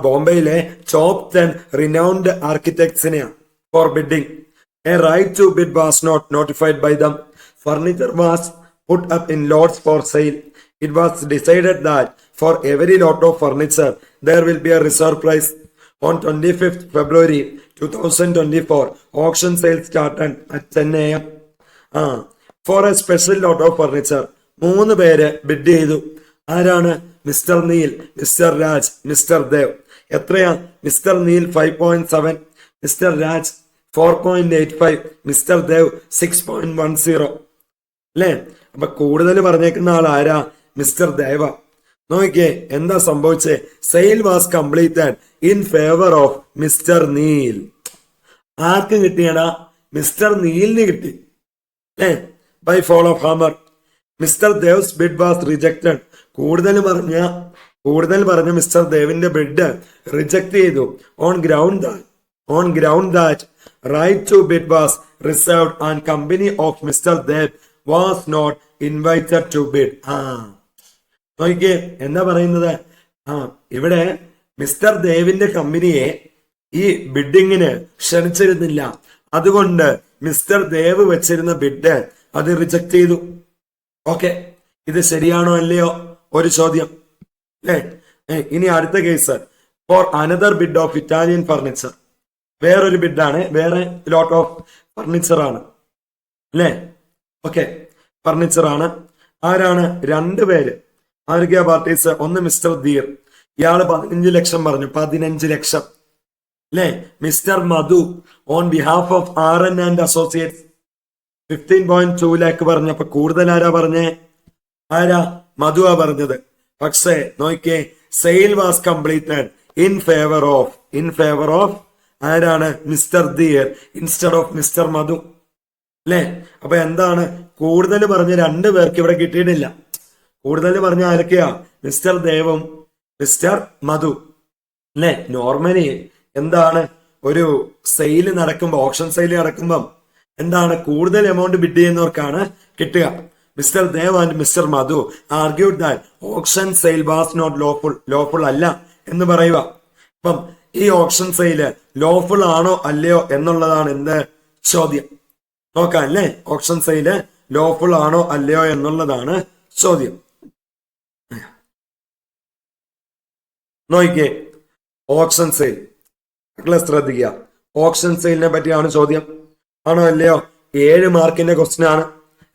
ബോംബെയിലെ ടോപ്പ് 10 റിനൗണ്ട് ആർക്കിടെക്ട്സിനെയാണ് for bidding. A right to bid was not notified by them. Furniture was put up in lots for sale. It was decided that for every lot of furniture there will be a reserve price. On 25th February 2024, auction sale started at 10 a.m. For a special lot of furniture. 3 പേര് bid ചെയ്തു. ആരാണ്? Mister Neel, mister Raj, mister Dev. എത്രയാ? Mister Neel 5.7, mister Raj 4.85, mister Dev 6.10. അല്ലേ? അപ്പൊ കൂടുതൽ പറഞ്ഞേക്കുന്ന ആൾ ആരാ? മിസ്റ്റർ ദേവ. നോക്കിയേ, എന്താ സംഭവിച്ചേ? Sale was completed in favour of mister Neel. ആർക്ക് കിട്ടിയടാ? മിസ്റ്റർ നീലിന് കിട്ടി. By fall of hammer. Mister Dev's bid was rejected. കൂടുതൽ പറഞ്ഞ മിസ്റ്റർ ദേവിന്റെ ബിഡ് റിജക്ട് ചെയ്തു. On ground that right to bid was reserved and company of mister Dev was not invited to bid. നോക്കിയേ, എന്താ പറയുന്നത്? ഇവിടെ മിസ്റ്റർ ദേവിന്റെ കമ്പനിയെ ഈ ബിഡിങ്ങിന് ക്ഷണിച്ചിരുന്നില്ല. അതുകൊണ്ട് മിസ്റ്റർ ദേവ് വെച്ചിരുന്ന ബിഡ് അത് റിജക്ട് ചെയ്തു. ഓക്കെ, ഇത് ശരിയാണോ അല്ലയോ? ഒരു ചോദ്യം. അല്ലേ? ഇനി അടുത്ത case. For another bid of Italian furniture. വേറൊരു ബിഡാണ്, വേറെ ലോട്ട് ഓഫ് ഫർണിച്ചർ ആണ്. അല്ലേ? ഓക്കെ, ഫർണിച്ചർ ആണ്. ആരാണ്? 2 പേര്. ആരൊക്കെയാ പാർട്ടീസ്? ഒന്ന് മിസ്റ്റർ ധീർ, ഇയാള് 15 ലക്ഷം പറഞ്ഞു. 15 ലക്ഷം. അല്ലേ? Mister Madhu on behalf of RN and Associates 15.2 lakh പറഞ്ഞു. അപ്പൊ കൂടുതൽ ആരാ പറഞ്ഞേ? ആരാ? മധുവാ പറഞ്ഞത്. പക്ഷേ നോക്കിയേ, sale was completed in favour of ആരാണ്? Mister Dheer instead of mister Madhu. അല്ലേ? അപ്പൊ എന്താണ്? കൂടുതൽ പറഞ്ഞ 2 പേർക്ക് ഇവിടെ കിട്ടിയിട്ടില്ല. കൂടുതൽ പറഞ്ഞ ആരൊക്കെയാ? മിസ്റ്റർ ദേവും മിസ്റ്റർ മധു അല്ലെ. നോർമലി എന്താണ് ഒരു സെയിൽ നടക്കുമ്പോ, ഓപ്ഷൻ സെയിൽ നടക്കുമ്പം എന്താണ് കൂടുതൽ എമൗണ്ട് ബിഡ് ചെയ്യുന്നവർക്കാണ് കിട്ടുക. Mister Dev and mister Madhu argued that auction sale was not lawful അല്ല എന്ന് പറയുക. അപ്പം ഈ ഓപ്ഷൻ സെയില് ലോഫുൾ ആണോ അല്ലയോ എന്നുള്ളതാണ് എന്ത് ചോദ്യം. നോക്കാം അല്ലേ, ഓപ്ഷൻ സെയില് ലോഫുൾ ആണോ അല്ലയോ എന്നുള്ളതാണ് ചോദ്യം. നോക്കിക്കേ, ഓപ്ഷൻ സെയിൽ ശ്രദ്ധിക്കുക. ഓപ്ഷൻ സെയിലിനെ പറ്റിയാണ് ചോദ്യം. ആണോ അല്ലയോ? 7 മാർക്കിന്റെ ക്വസ്റ്റ്യൻ ആണ്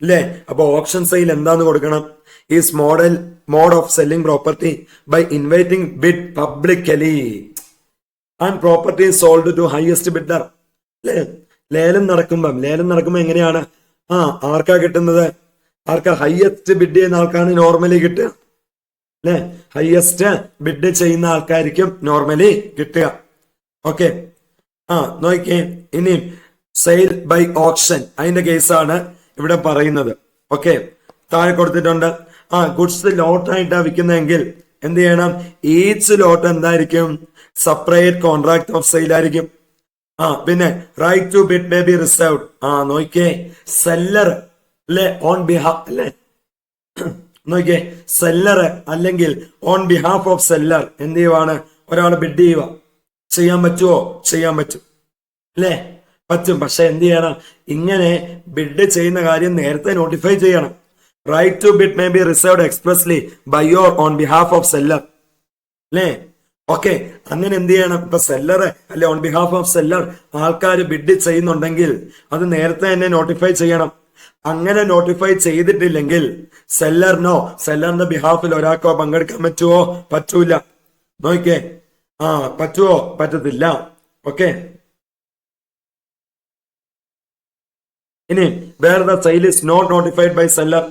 അല്ലേ. അപ്പൊ ഓപ്ഷൻ സെയിൽ എന്താന്ന് കൊടുക്കണം? Is mode of selling property by inviting bid publicly and property sold to highest bidder. അല്ലേ, ലേലം നടക്കുമ്പോ എങ്ങനെയാണ്? ആർക്കാ കിട്ടുന്നത്? ആർക്കാ ഹയസ്റ്റ് ബിഡ് ചെയ്യുന്ന ആൾക്കാണ് നോർമലി കിട്ടുക അല്ലെ. ഹയസ്റ്റ് ബിഡ് ചെയ്യുന്ന ആൾക്കാർക്കും നോർമലി കിട്ടുക. ഓക്കെ, നോക്കിയേ. ഇനി സെയിൽ ബൈ ഓപ്ഷൻ, അതിന്റെ കേസാണ് ഇവിടെ പറയുന്നത്. ഓക്കെ, താഴെ കൊടുത്തിട്ടുണ്ട്. ഗുഡ്സ് ലോട്ടായിട്ടാ വിൽക്കുന്നതെങ്കിൽ എന്ത് ചെയ്യണം? ഈച്ച് ലോട്ട് എന്തായിരിക്കും? സെപ്പറേറ്റ് കോൺട്രാക്ട് ഓഫ് സെയിൽ ആയിരിക്കും. പിന്നെ right to bid may be reserved. നോക്കിയേ, സെല്ലർ അല്ലെ ഓൺ ബിഹാഫ് അല്ലെ. നോക്കിയേ, സെല്ലർ അല്ലെങ്കിൽ ഓൺ ബിഹാഫ് ഓഫ് സെല്ലർ എന്ത് ചെയ്യുവാണ്? ഒരാൾ ബിഡ് ചെയ്യുക. ചെയ്യാൻ പറ്റുമോ? ചെയ്യാൻ പറ്റും അല്ലേ, പറ്റും. പക്ഷെ എന്ത് ചെയ്യണം? ഇങ്ങനെ ബിഡ് ചെയ്യുന്ന കാര്യം നേരത്തെ നോട്ടിഫൈ ചെയ്യണം. Right to bid may be reserved expressly by or on behalf of seller അല്ലേ. ഓക്കെ, അങ്ങനെ എന്ത് ചെയ്യണം? ഇപ്പൊ സെല്ലർ അല്ലെ ഓൺ ബിഹാഫ് ഓഫ് സെല്ലർ ആൾക്കാർ ബിഡ് ചെയ്യുന്നുണ്ടെങ്കിൽ അത് നേരത്തെ തന്നെ നോട്ടിഫൈ ചെയ്യണം. അങ്ങനെ നോട്ടിഫൈ ചെയ്തിട്ടില്ലെങ്കിൽ സെല്ലറിന്റെ ബിഹാഫിൽ ഒരാൾക്കോ പങ്കെടുക്കാൻ പറ്റുമോ? പറ്റൂല. നോക്കിക്കേ, പറ്റുമോ? പറ്റത്തില്ല. ഓക്കെ, ഇനി where the sale is not notified by seller,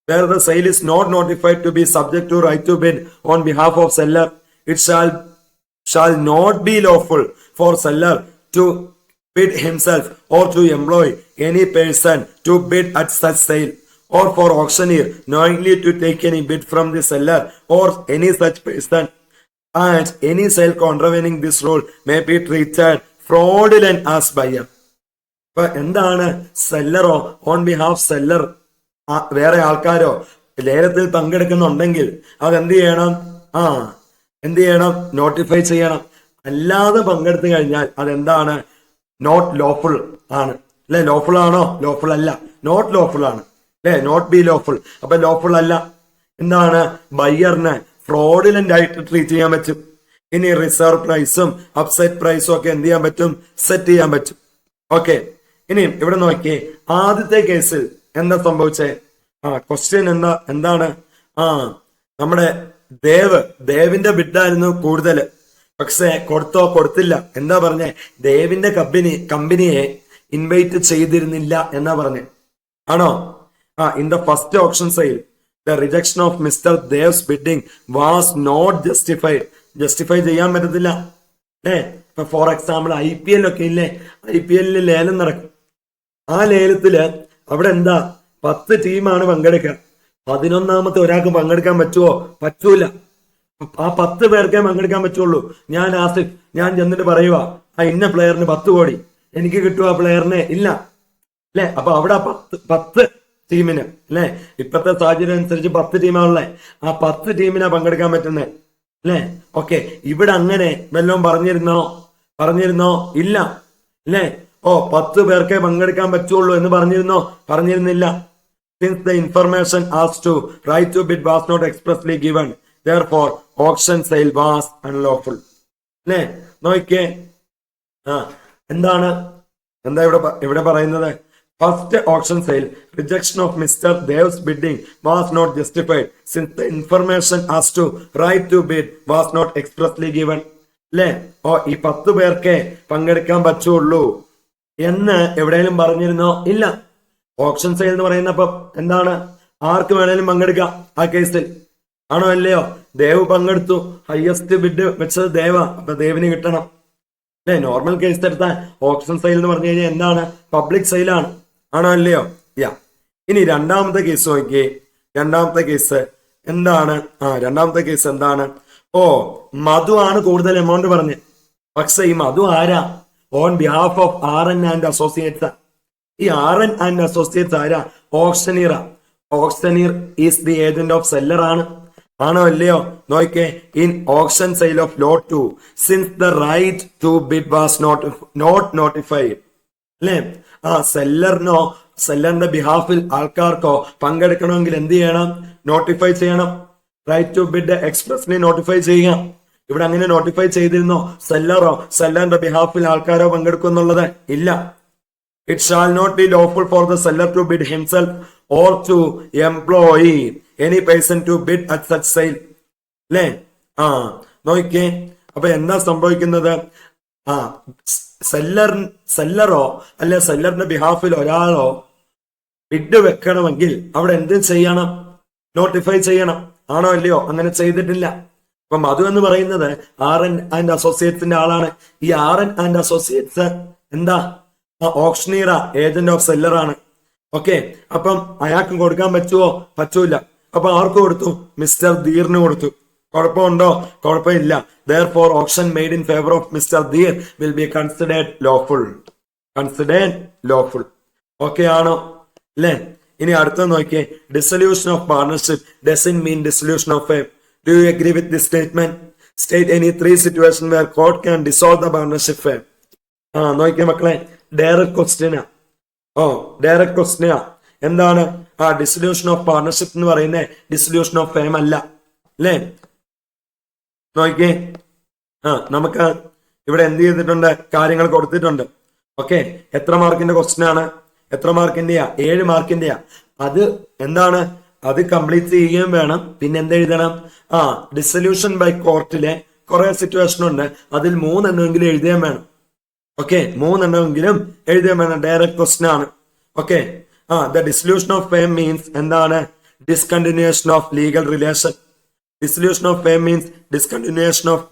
where the sale is not notified to be subject to right to bid on behalf of seller, it shall not be lawful for seller to bid himself or to employ any person to bid at such sale, or for auctioneer knowingly to take any bid from the seller or any such person, and any sale contravening this rule may be treated fraudulent as buyer. ഇപ്പൊ എന്താണ്? സെല്ലറോ on behalf seller വേറെ ആൾക്കാരോ ലേലത്തിൽ പങ്കെടുക്കുന്നുണ്ടെങ്കിൽ അതെന്ത് ചെയ്യണം? എന്ത് ചെയ്യണം? Notify ചെയ്യണം. അല്ലാതെ പങ്കെടുത്തു കഴിഞ്ഞാൽ അതെന്താണ്? നോട്ട് ലോഫുൾ ആണ് അല്ലെ. ലോഫുൾ ആണോ? ലോഫുൾ അല്ല. നോട്ട് ലോഫുൾ ആണ് അല്ലെ. Not be lawful. അപ്പൊ ലോഫുൾ അല്ല. എന്താണ്? ബയ്യറിനെ ഫ്രോഡിലന്റ് ആയിട്ട് ട്രീറ്റ് ചെയ്യാൻ പറ്റും. ഇനി റിസർവ് പ്രൈസും അപ്സെറ്റ് പ്രൈസും ഒക്കെ എന്ത് ചെയ്യാൻ പറ്റും? സെറ്റ് ചെയ്യാൻ പറ്റും. ഓക്കെ, ഇനി ഇവിടെ നോക്കിയേ, ആദ്യത്തെ കേസിൽ എന്താ സംഭവിച്ചേ? ക്വസ്റ്റ്യൻ എന്താണ്? നമ്മുടെ ദേവിന്റെ ബിഡായിരുന്നു കൂടുതൽ. പക്ഷെ കൊടുത്തില്ല. എന്താ പറഞ്ഞേ? ദേവിന്റെ കമ്പനിയെ ഇൻവൈറ്റ് ചെയ്തിരുന്നില്ല എന്നാ പറഞ്ഞേ. ആണോ? In the first auction sale the rejection of mister Dev's bidding was not justify ചെയ്യാൻ പറ്റത്തില്ല അല്ലേ. ഇപ്പൊ ഫോർ എക്സാമ്പിൾ IPL ഒക്കെ ഇല്ലേ, IPL ലേലം നടക്കും. ആ ലേലത്തില് അവിടെ എന്താ 10 ടീമാണ് പങ്കെടുക്കുക. 11ാമത്തെ ഒരാൾക്ക് പങ്കെടുക്കാൻ പറ്റുമോ? പറ്റൂല. ആ 10 പേർക്കേ പങ്കെടുക്കാൻ പറ്റുള്ളൂ. ഞാൻ ആസിഫ്, ഞാൻ ചെന്നിട്ട് പറയുക ഇന്ന പ്ലെയറിന് 10 കോടി എനിക്ക് കിട്ടുക, ആ പ്ലെയറിനെ ഇല്ല അല്ലെ. അപ്പൊ അവിടെ 10 ടീമിന് അല്ലെ, ഇപ്പത്തെ സാഹചര്യം അനുസരിച്ച് 10 ടീമാണല്ലേ. ആ 10 ടീമിനാ പങ്കെടുക്കാൻ പറ്റുന്നേ അല്ലെ. ഓക്കെ, ഇവിടെ അങ്ങനെ വല്ലതും പറഞ്ഞിരുന്നോ? ഇല്ല അല്ലെ. 10 പേർക്കേ പങ്കെടുക്കാൻ പറ്റുള്ളൂ എന്ന് പറഞ്ഞിരുന്നില്ല. Since the information asked to right to bid was not expressly given, therefore auction sale was unlawful. അല്ലേ? നോക്കിക്കേ, എന്താ ഇവിടെ പറയുന്നത്? First auction sale rejection of mister Dev's bidding was not justified since the information asked to right to bid was not expressly given. അല്ലേ? ഈ 10 പേർക്കേ പങ്കെടുക്കാൻ പറ്റുള്ളൂ എന്ന് എവിടെയെങ്കിലും പറഞ്ഞിരുന്നോ? ഇല്ല. ഓപ്ഷൻ സെയിൽ എന്ന് പറയുന്നപ്പം എന്താണ്? ആർക്ക് വേണേലും പങ്കെടുക്കാം ആ കേസിൽ. ആണോ അല്ലയോ? ദേവ് പങ്കെടുത്തു, ഹയസ്റ്റ് ബിഡ് വെച്ചത് ദേവ, അപ്പൊ ദേവിന് കിട്ടണം അല്ലെ. നോർമൽ കേസ് എടുത്താൽ ഓപ്ഷൻ സെയിൽ എന്ന് പറഞ്ഞു കഴിഞ്ഞാൽ എന്താണ്? പബ്ലിക് സെയിലാണ്. ആണോ അല്ലയോ? ഇനി രണ്ടാമത്തെ കേസ് നോക്കിയേ. രണ്ടാമത്തെ കേസ് എന്താണ് രണ്ടാമത്തെ കേസ് എന്താണ്? ഓ, മധു ആണ് കൂടുതൽ എമൗണ്ട് പറഞ്ഞ്. പക്ഷെ ഈ മധു ആരാ? On behalf of R N and associates. ഈ ആർ എൻ ആൻഡ് അസോസിയേറ്റ്സ് ആരാ? ഓപ്ഷനീറ. Auctioneer is the agent of seller ആണ്. ആണോ അല്ലയോ? നോക്കിക്കേ, in auction sale of lot 2 since the right to bid was not notified. അല്ലേ? സെല്ലറിനോ സെല്ലറിന്റെ ബിഹാഫിൽ ആൾക്കാർക്കോ പങ്കെടുക്കണമെങ്കിൽ എന്ത് ചെയ്യണം? നോട്ടിഫൈ ചെയ്യണം. Right to bid expressly notify ചെയ്യാം. ഇവിടെ അങ്ങനെ നോട്ടിഫൈ ചെയ്തിരുന്നോ? സെല്ലറിന്റെ ബിഹാഫിൽ ആൾക്കാരോ പങ്കെടുക്കും എന്നുള്ളത് ഇല്ല. It shall not be lawful for the seller to bid himself or to employ any person to bid at such sale. അല്ലേ? നോക്കിക്കേ, അപ്പൊ എന്താ സംഭവിക്കുന്നത്? സെല്ലറോ അല്ലെ സെല്ലറിന്റെ ബിഹാഫിൽ ഒരാളോ ബിഡ് വെക്കണമെങ്കിൽ അവിടെ എന്ത് ചെയ്യണം? നോട്ടിഫൈ ചെയ്യണം. ആണോ അല്ലയോ? അങ്ങനെ ചെയ്തിട്ടില്ല. അപ്പൊ മധു എന്ന് പറയുന്നത് ആർ എൻ ആൻഡ് അസോസിയേറ്റ്സിന്റെ ആളാണ്. ഈ ആർ എൻ ആൻഡ് അസോസിയേറ്റ്സ് എന്താ? ഓപ്ഷനീറ, ഏജന്റ് ഓഫ് സെല്ലർ ആണ്. ഓക്കെ, അപ്പം അയാൾക്ക് കൊടുക്കാൻ പറ്റുമോ? പറ്റൂല. അപ്പൊ ആർക്ക് കൊടുത്തു? മിസ്റ്റർ ധീറിന് കൊടുത്തു. കുഴപ്പമുണ്ടോ? കുഴപ്പമില്ല. Therefore, auction made in favor of Mr. Dheer will be considered lawful. Okay ആണോ? അല്ലേ? ഇനി അടുത്ത നോക്കിയേ, dissolution of partnership doesn't mean dissolution of fame. Do you agree with this statement? State any 3 situations where court can dissolve the partnership fame. നോക്കിയേ മക്കളെ, direct ക്വസ്റ്റ്യനാ. എന്താണ്? Dissolution of partnership എന്ന് പറയുന്നത് ഡിസൊല്യൂഷൻ ഓഫ് ഫേം അല്ല. അല്ലേ? നോക്കിയേ, നമുക്ക് ഇവിടെ എന്ത് ചെയ്തിട്ടുണ്ട്? കാര്യങ്ങൾ കൊടുത്തിട്ടുണ്ട്. ഓക്കെ, എത്ര മാർക്കിന്റെ ക്വസ്റ്റ്യൻ ആണ്? എത്ര മാർക്കിന്റെയാ? 7 മാർക്കിന്റെയാ. അത് എന്താണ്? അത് കംപ്ലീറ്റ് ചെയ്യുകയും വേണം. പിന്നെ എന്തെഴുതണം? ഡിസൊല്യൂഷൻ ബൈ കോർട്ടിലെ കുറെ സിറ്റുവേഷൻ ഉണ്ട്, അതിൽ 3 എണ്ണമെങ്കിലും എഴുതുകയും വേണം. ഓക്കെ, 3 എണ്ണമെങ്കിലും എഴുതിയാൽ വേണം. ഡയറക്റ്റ് ക്വസ്റ്റ്യൻ ആണ്. Okay, the dissolution of firm means എന്താണ്? Discontinuation of legal relation. Dissolution of firm means discontinuation of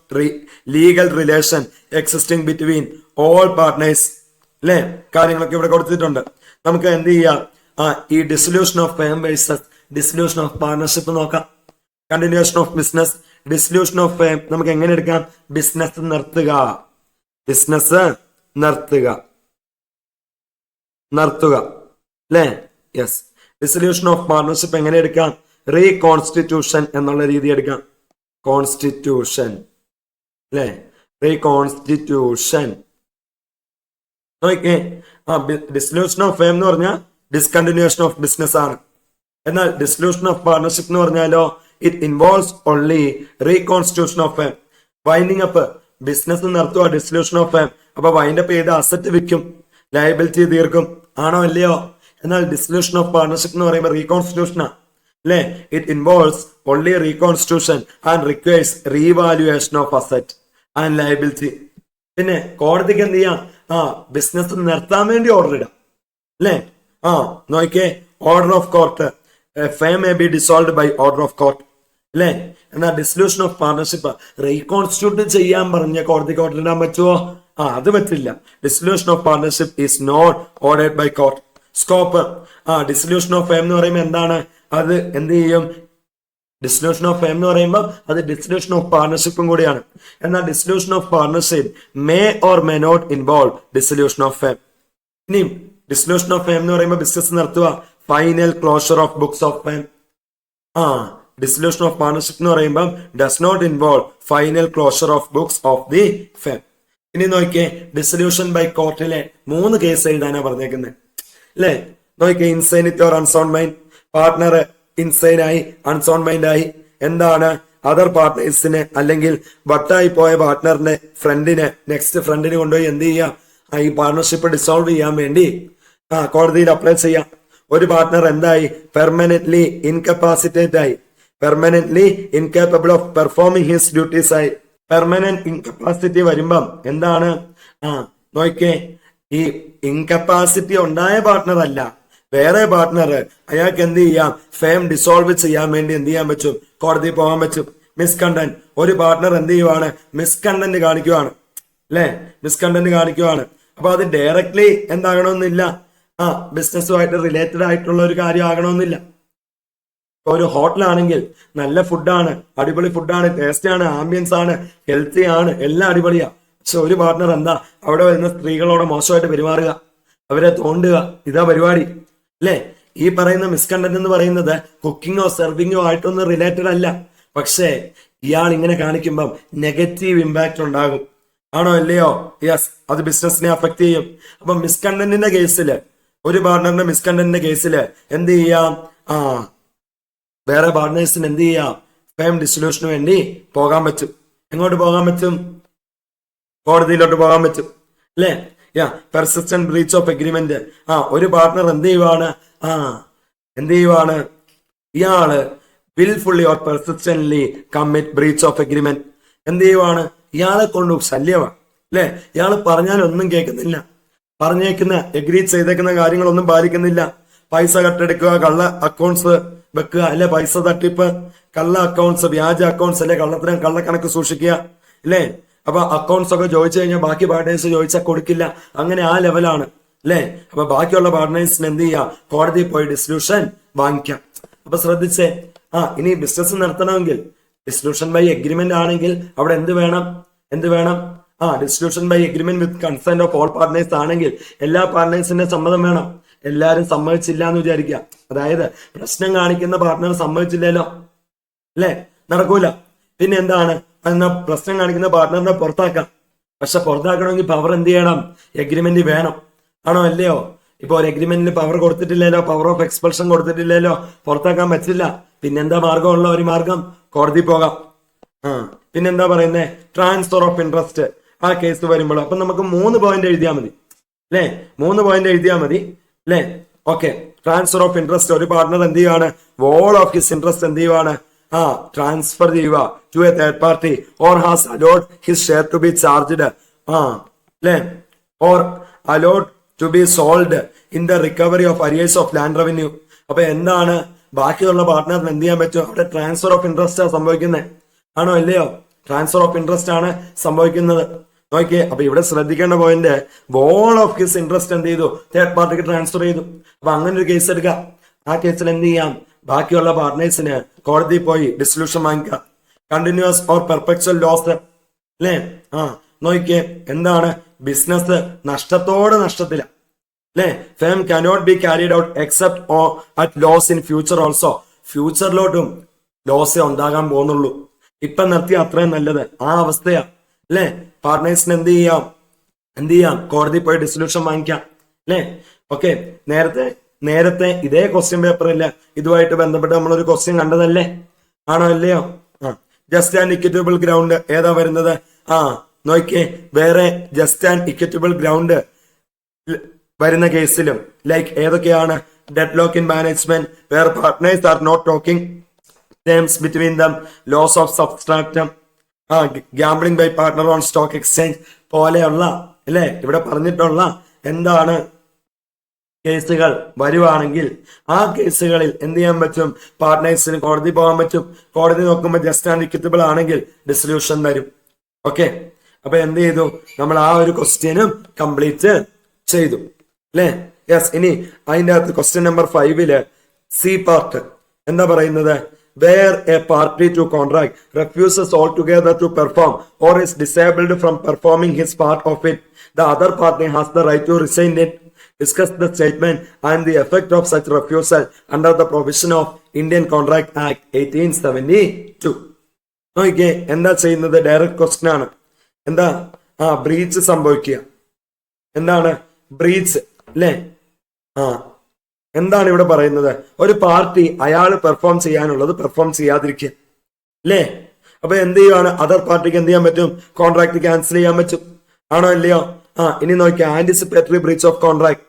legal relation existing between all partners. അല്ലെ? കാര്യങ്ങളൊക്കെ ഇവിടെ കൊടുത്തിട്ടുണ്ട്. നമുക്ക് എന്ത് ചെയ്യാം? ഈ dissolution of firm versus dissolution of partnership നോക്കാം. Continuation of business, dissolution of firm നമുക്ക് എങ്ങനെ എടുക്കാം? ബിസിനസ് നിർത്തുക. അല്ലേ? യെസ്. ഡിസൊല്യൂഷൻ ഓഫ് പാർട്ണർഷിപ്പ് എങ്ങനെ എടുക്കാം? റീകോൺസ്റ്റിറ്റ്യൂഷൻ എന്നുള്ള രീതി എടുക്കാം. കോൺസ്റ്റിറ്റ്യൂഷൻ, അല്ലേ? റീകോൺസ്റ്റിറ്റ്യൂഷൻ. നോക്കിയേ, ഡിസൊല്യൂഷൻ ഓഫ് ഫേം എന്ന് പറഞ്ഞാൽ ഡിസ്കണ്ടിന്യൂഷൻ ഓഫ് ബിസിനസ് ആണ്. എന്നാൽ ഡിസൊല്യൂഷൻ ഓഫ് പാർട്ണർഷിപ്പ് എന്ന് പറഞ്ഞാലോ it involves only reconstitution of firm. Winding up, business നടത്തുക. ഡിസൊല്യൂഷൻ ഓഫ് ഫേം, അപ്പൊ വൈൻഡ് അപ്പ് ചെയ്ത് അസറ്റ് വിൽക്കും, ലയബിലിറ്റി തീർക്കും. ആണോ അല്ലയോ? എന്നാൽ ഡിസൊല്യൂഷൻ ഓഫ് പാർട്ണർഷിപ്പ് എന്ന് പറയുമ്പോൾ റീകോൺസ്റ്റിറ്റ്യൂഷനാ. അല്ലേ? It involves only reconstitution and requires revaluation of asset and liability. പിന്നെ കോടതിക്ക് എന്ത് ചെയ്യാം? ബിസിനസ് നിർത്താൻ വേണ്ടി ഓർഡർ ഇടാം. അല്ലേ? നോക്കിയേ, order of court, firm may be dissolved by order of court. അല്ലേ? എന്നാൽ ഡിസൊല്യൂഷൻ ഓഫ് പാർട്ണർഷിപ്പ് റീകോൺസ്റ്റിറ്റ്യൂട്ട് ചെയ്യാൻ പറഞ്ഞ കോടതിക്ക് ഓർഡർ ഇടാൻ പറ്റുമോ? അത് പറ്റില്ല. Dissolution of partnership is not ordered by court. Scope, dissolution of firm എന്ന് പറയുമ്പോൾ എന്താണ്? അത് എന്ത് ചെയ്യും? ഡിസൊല്യൂഷൻ ഓഫ് ഫേം എന്ന് പറയുമ്പോൾ അത് ഡിസൊല്യൂഷൻ ഓഫ് പാർട്ണർഷിപ്പും കൂടിയാണ്. എന്നാൽ dissolution of partnership may or may not involve dissolution of firm. ഇനി ഡിസൊല്യൂഷൻ ഓഫ് ഫേം എന്ന് പറയുമ്പോൾ ബിസിനസ് നടത്തുക, final closure of books of firm. Dissolution of partnership എന്ന് പറയുമ്പോൾ does not involve final closure of books of the firm. ഇനി നോക്കിയേ, dissolution by കോർട്ടിലെ 3 case എഴുതാനാ പറഞ്ഞേക്കുന്നത്. അല്ലേ? നോക്കിയേ, insanity or unsound mind. Partner insane ആയി, അൺസൗണ്ട് മൈൻഡ് ആയി. എന്താണ്? അതർ പാർട്ട്നേഴ്സിനെ അല്ലെങ്കിൽ വട്ടായി പോയ പാർട്ട്ണറിന്റെ നെക്സ്റ്റ് ഫ്രണ്ടിന് കൊണ്ടുപോയി എന്ത് ചെയ്യാം? ഈ പാർട്ണർഷിപ്പ് ഡിസോൾവ് ചെയ്യാൻ വേണ്ടി കോടതിയിൽ അപ്ലൈ ചെയ്യാം. ഒരു പാർട്ട്ണർ എന്തായി? പെർമനന്റ്ലി ഇൻകപ്പാസിറ്റേറ്റ് ആയി, permanently incapable of performing his duties ആയി. പെർമനന്റ് ഇൻകപ്പാസിറ്റി വരുമ്പം എന്താണ്? നോക്കിയേ, ഈ ഇൻകപ്പാസിറ്റി ഉണ്ടായ പാർട്ട്ണർ അല്ല, വേറെ പാർട്ട്ണർ, അയാൾക്ക് എന്ത് ചെയ്യാം? ഫേം ഡിസോൾവ് ചെയ്യാൻ വേണ്ടി എന്ത് ചെയ്യാൻ പറ്റും? കോടതി പോകാൻ പറ്റും. മിസ്കണ്ടന്റ്, ഒരു പാർട്ട്ണർ എന്ത് ചെയ്യുവാണ്? മിസ്കണ്ടന്റ് കാണിക്കുവാണ്. അല്ലെ? മിസ്കണ്ടന്റ് കാണിക്കുവാണ്. അപ്പൊ അത് ഡയറക്ട്ലി എന്താകണമെന്നില്ല, ബിസിനസ്സുമായിട്ട് റിലേറ്റഡ് ആയിട്ടുള്ള ഒരു കാര്യം ആകണമെന്നില്ല. ഒരു ഹോട്ടലാണെങ്കിൽ നല്ല ഫുഡാണ്, അടിപൊളി ഫുഡാണ്, ടേസ്റ്റ് ആണ്, ആംബിയൻസ് ആണ്, ഹെൽത്തി ആണ്, എല്ലാം അടിപൊളിയാ. പക്ഷെ ഒരു പാർട്ട്ണർ എന്താ അവിടെ വരുന്ന സ്ത്രീകളോട് മോശമായിട്ട് പെരുമാറുക, അവരെ തോണ്ടുക, ഇതാ പരിപാടി അല്ലേ? ഈ പറയുന്ന മിസ്കണ്ടന്റ് എന്ന് പറയുന്നത് കുക്കിങ്ങോ സെർവിങ്ങോ ആയിട്ടൊന്നും റിലേറ്റഡ് അല്ല. പക്ഷേ ഇയാൾ ഇങ്ങനെ കാണിക്കുമ്പം നെഗറ്റീവ് ഇമ്പാക്ട് ഉണ്ടാകും. ആണോ അല്ലയോ? യെസ്, അത് ബിസിനസിനെ അഫക്ട് ചെയ്യും. അപ്പൊ മിസ്കണ്ടന്റിന്റെ കേസില്, ഒരു പാർട്ട്ണറിന്റെ മിസ്കണ്ടന്റിന്റെ കേസില് എന്ത് ചെയ്യാം? വേറെ പാർട്ട്നേഴ്സിന് എന്ത് ചെയ്യാം? ഫേം ഡിസൊല്യൂഷന് വേണ്ടി പോകാൻ പറ്റും. എങ്ങോട്ട് പോകാൻ പറ്റും? കോടതിയിലോട്ട് പോകാൻ പറ്റും അല്ലേ? Persistent breach of agreement. ഒരു പാർട്ട്ണർ എന്ത് ചെയ്യുവാണ്? ഇയാള് wilfully or persistently commit breach of agreement. എന്ത് ചെയ്യുവാണ്? ഇയാളെ കൊണ്ട് ശല്യമാണ് അല്ലെ? ഇയാൾ പറഞ്ഞാലൊന്നും കേൾക്കുന്നില്ല, പറഞ്ഞേക്കുന്ന എഗ്രി ചെയ്തേക്കുന്ന കാര്യങ്ങളൊന്നും പാലിക്കുന്നില്ല. പൈസ കട്ടെടുക്കുക, കള്ള അക്കൗണ്ട്സ് വെക്കുക അല്ലെ, പൈസ തട്ടിപ്പ്, കള്ള അക്കൗണ്ട്സ്, വ്യാജ അക്കൗണ്ട്സ് അല്ലെ, കള്ളക്കണക്ക് സൂക്ഷിക്കുക അല്ലെ. അപ്പൊ അക്കൗണ്ട്സ് ഒക്കെ ചോദിച്ചു കഴിഞ്ഞാൽ ബാക്കി പാർട്ട്നേഴ്സ് ചോദിച്ചാൽ കൊടുക്കില്ല. അങ്ങനെ ആ ലെവലാണ് അല്ലെ. അപ്പൊ ബാക്കിയുള്ള പാർട്ട്നേഴ്സിന് എന്ത് ചെയ്യാം? കോടതിയിൽ പോയി ഡിസൊല്യൂഷൻ വാങ്ങിക്കാം. അപ്പൊ ശ്രദ്ധിച്ചേ, ഇനി ബിസിനസ് നടത്തണമെങ്കിൽ ഡിസൊല്യൂഷൻ ബൈ എഗ്രിമെന്റ് ആണെങ്കിൽ അവിടെ എന്ത് വേണം? Dissolution by agreement with consent of all partners ആണെങ്കിൽ എല്ലാ പാർട്ട്നേഴ്സിന്റെ സമ്മതം വേണം. എല്ലാരും സമ്മതിച്ചില്ല എന്ന് വിചാരിക്കുക, അതായത് പ്രശ്നം കാണിക്കുന്ന പാർട്ട്ണർ സമ്മതിച്ചില്ലല്ലോ അല്ലെ, നടക്കൂല. പിന്നെ എന്താണ്? എന്നാ പ്രശ്നം കാണിക്കുന്ന പാർട്ട്ണറിനെ പുറത്താക്കാം. പക്ഷെ പുറത്താക്കണമെങ്കിൽ പവർ എന്ത് ചെയ്യണം? എഗ്രിമെന്റ് വേണം. ആണോ അല്ലയോ? ഇപ്പൊ ഒരു എഗ്രിമെന്റിൽ പവർ കൊടുത്തിട്ടില്ലല്ലോ, പവർ ഓഫ് എക്സ്പൾഷൻ കൊടുത്തിട്ടില്ലല്ലോ, പുറത്താക്കാൻ പറ്റില്ല. പിന്നെന്താ മാർഗമുള്ള ഒരു മാർഗം? കോടതി പോകാം. പിന്നെന്താ പറയുന്നത്? Transfer of interest. ആ കേസ് വരുമ്പോൾ അപ്പൊ നമുക്ക് 3 പോയിന്റ് എഴുതിയാൽ മതി അല്ലെ? 3 പോയിന്റ് എഴുതിയാൽ മതി അല്ലെ? ഓക്കെ. ട്രാൻസ്ഫർ ഓഫ് ഇൻട്രസ്റ്റ്, ഒരു പാർട്ട്ണർ എന്ത് ചെയ്യുവാണ്? വോൾ ഓഫ് ഹിസ് ഇൻട്രസ്റ്റ് എന്ത് ചെയ്യുവാണ്? ട്രാൻസ്ഫർ ചെയ്യുക to a third party or has allowed his share to be charged അല്ലെ, or allowed to be sold in the recovery of arrears of land revenue. അപ്പൊ എന്താണ്? ബാക്കിയുള്ള പാർട്ട്ണറിന് എന്ത് ചെയ്യാൻ പറ്റും? അവിടെ ട്രാൻസ്ഫർ ഓഫ് ഇൻട്രസ്റ്റ് ആണ് സംഭവിക്കുന്നത്. ആണോ അല്ലയോ? ട്രാൻസ്ഫർ ഓഫ് ഇൻട്രസ്റ്റ് ആണ് സംഭവിക്കുന്നത്. നോക്കിയേ, അപ്പൊ ഇവിടെ ശ്രദ്ധിക്കേണ്ട point, whole of his interest എന്ത് ചെയ്തു? തേർഡ് പാർട്ടിക്ക് ട്രാൻസ്ഫർ ചെയ്തു. അപ്പൊ അങ്ങനെ ഒരു കേസ് എടുക്കാം. ആ കേസിൽ എന്ത് ചെയ്യാം? ബാക്കിയുള്ള പാർട്ട്നേഴ്സിന് കോടതിയിൽ പോയി ഡിസൊല്യൂഷൻ വാങ്ങിക്കാം. കണ്ടിന്യൂസ് ഓർ പെർപെക്ച്വൽ ലോസ് അല്ലേ? നോക്കിയേ, എന്താണ്? ബിസിനസ് നഷ്ടത്തില അല്ലെ. Firm cannot be carried out except at loss in future also. ഫ്യൂച്ചറിലോട്ടും ലോസേ ഉണ്ടാകാൻ പോകുന്നുള്ളൂ. ഇപ്പൊ നിർത്തിയ അത്രയും നല്ലത്. ആ അവസ്ഥയാ അല്ലെ. പാർട്ട്നേഴ്സിന് എന്ത് ചെയ്യാം? കോടതി പോയി ഡിസൊല്യൂഷൻ വാങ്ങിക്കാം അല്ലെ. ഓക്കെ. നേരത്തെ ഇതേ ക്വസ്റ്റ്യൻ പേപ്പറില്ല ഇതുമായിട്ട് ബന്ധപ്പെട്ട് നമ്മളൊരു ക്വസ്റ്റ്യൻ കണ്ടതല്ലേ? ആണോ അല്ലയോ? ജസ്റ്റ് ആൻഡ് ഇക്വിറ്റബിൾ ഗ്രൗണ്ട് ഏതാ വരുന്നത്? നോക്കിയേ, വേറെ ജസ്റ്റ് ആൻഡ് ഇക്വിറ്റബിൾ ഗ്രൗണ്ട് വരുന്ന കേസിലും ലൈക്ക് ഏതൊക്കെയാണ്? Deadlock in management, where partners are not talking terms between them, loss of substratum, gambling by partner on stock exchange പോലെയുള്ള അല്ലെ ഇവിടെ പറഞ്ഞിട്ടുള്ള എന്താണ് കേസുകൾ വരുവാണെങ്കിൽ ആ കേസുകളിൽ എന്ത് ചെയ്യാൻ പറ്റും? പാർട്ട്നേഴ്സിന് കോടതി പോകാൻ പറ്റും. കോടതി നോക്കുമ്പോൾ ജസ്റ്റ് ആൻഡ് ഇക്വിറ്റബിൾ ആണെങ്കിൽ ഡിസൊല്യൂഷൻ തരും. ഓക്കെ. അപ്പൊ എന്ത് ചെയ്തു? നമ്മൾ ആ ഒരു ക്വസ്റ്റ്യനും കംപ്ലീറ്റ് ചെയ്തു അല്ലെ. യെസ്. ഇനി അതിന്റെ അകത്ത് ക്വസ്റ്റ്യൻ നമ്പർ 5 സി പാർട്ട് എന്താ പറയുന്നത്? Where a party to contract refuses altogether to perform or is disabled from performing his part of it, the other party has the right to rescind it. Discuss the statement and the effect of such refusal under the provision of Indian Contract Act 1872. നോക്കിയേ, എന്താ ചെയ്യുന്നത്? Direct question ആണ്. എന്താ? Breach സംഭവിക്കുക. എന്താണ് breach അല്ലേ? എന്താണ് ഇവിടെ പറയുന്നത്? ഒരു പാർട്ടി അയാൾ പെർഫോം ചെയ്യാനുള്ളത് പെർഫോം ചെയ്യാതിരിക്കുക അല്ലേ. അപ്പൊ എന്ത് ചെയ്യുവാണ്? അതർ പാർട്ടിക്ക് എന്ത് ചെയ്യാൻ പറ്റും? കോൺട്രാക്ട് ക്യാൻസൽ ചെയ്യാൻ പറ്റും. ആണോ അല്ലയോ? ഇനി നോക്കിയാൽ ആന്റിസിപ്പേറ്ററി ബ്രീച്ച് ഓഫ് കോൺട്രാക്ട്.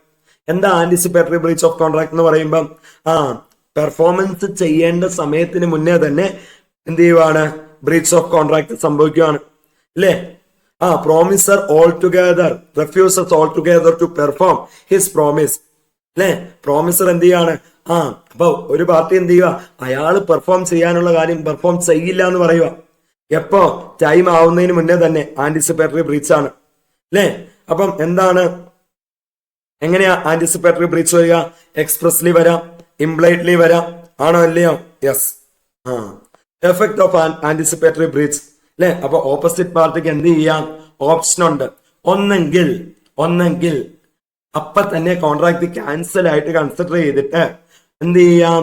എന്താ ആന്റിസിപ്പേറ്ററി ബ്രീച്ച് ഓഫ് കോൺട്രാക്ട് എന്ന് പറയുമ്പം പെർഫോമൻസ് ചെയ്യേണ്ട സമയത്തിന് മുന്നേ തന്നെ എന്ത് ചെയ്യുവാണ്? ബ്രീച്ച് ഓഫ് കോൺട്രാക്ട് സംഭവിക്കുകയാണ് അല്ലേ. Promisor altogether refuses altogether to perform his promise അല്ലെ. പ്രോമിസർ എന്ത് ചെയ്യാണ്? അപ്പൊ ഒരു പാർട്ടി എന്ത് ചെയ്യുക? അയാൾ പെർഫോം ചെയ്യാനുള്ള കാര്യം പെർഫോം ചെയ്യില്ല എന്ന് പറയുക. എപ്പോ? ടൈം ആവുന്നതിന് മുന്നേ തന്നെ. ആന്റിസിപ്പേറ്ററി ബ്രീച്ച് ആണ് അല്ലെ. അപ്പം എന്താണ്? എങ്ങനെയാ ആന്റിസിപ്പേറ്ററി ബ്രീച്ച് വരിക? എക്സ്പ്രസ്ലി വരാം, ഇംപ്ലൈഡ്ലി വരാം. ആണോ അല്ലയോ? Yes. Effect of anticipatory breach അല്ലെ. അപ്പൊ ഓപ്പോസിറ്റ് പാർട്ടിക്ക് എന്ത് ചെയ്യാം? ഓപ്ഷൻ ഉണ്ട്. ഒന്നെങ്കിൽ അപ്പൊ തന്നെ കോൺട്രാക്ട് ക്യാൻസൽ ആയിട്ട് കൺസിഡർ ചെയ്തിട്ട് എന്ത് ചെയ്യാം?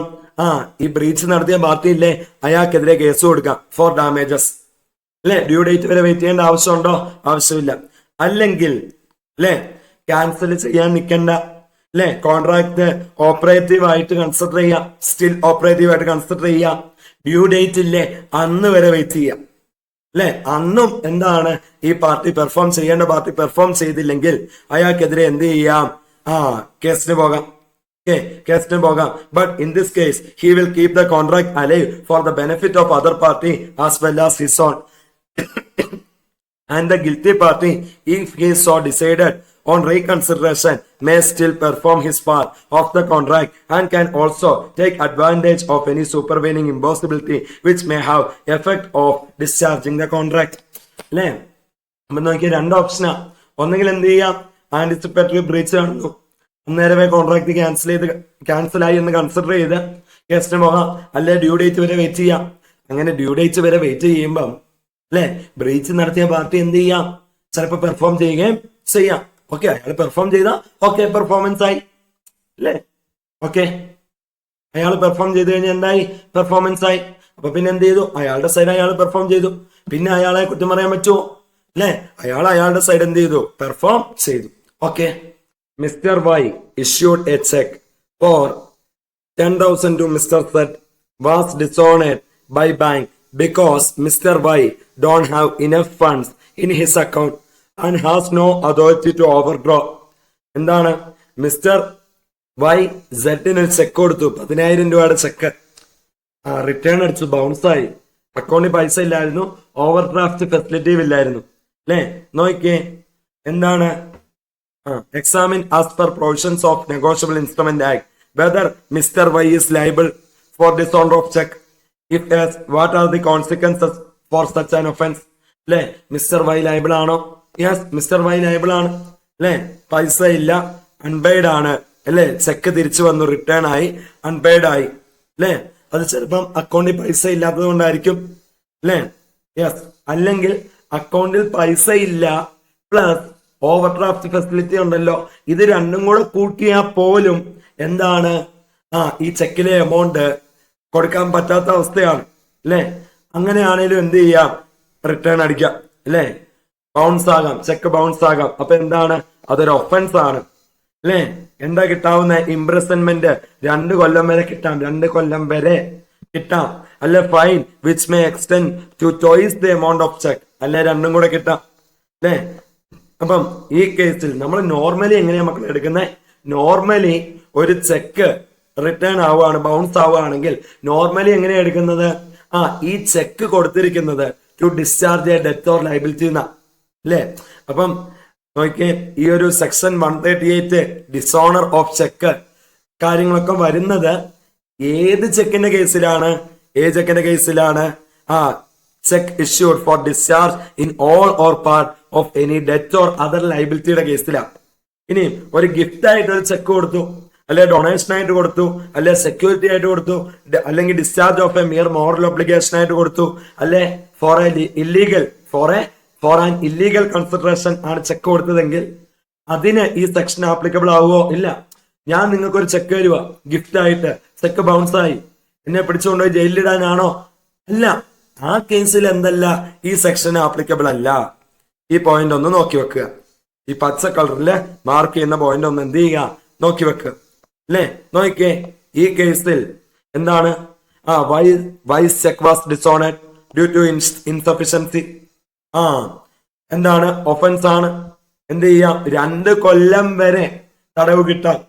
ഈ ബ്രീച്ച് നടത്തിയ പാർട്ടി ഇല്ലേ, അയാൾക്കെതിരെ കേസ് കൊടുക്കാം ഫോർ ഡാമേജസ് അല്ലെ. ഡ്യൂ ഡേറ്റ് വരെ വെയിറ്റ് ചെയ്യേണ്ട ആവശ്യമുണ്ടോ? ആവശ്യമില്ല. അല്ലെങ്കിൽ അല്ലെ ക്യാൻസൽ ചെയ്യാൻ നിൽക്കണ്ട അല്ലെ, കോൺട്രാക്ട് ഓപ്പറേറ്റീവ് ആയിട്ട് കൺസിഡർ ചെയ്യാം, സ്റ്റിൽ ഓപ്പറേറ്റീവ് ആയിട്ട് കൺസിഡർ ചെയ്യാം. ഡ്യൂ ഡേറ്റ് ഇല്ലേ, അന്ന് വരെ വെയിറ്റ് ചെയ്യാം അല്ലെ. അന്നും എന്താണ്, ഈ പാർട്ടി പെർഫോം ചെയ്യേണ്ട പാർട്ടി പെർഫോം ചെയ്തില്ലെങ്കിൽ അയാൾക്കെതിരെ എന്ത് ചെയ്യാം? കേസിന് പോകാം. കേസിന് പോകാം. But in this case he will keep the contract alive for the benefit of other party as well as his own and the guilty party, if he so decided on reconsideration, may still perform his part of the contract and can also take advantage of any supervening impossibility which may have effect of discharging the contract. അല്ലേ? അപ്പൊ നോക്കിയ രണ്ട് ഓപ്ഷനാ. ഒന്നെങ്കിൽ എന്ത് ചെയ്യാം? Anticipatory breach കാണുന്നു, അന്നേരമേ contract cancel ആയി എന്ന് consider ചെയ്ത് കേസിന് പോകാം. അല്ലെ ഡ്യൂ ഡേറ്റ് വരെ വെയിറ്റ് ചെയ്യാം. അങ്ങനെ ഡ്യൂ ഡേറ്റ് വരെ വെയിറ്റ് ചെയ്യുമ്പം അല്ലെ ബ്രീച്ച് നടത്തിയ പാർട്ടി എന്ത് ചെയ്യാം? ചിലപ്പോൾ പെർഫോം ചെയ്യുകയും ചെയ്യാം. ഓക്കെ, അയാൾ പെർഫോം ചെയ്താൽ ഓക്കെ, പെർഫോമൻസ് ആയി അല്ലെ. ഓക്കെ, അയാൾ പെർഫോം ചെയ്ത് കഴിഞ്ഞാൽ എന്തായി? പെർഫോമൻസ് ആയി. അപ്പൊ പിന്നെ എന്ത് ചെയ്തു? അയാളുടെ സൈഡ് അയാൾ പെർഫോം ചെയ്തു. പിന്നെ അയാളെ കുറ്റം പറയാൻ പറ്റുമോ? അല്ലെ, അയാളുടെ സൈഡ് എന്ത് ചെയ്തു? പെർഫോം ചെയ്തു. Okay. Mister Y issued a check for 10,000 to Mr. Z was dishonored by bank because Mr. Y don't have enough funds in his account and has no authority to overdraw. എന്താണ്? Mister Y സെഡിന് check കൊടുത്തു, 10,000 രൂപയുടെ check. Return അടിച്ചു, ബൗൺസായി. അക്കൗണ്ടിൽ പൈസ ഇല്ലായിരുന്നു, over draft facility ഇല്ലായിരുന്നു അല്ലെ. നോക്കിയേ എന്താണ്? Examine as per provisions of Negotiable Instrument Act whether Mr. Y is liable for dishonor of check. If yes, what are the consequences for such an offense? അല്ലെ, mister Y liable ആണോ? Yes, mister Y liable ആണ് അല്ലെ. പൈസ ഇല്ല, unpaid ആണ് അല്ലെ. Check തിരിച്ചു വന്നു, റിട്ടേൺ ആയി, അൺപെയ്ഡ് ആയി അല്ലെ. അത് ചിലപ്പം അക്കൗണ്ടിൽ പൈസ ഇല്ലാത്തത് കൊണ്ടായിരിക്കും അല്ലെ. യെസ്, അല്ലെങ്കിൽ അക്കൗണ്ടിൽ പൈസ ഇല്ല പ്ലസ് ഓവർ ഡ്രാഫ്റ്റ് ഫെസിലിറ്റി ഉണ്ടല്ലോ. ഇത് രണ്ടും കൂടെ കൂട്ടിയാൽ പോലും എന്താണ്? ഈ ചെക്കിലെ എമൗണ്ട് കൊടുക്കാൻ പറ്റാത്ത അവസ്ഥയാണ് അല്ലെ. അങ്ങനെയാണേലും എന്ത് ചെയ്യാം? റിട്ടേൺ അടിക്കാം അല്ലെ. ബൗൺസ് ആകാം, ചെക്ക് ബൗൺസ് ആകാം. അപ്പൊ എന്താണ്? അതൊരു ഒഫൻസ് ആണ് അല്ലെ. എന്താ കിട്ടാവുന്ന? ഇംപ്രസൺമെന്റ് 2 കൊല്ലം വരെ കിട്ടാം, 2 കൊല്ലം വരെ കിട്ടാം അല്ലെ. Fine which may extend to twice the amount of cheque അല്ലെ. രണ്ടും കൂടെ കിട്ടാം അല്ലെ. അപ്പം ഈ കേസിൽ നമ്മൾ നോർമലി എങ്ങനെയാ മക്കൾ എടുക്കുന്നത്? നോർമലി ഒരു ചെക്ക് റിട്ടേൺ ആവുകയാണ്, ബൗൺസ് ആവുകയാണെങ്കിൽ നോർമലി എങ്ങനെയാ എടുക്കുന്നത്? ഈ ചെക്ക് കൊടുത്തിരിക്കുന്നത് to discharge a debt or liability എന്നാ അല്ലേ. അപ്പം നോക്കിയേ, ഈ ഒരു സെക്ഷൻ 138 ഡിസോണർ ഓഫ് ചെക്ക് കാര്യങ്ങളൊക്കെ വരുന്നത് ഏത് ചെക്കിന്റെ കേസിലാണ്? ചെക്കിന്റെ കേസിലാണ്? Cheque issued for discharge in all or part of any debt or other ലൈബിലിറ്റിയുടെ കേസിലാണ്. ഇനി ഒരു ഗിഫ്റ്റ് ആയിട്ട് ഒരു ചെക്ക് കൊടുത്തു, അല്ലെ ഡൊണേഷൻ ആയിട്ട് കൊടുത്തു, അല്ലെ സെക്യൂരിറ്റി ആയിട്ട് കൊടുത്തു, അല്ലെങ്കിൽ discharge of A mere moral obligation ആയിട്ട് കൊടുത്തു, അല്ലെ ഫോർ ആൻ ഇല്ലീഗൽ കൺസിഡറേഷൻ ആണ് ചെക്ക് കൊടുത്തതെങ്കിൽ അതിന് ഈ സെക്ഷൻ ആപ്ലിക്കബിൾ ആവുമോ? ഇല്ല. ഞാൻ നിങ്ങൾക്ക് ഒരു ചെക്ക് തരുക ഗിഫ്റ്റ് ആയിട്ട്, ചെക്ക് ബൗൺസ് ആയി, എന്നെ പിടിച്ചുകൊണ്ടുപോയി ജയിലിലിടാനാണോ? അല്ല. ആ കേസിൽ എന്തല്ല? ഈ സെക്ഷൻ ആപ്ലിക്കബിൾ അല്ല. ഈ പോയിന്റ് ഒന്ന് നോക്കി വെക്കുക. ഈ പച്ച കളറില് മാർക്ക് ചെയ്യുന്ന പോയിന്റ് ഒന്ന് എന്ത് ചെയ്യുക? നോക്കി വെക്കുക അല്ലെ. നോക്കിക്കേ, ഈ കേസിൽ എന്താണ്? Y cheque was dishonoured due to insufficiency. എന്താണ്? ഒഫൻസ് ആണ്. എന്ത് ചെയ്യാം? 2 കൊല്ലം വരെ തടവ് കിട്ടാം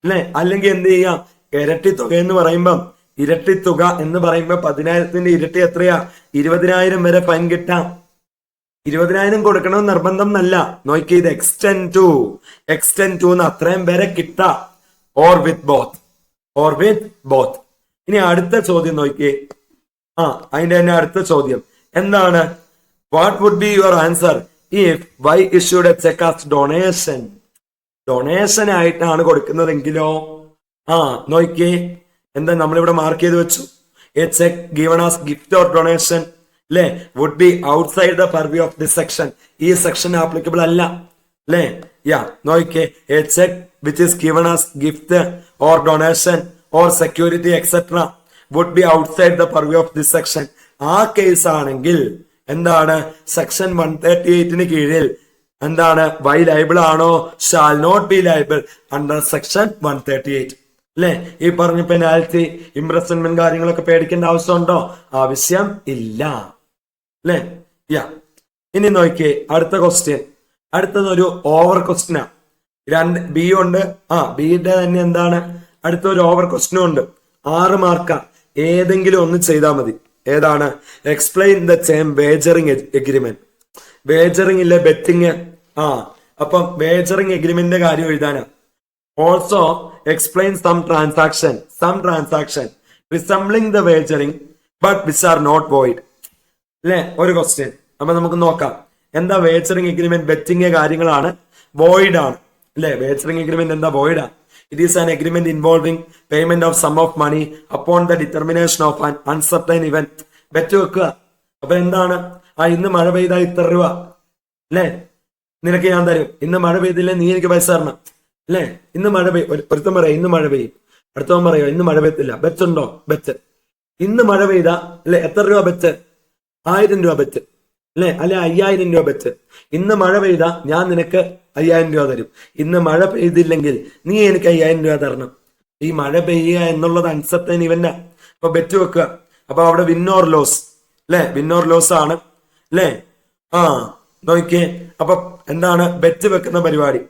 അല്ലെ. അല്ലെങ്കിൽ എന്ത് ചെയ്യാം? ഇരട്ടി തുക എന്ന് പറയുമ്പം, ഇരട്ടി തുക എന്ന് പറയുമ്പോ 10,000ന്റെ ഇരട്ടി എത്രയാ? 20,000 വരെ ഫൈൻ കിട്ടാം. 20,000 കൊടുക്കണമെന്ന് നിർബന്ധം എന്നല്ല. നോക്കി, ഇത് എക്സ്റ്റെൻഡ് ടു അത്രയും വരെ കിട്ടാം. Or with both. ഇനി അടുത്ത ചോദ്യം നോക്കിയേ. അതിന്റെ തന്നെ അടുത്ത ചോദ്യം എന്താണ്? What would be your answer if Y issued a cheque as donation ആയിട്ടാണ് കൊടുക്കുന്നതെങ്കിലോ? നോക്കിയേ, എന്താ നമ്മളിവിടെ മാർക്ക് ചെയ്ത് വെച്ചു. A cheque given as gift or donation അല്ലെ would be outside the purview of this section. ഈ സെക്ഷൻ ആപ്ലിക്കബിൾ അല്ല അല്ലെ. നോക്കിക്കേ, a cheque which is given as gift or donation or security etcetera would be outside the purview of this section. ആ case ആണെങ്കിൽ എന്താണ്, section 138 കീഴിൽ എന്താണ്, Y liable ആണോ, shall not be liable under section 138 അല്ലെ. ഈ പറഞ്ഞ പെനാൽറ്റി ഇംപ്രസൺമെന്റ് കാര്യങ്ങളൊക്കെ പേടിക്കേണ്ട ആവശ്യമുണ്ടോ? ആവശ്യം ഇല്ല അല്ലെ. ഇനി നോക്കിയേ അടുത്ത ക്വസ്റ്റ്യൻ. അടുത്തത് ഒരു ഓവർ ക്വസ്റ്റ്യനാ. ബി ഉണ്ട്, ബിയുടെ തന്നെ എന്താണ്, അടുത്ത ഒരു ഓവർ ക്വസ്റ്റ്യനും ഉണ്ട്. 6 മാർക്കാ. ഏതെങ്കിലും ഒന്ന് ചെയ്താൽ മതി. ഏതാണ്? Explain the term wagering agreement. Wagering ഇല്ല, ബെറ്റിംഗ്. അപ്പം വേജറിംഗ് എഗ്രിമെന്റിന്റെ കാര്യം എഴുതാനാ. Also explain some transaction resembling the wagering but which are not void അല്ലെ. ഒരു ക്വസ്റ്റ്യൻ. അപ്പൊ നമുക്ക് നോക്കാം എന്താ വേജറിംഗ് എഗ്രിമെന്റ്. ബെറ്റിംഗ് കാര്യങ്ങളാണ്, വോയിഡ് ആണ് അല്ലെ. വേജറിംഗ് എഗ്രിമെന്റ് എന്താ? വോയിഡ് ആണ്. It is an agreement involving payment of sum of money upon the determination of an uncertain event. Bet വെക്കുക. അപ്പൊ എന്താണ്, ഇന്ന് മഴ പെയ്താ ഇത്ര രൂപ അല്ലെ, നിനക്ക് ഞാൻ തരും. ഇന്ന് മഴ പെയ്തില്ലേ, നീ എനിക്ക് പൈസ തരണം അല്ലെ. ഇന്ന് മഴ പെയ്യും, ഒരുത്തം പറയാം ഇന്ന് മഴ പെയ്യും, അടുത്തവൻ പറയോ ഇന്ന് മഴ പെയ്ത്തില്ല. ബെറ്റ് ഉണ്ടോ? ബെറ്റ്. ഇന്ന് മഴ പെയ്താ അല്ലെ എത്ര രൂപ ബെറ്റ്? 1000 രൂപ ബെറ്റ് അല്ലെ, അല്ലെ 5000 രൂപ ബെറ്റ്. ഇന്ന് മഴ പെയ്താ ഞാൻ നിനക്ക് 5000 രൂപ തരും. ഇന്ന് മഴ പെയ്തില്ലെങ്കിൽ നീ എനിക്ക് 5000 രൂപ തരണം. ഈ മഴ പെയ്യുക എന്നുള്ളത് അൺസർട്ടൈൻ ഇവന്റാ. അപ്പൊ ബെറ്റ് വെക്കുക. അപ്പൊ അവിടെ വിൻ ഓർ ലോസ് അല്ലെ, വിൻ ഓർ ലോസ് ആണ് അല്ലെ. നോക്കിയേ, അപ്പൊ എന്താണ് ബെറ്റ് വെക്കുന്ന പരിപാടി.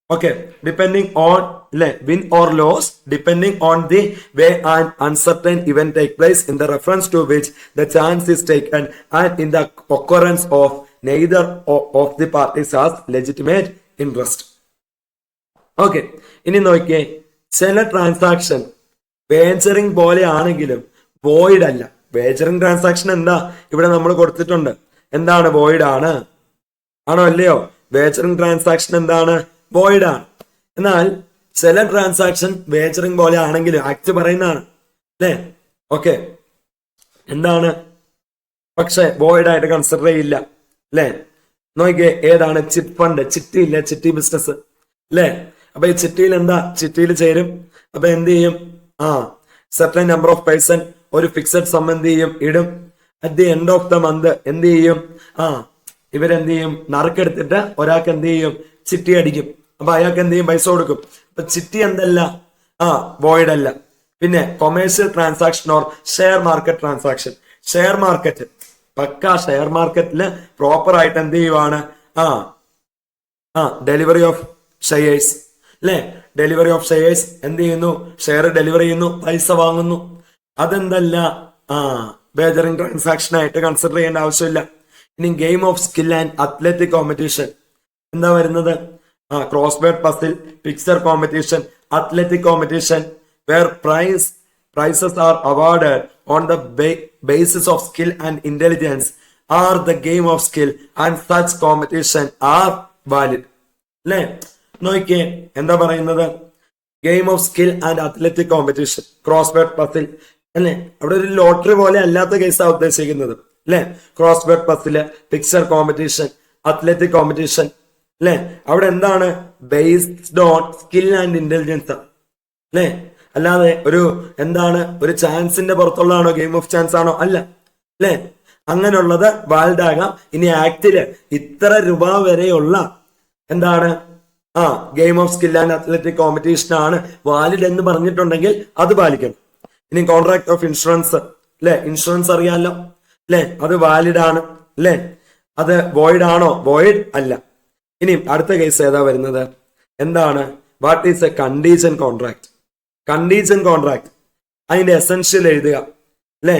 ഓക്കെ, ഡിപ്പെൻഡിങ് ഓൺ അല്ലെ win or loss depending on the way and uncertain event take place in the reference to which the chance is taken and in the occurrence of neither of the parties has legitimate interest. Okay, ഇനി നോക്കിയേ, ചില transaction വേജറിംഗ് പോലെ ആണെങ്കിലും void അല്ല. വേജറിംഗ് transaction എന്താ ഇവിടെ നമ്മൾ കൊടുത്തിട്ടുണ്ട്, എന്താണ്? വോയിഡ് ആണ്. ആണോ അല്ലയോ? വേജറിംഗ് ട്രാൻസാക്ഷൻ എന്താണ്? വോയിഡ് ആണ്. എന്നാൽ ചില ട്രാൻസാക്ഷൻ വേജറിംഗ് പോലെ ആണെങ്കിലും ആക്ട് പറയുന്നതാണ് അല്ലെ. ഓക്കെ, എന്താണ്? പക്ഷെ വോയിഡ് ആയിട്ട് കൺസിഡർ ചെയ്യില്ല അല്ലെ. നോക്കിയേ, ഏതാണ്? Chit fund. ചിട്ടി ഇല്ല, ചിട്ടി ബിസിനസ് അല്ലെ. അപ്പൊ ഈ ചിട്ടിയിൽ എന്താ? ചിട്ടിയിൽ ചേരും. അപ്പൊ എന്ത് ചെയ്യും? സെർട്ടൻ നമ്പർ ഓഫ് പേഴ്സൺ ഒരു ഫിക്സഡ് സം എന്ത് ചെയ്യും? ഇടും. At the end of the month എന്ത് ചെയ്യും? ഇവരെന്ത് ചെയ്യും? നറുക്കെടുത്തിട്ട് ഒരാൾക്ക് എന്ത് ചെയ്യും? ചിട്ടി അടിക്കും. അപ്പൊ അയാൾക്ക് എന്ത് ചെയ്യും? പൈസ കൊടുക്കും. അപ്പൊ ചിട്ടി എന്തല്ല? വോയിഡ് അല്ല. പിന്നെ commercial transaction or share market transaction. Share market, പക്ക ഷെയർ മാർക്കറ്റില് പ്രോപ്പർ ആയിട്ട് എന്ത് ചെയ്യുവാണ്? ഡെലിവറി ഓഫ് ഷെയർസ് അല്ലെ. ഡെലിവറി ഓഫ് ഷെയർസ് എന്ത് ചെയ്യുന്നു? ഷെയർ ഡെലിവറി ചെയ്യുന്നു, പൈസ വാങ്ങുന്നു. അതെന്തല്ല? വേജറിംഗ് ട്രാൻസാക്ഷൻ ആയിട്ട് കൺസിഡർ ചെയ്യേണ്ട ആവശ്യമില്ല. ഇനി game of skill and athletic competition എന്താ വരുന്നത്? Crossword puzzle, picture competition, athletic competition where prizes are awarded on the basis of skill and intelligence are the game of skill and such competition are valid. അല്ലേ? നോക്കിയേ, എന്താ പറയുന്നത്? Game of skill and athletic competition, crossword puzzle അല്ലെ. അവിടെ ഒരു lottery പോലെ അല്ലാത്ത കേസാണ് ഉദ്ദേശിക്കുന്നത് അല്ലെ. ക്രോസ് വേർഡ് പസില്, പിക്ചർ കോമ്പറ്റീഷൻ, അത്ലറ്റിക് കോമ്പറ്റീഷൻ അല്ലെ. അവിടെ എന്താണ്? Based on skill and intelligence അല്ലെ. അല്ലാതെ ഒരു എന്താണ് ഒരു ചാൻസിന്റെ പുറത്തുള്ളതാണോ? ഗെയിം ഓഫ് ചാൻസ് ആണോ? അല്ല അല്ലെ. അങ്ങനെയുള്ളത് വാലിഡ് ആകാം. ഇനി ആക്ടില് ഇത്ര രൂപ വരെയുള്ള എന്താണ് game of skill and athletic competition ആണ് വാലിഡ് എന്ന് പറഞ്ഞിട്ടുണ്ടെങ്കിൽ അത് പാലിക്കണം. ഇനി കോൺട്രാക്ട് ഓഫ് ഇൻഷുറൻസ് അല്ലെ. ഇൻഷുറൻസ് അറിയാലോ അല്ലെ, അത് വാലിഡ് ആണ് അല്ലെ. അത് വോയിഡ് ആണോ? വോയിഡ് അല്ല. ഇനി അടുത്ത കേസ് ഏതാ വരുന്നത്? എന്താണ്? What is a contingent contract? Contingent contract അതിന്റെ എസെൻഷ്യൽ എഴുതുക അല്ലെ.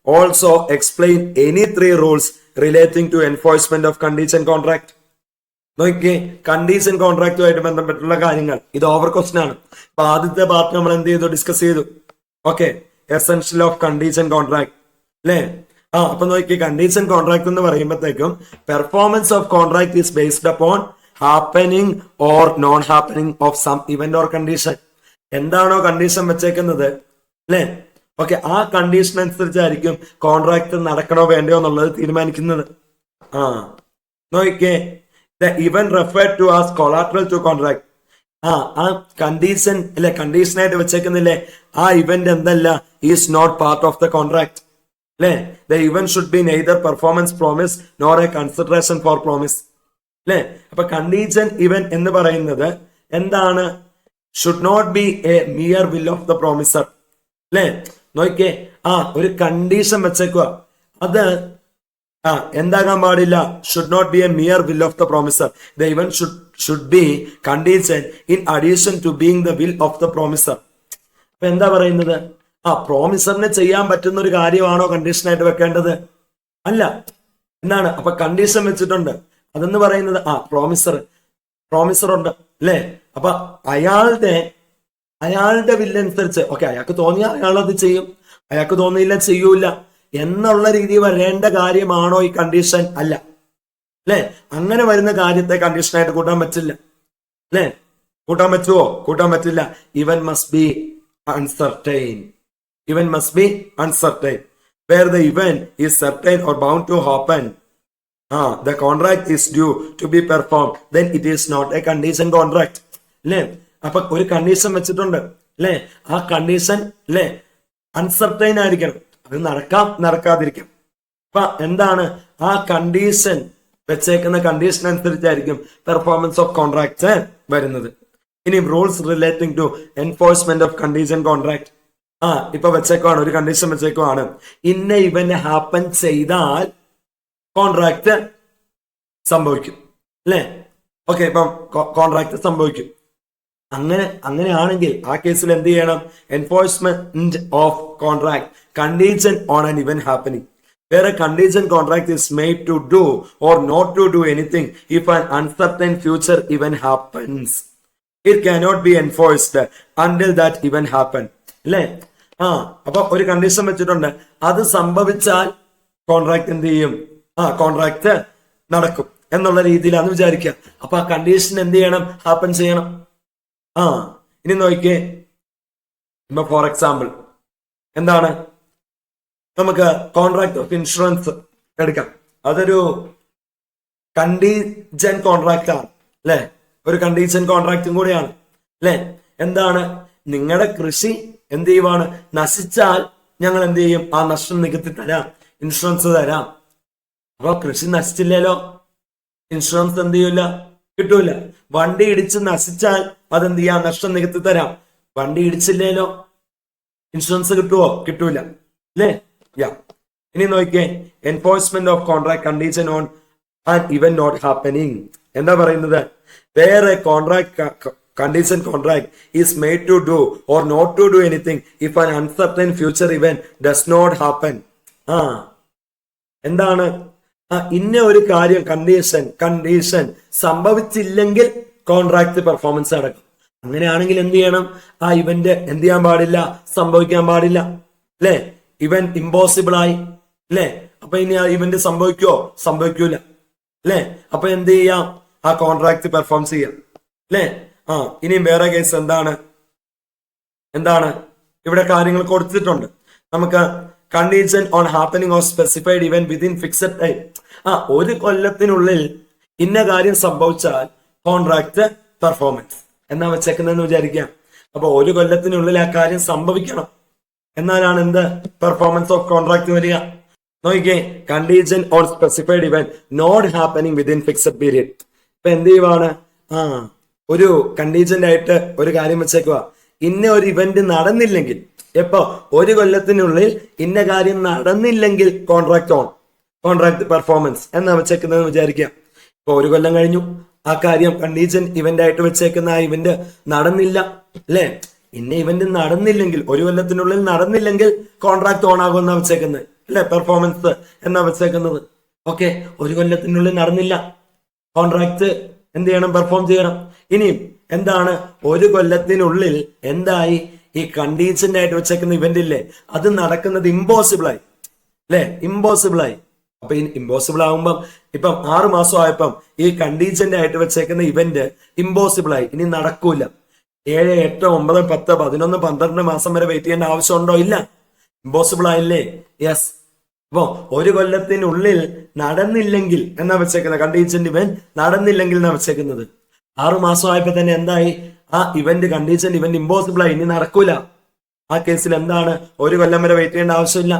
Also explain any 3 rules relating to enforcement of contingent contract. നോക്കിയേ, കണ്ടീജന്റ് കോൺട്രാക്റ്റുമായിട്ട് ബന്ധപ്പെട്ടുള്ള കാര്യങ്ങൾ. ഇത് ഓവർ ക്വസ്റ്റ്യൻ ആണ്. അപ്പൊ ആദ്യത്തെ പാർട്ട് നമ്മൾ എന്ത് ചെയ്തു? ഡിസ്കസ് ചെയ്തു. Okay, essential of contingent contract അല്ലെ. അപ്പൊ നോക്കി, കണ്ടീജന്റ് കോൺട്രാക്ട് എന്ന് പറയുമ്പോഴത്തേക്കും performance of contract is based upon happening or non happening of some event or condition. എന്താണോ കണ്ടീഷൻ വെച്ചേക്കുന്നത് അല്ലെ. ഓക്കെ, ആ കണ്ടീഷൻ അനുസരിച്ചായിരിക്കും കോൺട്രാക്ട് നടക്കണോ വേണ്ടയോ എന്നുള്ളത് തീരുമാനിക്കുന്നത്. നോക്കിക്കേ, the event referred to as collateral to contract. ആ കണ്ടീഷൻ അല്ലെ, കണ്ടീഷനായിട്ട് വെച്ചേക്കുന്നില്ലേ, ആ ഇവന്റ് എന്തല്ല, is not part of the contract അല്ലെ. The event should be neither performance promise nor a consideration for promise അല്ലെ. അപ്പൊ കണ്ടീഷൻ ഇവന്റ് എന്ന് പറയുന്നത് എന്താണ്? Should not be a mere will of the promisor അല്ലെ. നോക്കിക്കേ, ഒരു കണ്ടീഷൻ വെച്ചേക്കുക, അത് എന്താകാൻ പാടില്ല? Should not be a mere will of the promisor. The event should be condition in addition to being the will of the promisor. അപ്പൊ എന്താ പറയുന്നത്? പ്രോമിസറിന് ചെയ്യാൻ പറ്റുന്ന ഒരു കാര്യമാണോ കണ്ടീഷനായിട്ട് വെക്കേണ്ടത്? അല്ല. എന്താണ്? അപ്പൊ കണ്ടീഷൻ വെച്ചിട്ടുണ്ട്, അതെന്ന് പറയുന്നത് പ്രോമിസർ ഉണ്ട് അല്ലെ. അപ്പൊ അയാളുടെ വില്ലനുസരിച്ച്, ഓക്കെ, അയാൾക്ക് തോന്നിയാൽ അയാൾ അത് ചെയ്യും, അയാൾക്ക് തോന്നിയില്ല ചെയ്യൂല എന്നുള്ള രീതി വരേണ്ട കാര്യമാണോ ഈ കണ്ടീഷൻ? അല്ല അല്ലെ. അങ്ങനെ വരുന്ന കാര്യത്തെ കണ്ടീഷനായിട്ട് കൂട്ടാൻ പറ്റില്ല അല്ലെ. കൂട്ടാൻ പറ്റുമോ? കൂട്ടാൻ പറ്റില്ല. ഇവൻ must be uncertain. Event must be uncertain. Where the event is certain or bound to happen, the contract is due to be performed, then it is not a condition contract. അല്ലേ? അപ്പൊ ഒരു കണ്ടീഷൻ വെച്ചിട്ടുണ്ട് അല്ലേ, ആ condition അല്ലേ uncertain ആയിരിക്കണം, അത് നടക്കാം നടക്കാതിരിക്കാം. അപ്പൊ എന്താണ്? ആ കണ്ടീഷൻ വെച്ചേക്കുന്ന കണ്ടീഷൻ അനുസരിച്ചായിരിക്കും പെർഫോമൻസ് ഓഫ് കോൺട്രാക്ട് വരുന്നത്. ഇനി rules relating to enforcement of condition contract. ഇപ്പൊ വെച്ചേക്കുവാണ്, ഒരു കണ്ടീഷൻ വെച്ചേക്കുവാണ്, ഇന്ന ഇവന്റ് ഹാപ്പൻ ചെയ്താൽ കോൺട്രാക്ട് സംഭവിക്കും അല്ലെ. ഓക്കെ, ഇപ്പം കോൺട്രാക്ട് സംഭവിക്കും. അങ്ങനെയാണെങ്കിൽ ആ കേസിൽ എന്ത് ചെയ്യണം? Enforcement of contract condition on an event happening. Where a contingent contract is made to do or not to do anything if an uncertain future event happens, it cannot be enforced until that event happen. അല്ലേ? അപ്പൊ ഒരു condition വെച്ചിട്ടുണ്ട്, അത് സംഭവിച്ചാൽ contract എന്ത് ചെയ്യും? Contract നടക്കും എന്നുള്ള രീതിയിലാണ് വിചാരിക്കുക. അപ്പൊ ആ കണ്ടീഷൻ എന്ത് ചെയ്യണം? ഹാപ്പൻ ചെയ്യണം. ഇനി നോക്കിയേ, ഇപ്പൊ ഫോർ എക്സാമ്പിൾ എന്താണ്? നമുക്ക് കോൺട്രാക്ട് ഓഫ് ഇൻഷുറൻസ് എടുക്കാം. അതൊരു കണ്ടീജന്റ് കോൺട്രാക്ട് ആണ് അല്ലെ, ഒരു കണ്ടീജന്റ് കോൺട്രാക്റ്റും കൂടിയാണ് അല്ലെ. എന്താണ്? നിങ്ങളുടെ കൃഷി എന്ത് ചെയ്യുവാണ്? നശിച്ചാൽ ഞങ്ങൾ എന്ത് ചെയ്യും? ആ നഷ്ടം നികത്തി തരാം, ഇൻഷുറൻസ് തരാം. അപ്പൊ കൃഷി നശിച്ചില്ലല്ലോ, ഇൻഷുറൻസ് എന്ത് ചെയ്യൂല? കിട്ടൂല. വണ്ടി ഇടിച്ച് നശിച്ചാൽ അതെന്ത് ചെയ്യാം? നഷ്ടം നികത്തി തരാം. വണ്ടി ഇടിച്ചില്ലേലോ ഇൻഷുറൻസ് കിട്ടുവോ? കിട്ടൂല അല്ലേ. ഇനി നോക്കിയേ, enforcement of contract condition on an event not happening. എന്താ പറയുന്നത്? വേറെ contract condition contract is made to do or not to do anything if an uncertain future event does not happen. എന്താണ്? ഇന്ന ഒരു കാര്യം കണ്ടീഷൻ സംഭവിച്ചില്ലെങ്കിൽ കോൺട്രാക്ട് പെർഫോമൻസ് നടക്കും. അങ്ങനെയാണെങ്കിൽ എന്ത് ചെയ്യണം? ആ ഇവന്റ് എന്ത് ചെയ്യാൻ പാടില്ല? സംഭവിക്കാൻ പാടില്ല അല്ലെ. ഇവന്റ് ഇമ്പോസിബിൾ ആയി അല്ലെ. അപ്പൊ ഇനി ആ ഇവന്റ് സംഭവിക്കുവോ? സംഭവിക്കൂല അല്ലെ. അപ്പൊ എന്ത് ചെയ്യാം? ആ കോൺട്രാക്ട് പെർഫോം ചെയ്യാം അല്ലെ. ഇനിയും വേറെ കേസ് എന്താണ് ഇവിടെ കാര്യങ്ങൾ കൊടുത്തിട്ടുണ്ട് നമുക്ക്. Condition on happening of specified event within fixed time. ഒരു കൊല്ലത്തിനുള്ളിൽ ഇന്ന കാര്യം സംഭവിച്ചാൽ കോൺട്രാക്ട് പെർഫോമൻസ് എന്നാ വെച്ചേക്കുന്നതെന്ന് വിചാരിക്കാം. അപ്പൊ ഒരു കൊല്ലത്തിനുള്ളിൽ ആ കാര്യം സംഭവിക്കണം, എന്നാലാണ് എന്ത്? പെർഫോമൻസ് ഓഫ് കോൺട്രാക്ട് വരിക. നോക്കിക്കേ, condition on specified event not happening within fixed period. ഇപ്പൊ എന്ത് ചെയ്യുവാണ്? ഒരു കണ്ടീജന്റ് ആയിട്ട് ഒരു കാര്യം വെച്ചേക്കുക, ഇന്ന ഒരു ഇവന്റ് നടന്നില്ലെങ്കിൽ, എപ്പോ? ഒരു കൊല്ലത്തിനുള്ളിൽ ഇന്ന കാര്യം നടന്നില്ലെങ്കിൽ കോൺട്രാക്ട് ഓൺ, കോൺട്രാക്ട് പെർഫോമൻസ് എന്നാ വെച്ചേക്കുന്നതെന്ന് വിചാരിക്കാം. ഇപ്പൊ ഒരു കൊല്ലം കഴിഞ്ഞു, ആ കാര്യം കണ്ടീജന്റ് ഇവന്റ് ആയിട്ട് വെച്ചേക്കുന്ന ആ ഇവന്റ് നടന്നില്ല അല്ലെ. ഇന്ന ഇവന്റ് നടന്നില്ലെങ്കിൽ, ഒരു കൊല്ലത്തിനുള്ളിൽ നടന്നില്ലെങ്കിൽ കോൺട്രാക്ട് ഓൺ ആകുമെന്നാ വെച്ചേക്കുന്നത് അല്ലെ, പെർഫോമൻസ് എന്നാ വെച്ചേക്കുന്നത്. ഓക്കെ, ഒരു കൊല്ലത്തിനുള്ളിൽ നടന്നില്ല, കോൺട്രാക്ട് എന്ത് ചെയ്യണം? പെർഫോം ചെയ്യണം. ഇനിയും എന്താണ്? ഒരു കൊല്ലത്തിനുള്ളിൽ എന്തായി? ഈ കണ്ടീഷന്റെ ആയിട്ട് വെച്ചേക്കുന്ന ഇവന്റ് ഇല്ലേ, അത് നടക്കുന്നത് ഇമ്പോസിബിൾ ആയി അല്ലെ, ഇമ്പോസിബിൾ ആയി. അപ്പൊ ഈ ഇമ്പോസിബിൾ ആകുമ്പം ഇപ്പം 6 മാസം ആയപ്പം ഈ കണ്ടീഷന്റെ ആയിട്ട് വെച്ചേക്കുന്ന ഇവന്റ് ഇമ്പോസിബിൾ ആയി, ഇനി നടക്കൂല. 7, 8, 9, 10, 11, 12 മാസം വരെ വെയിറ്റ് ചെയ്യേണ്ട ആവശ്യമുണ്ടോ? ഇല്ല. ഇമ്പോസിബിൾ ആയില്ലേ? യെസ്. അപ്പോ ഒരു കൊല്ലത്തിനുള്ളിൽ നടന്നില്ലെങ്കിൽ എന്നാ വെച്ചേക്കുന്നത്, കണ്ടീജന്റ് ഇവന്റ് നടന്നില്ലെങ്കിൽ എന്നാ വെച്ചേക്കുന്നത്. 6 മാസം ആയപ്പോ തന്നെ എന്തായി? ആ ഇവന്റ് കണ്ടീജന്റ് ഇവന്റ് ഇമ്പോസിബിൾ ആയി, ഇനി നടക്കൂല. ആ കേസിൽ എന്താണ്? ഒരു കൊല്ലം വരെ വെയിറ്റ് ചെയ്യേണ്ട ആവശ്യമില്ല.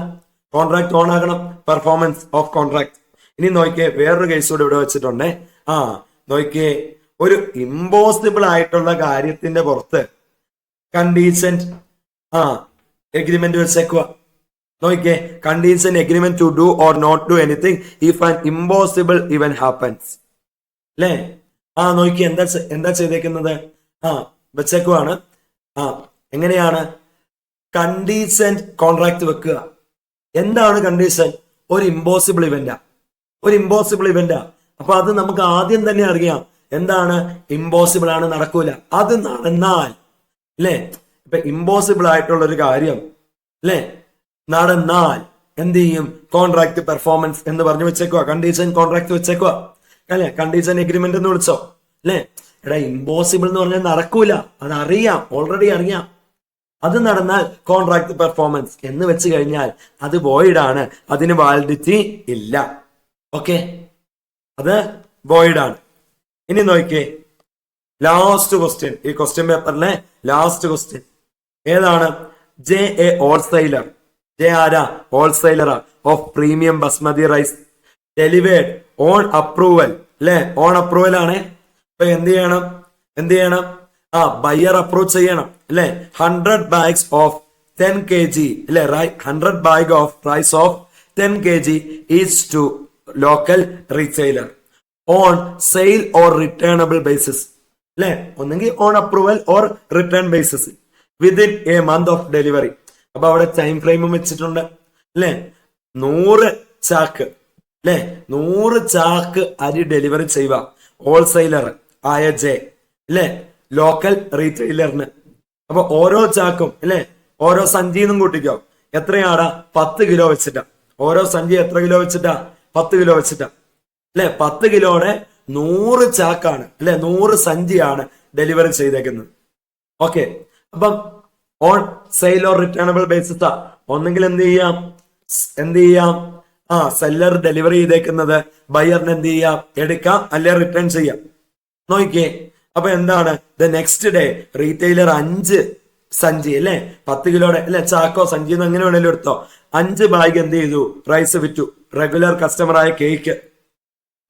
കോൺട്രാക്ട് ഓൺ ആകണം. Performance of contract. ഇനി നോക്കിയേ, വേറൊരു കേസ് കൂടെ ഇവിടെ വെച്ചിട്ടുണ്ടേ. നോക്കിയേ, ഒരു ഇമ്പോസിബിൾ ആയിട്ടുള്ള കാര്യത്തിന്റെ പുറത്ത് കണ്ടീജന്റ് എഗ്രിമെന്റ് വെച്ചേക്കുക. നോക്കിയേ, condition agreement to do or not do anything if an impossible event happens. അല്ലേ? നോക്കിയേ, എന്താ ചെയ്തേക്കുന്നത്? വെച്ചേക്കുവാണ്. എങ്ങനെയാണ് കണ്ടീഷൻ കോൺട്രാക്ട് വെക്കുക? എന്താണ് കണ്ടീഷൻ? ഒരു ഇമ്പോസിബിൾ ഇവന്റാ, ഒരു ഇമ്പോസിബിൾ ഇവന്റാ. അപ്പൊ അത് നമുക്ക് ആദ്യം തന്നെ അറിയാം. എന്താണ്? ഇമ്പോസിബിൾ ആണ്, നടക്കൂല. അത് നടന്നാൽ, അല്ലേ, ഇപ്പൊ ഇമ്പോസിബിൾ ആയിട്ടുള്ള ഒരു കാര്യം അല്ലേ നടന്നാൽ എന്ത് ചെയ്യും? കോൺട്രാക്ട് പെർഫോമൻസ് എന്ന് പറഞ്ഞു വെച്ചേക്കുക. കണ്ടീഷൻ കോൺട്രാക്ട് വെച്ചേക്കുക, അല്ലെ? കണ്ടീഷൻ എഗ്രിമെന്റ് എന്ന് വിളിച്ചോ, അല്ലെ? എടാ, ഇമ്പോസിബിൾ എന്ന് പറഞ്ഞാൽ നടക്കൂല, അത് അറിയാം, ഓൾറെഡി അറിയാം. അത് നടന്നാൽ കോൺട്രാക്ട് പെർഫോമൻസ് എന്ന് വെച്ച് കഴിഞ്ഞാൽ അത് വോയിഡ് ആണ്, അതിന് വാലിഡിറ്റി ഇല്ല. ഓക്കെ, അത് വോയിഡ് ആണ്. ഇനി നോക്കിയേ, ലാസ്റ്റ് ക്വസ്റ്റ്യൻ, ഈ ക്വസ്റ്റ്യൻ പേപ്പറിലെ ലാസ്റ്റ് ക്വസ്റ്റ്യൻ ഏതാണ്? ജെ എ ഹോൾസെയിലർ, ജെ ആരാ? ഹോൾസെയിലറാ, of premium basmati rice delivered on approval, അല്ലെ? ഓൺ അപ്രൂവൽ ആണ്. ഇപ്പൊ എന്ത് ചെയ്യണം? ബയ്യർ അപ്രൂവ് ചെയ്യണം, അല്ലെ? 100 bags ഓഫ് 10 kg, അല്ലെ? 100 bag of rice of 10 kg is to local retailer on sale or returnable basis, അല്ലെ? ഒന്നെങ്കിൽ on approval or return basis within a month of delivery. അപ്പൊ അവിടെ ടൈം ഫ്രെയിമും വെച്ചിട്ടുണ്ട്, അല്ലെ? 100 ചാക്ക്, അല്ലെ? 100 ചാക്ക് അരി ഡെലിവറി ചെയ്യുക ഹോൾസെയിലർ ആയ ജെ, അല്ലെ, ലോക്കൽ റീറ്റെയിലറിന്. അപ്പൊ ഓരോ ചാക്കും, അല്ലെ, ഓരോ സഞ്ചിന്നും കൂട്ടിക്കോ, എത്രയാടാ? 10 കിലോ വെച്ചിട്ടാ. ഓരോ സഞ്ചി എത്ര കിലോ വെച്ചിട്ടാ? 10 കിലോ വെച്ചിട്ടാ, അല്ലെ? 10 കിലോയുടെ 100 ചാക്കാണ്, അല്ലെ? 100 സഞ്ചിയാണ് ഡെലിവറി ചെയ്തേക്കുന്നത്. ഓക്കെ, അപ്പം on sale or returnable basis ഒന്നെങ്കിൽ എന്ത് ചെയ്യാം? സെല്ലർ ഡെലിവറി ചെയ്തേക്കുന്നത് ബയ്യറിന് എന്ത് ചെയ്യാം? എടുക്കാം, അല്ലെ റിട്ടേൺ ചെയ്യാം. നോക്കിയേ, അപ്പൊ എന്താണ്? ദ നെക്സ്റ്റ് ഡേ റീറ്റെയിലർ 5 സഞ്ചി, അല്ലെ, 10 കിലോയുടെ, അല്ലെ, ചാക്കോ സഞ്ചി എന്ന് എങ്ങനെ വേണേലും എടുത്തോ, 5 ബാഗ് എന്ത് ചെയ്തു? റൈസ് വിറ്റു റെഗുലർ കസ്റ്റമർ ആയ കേക്ക്.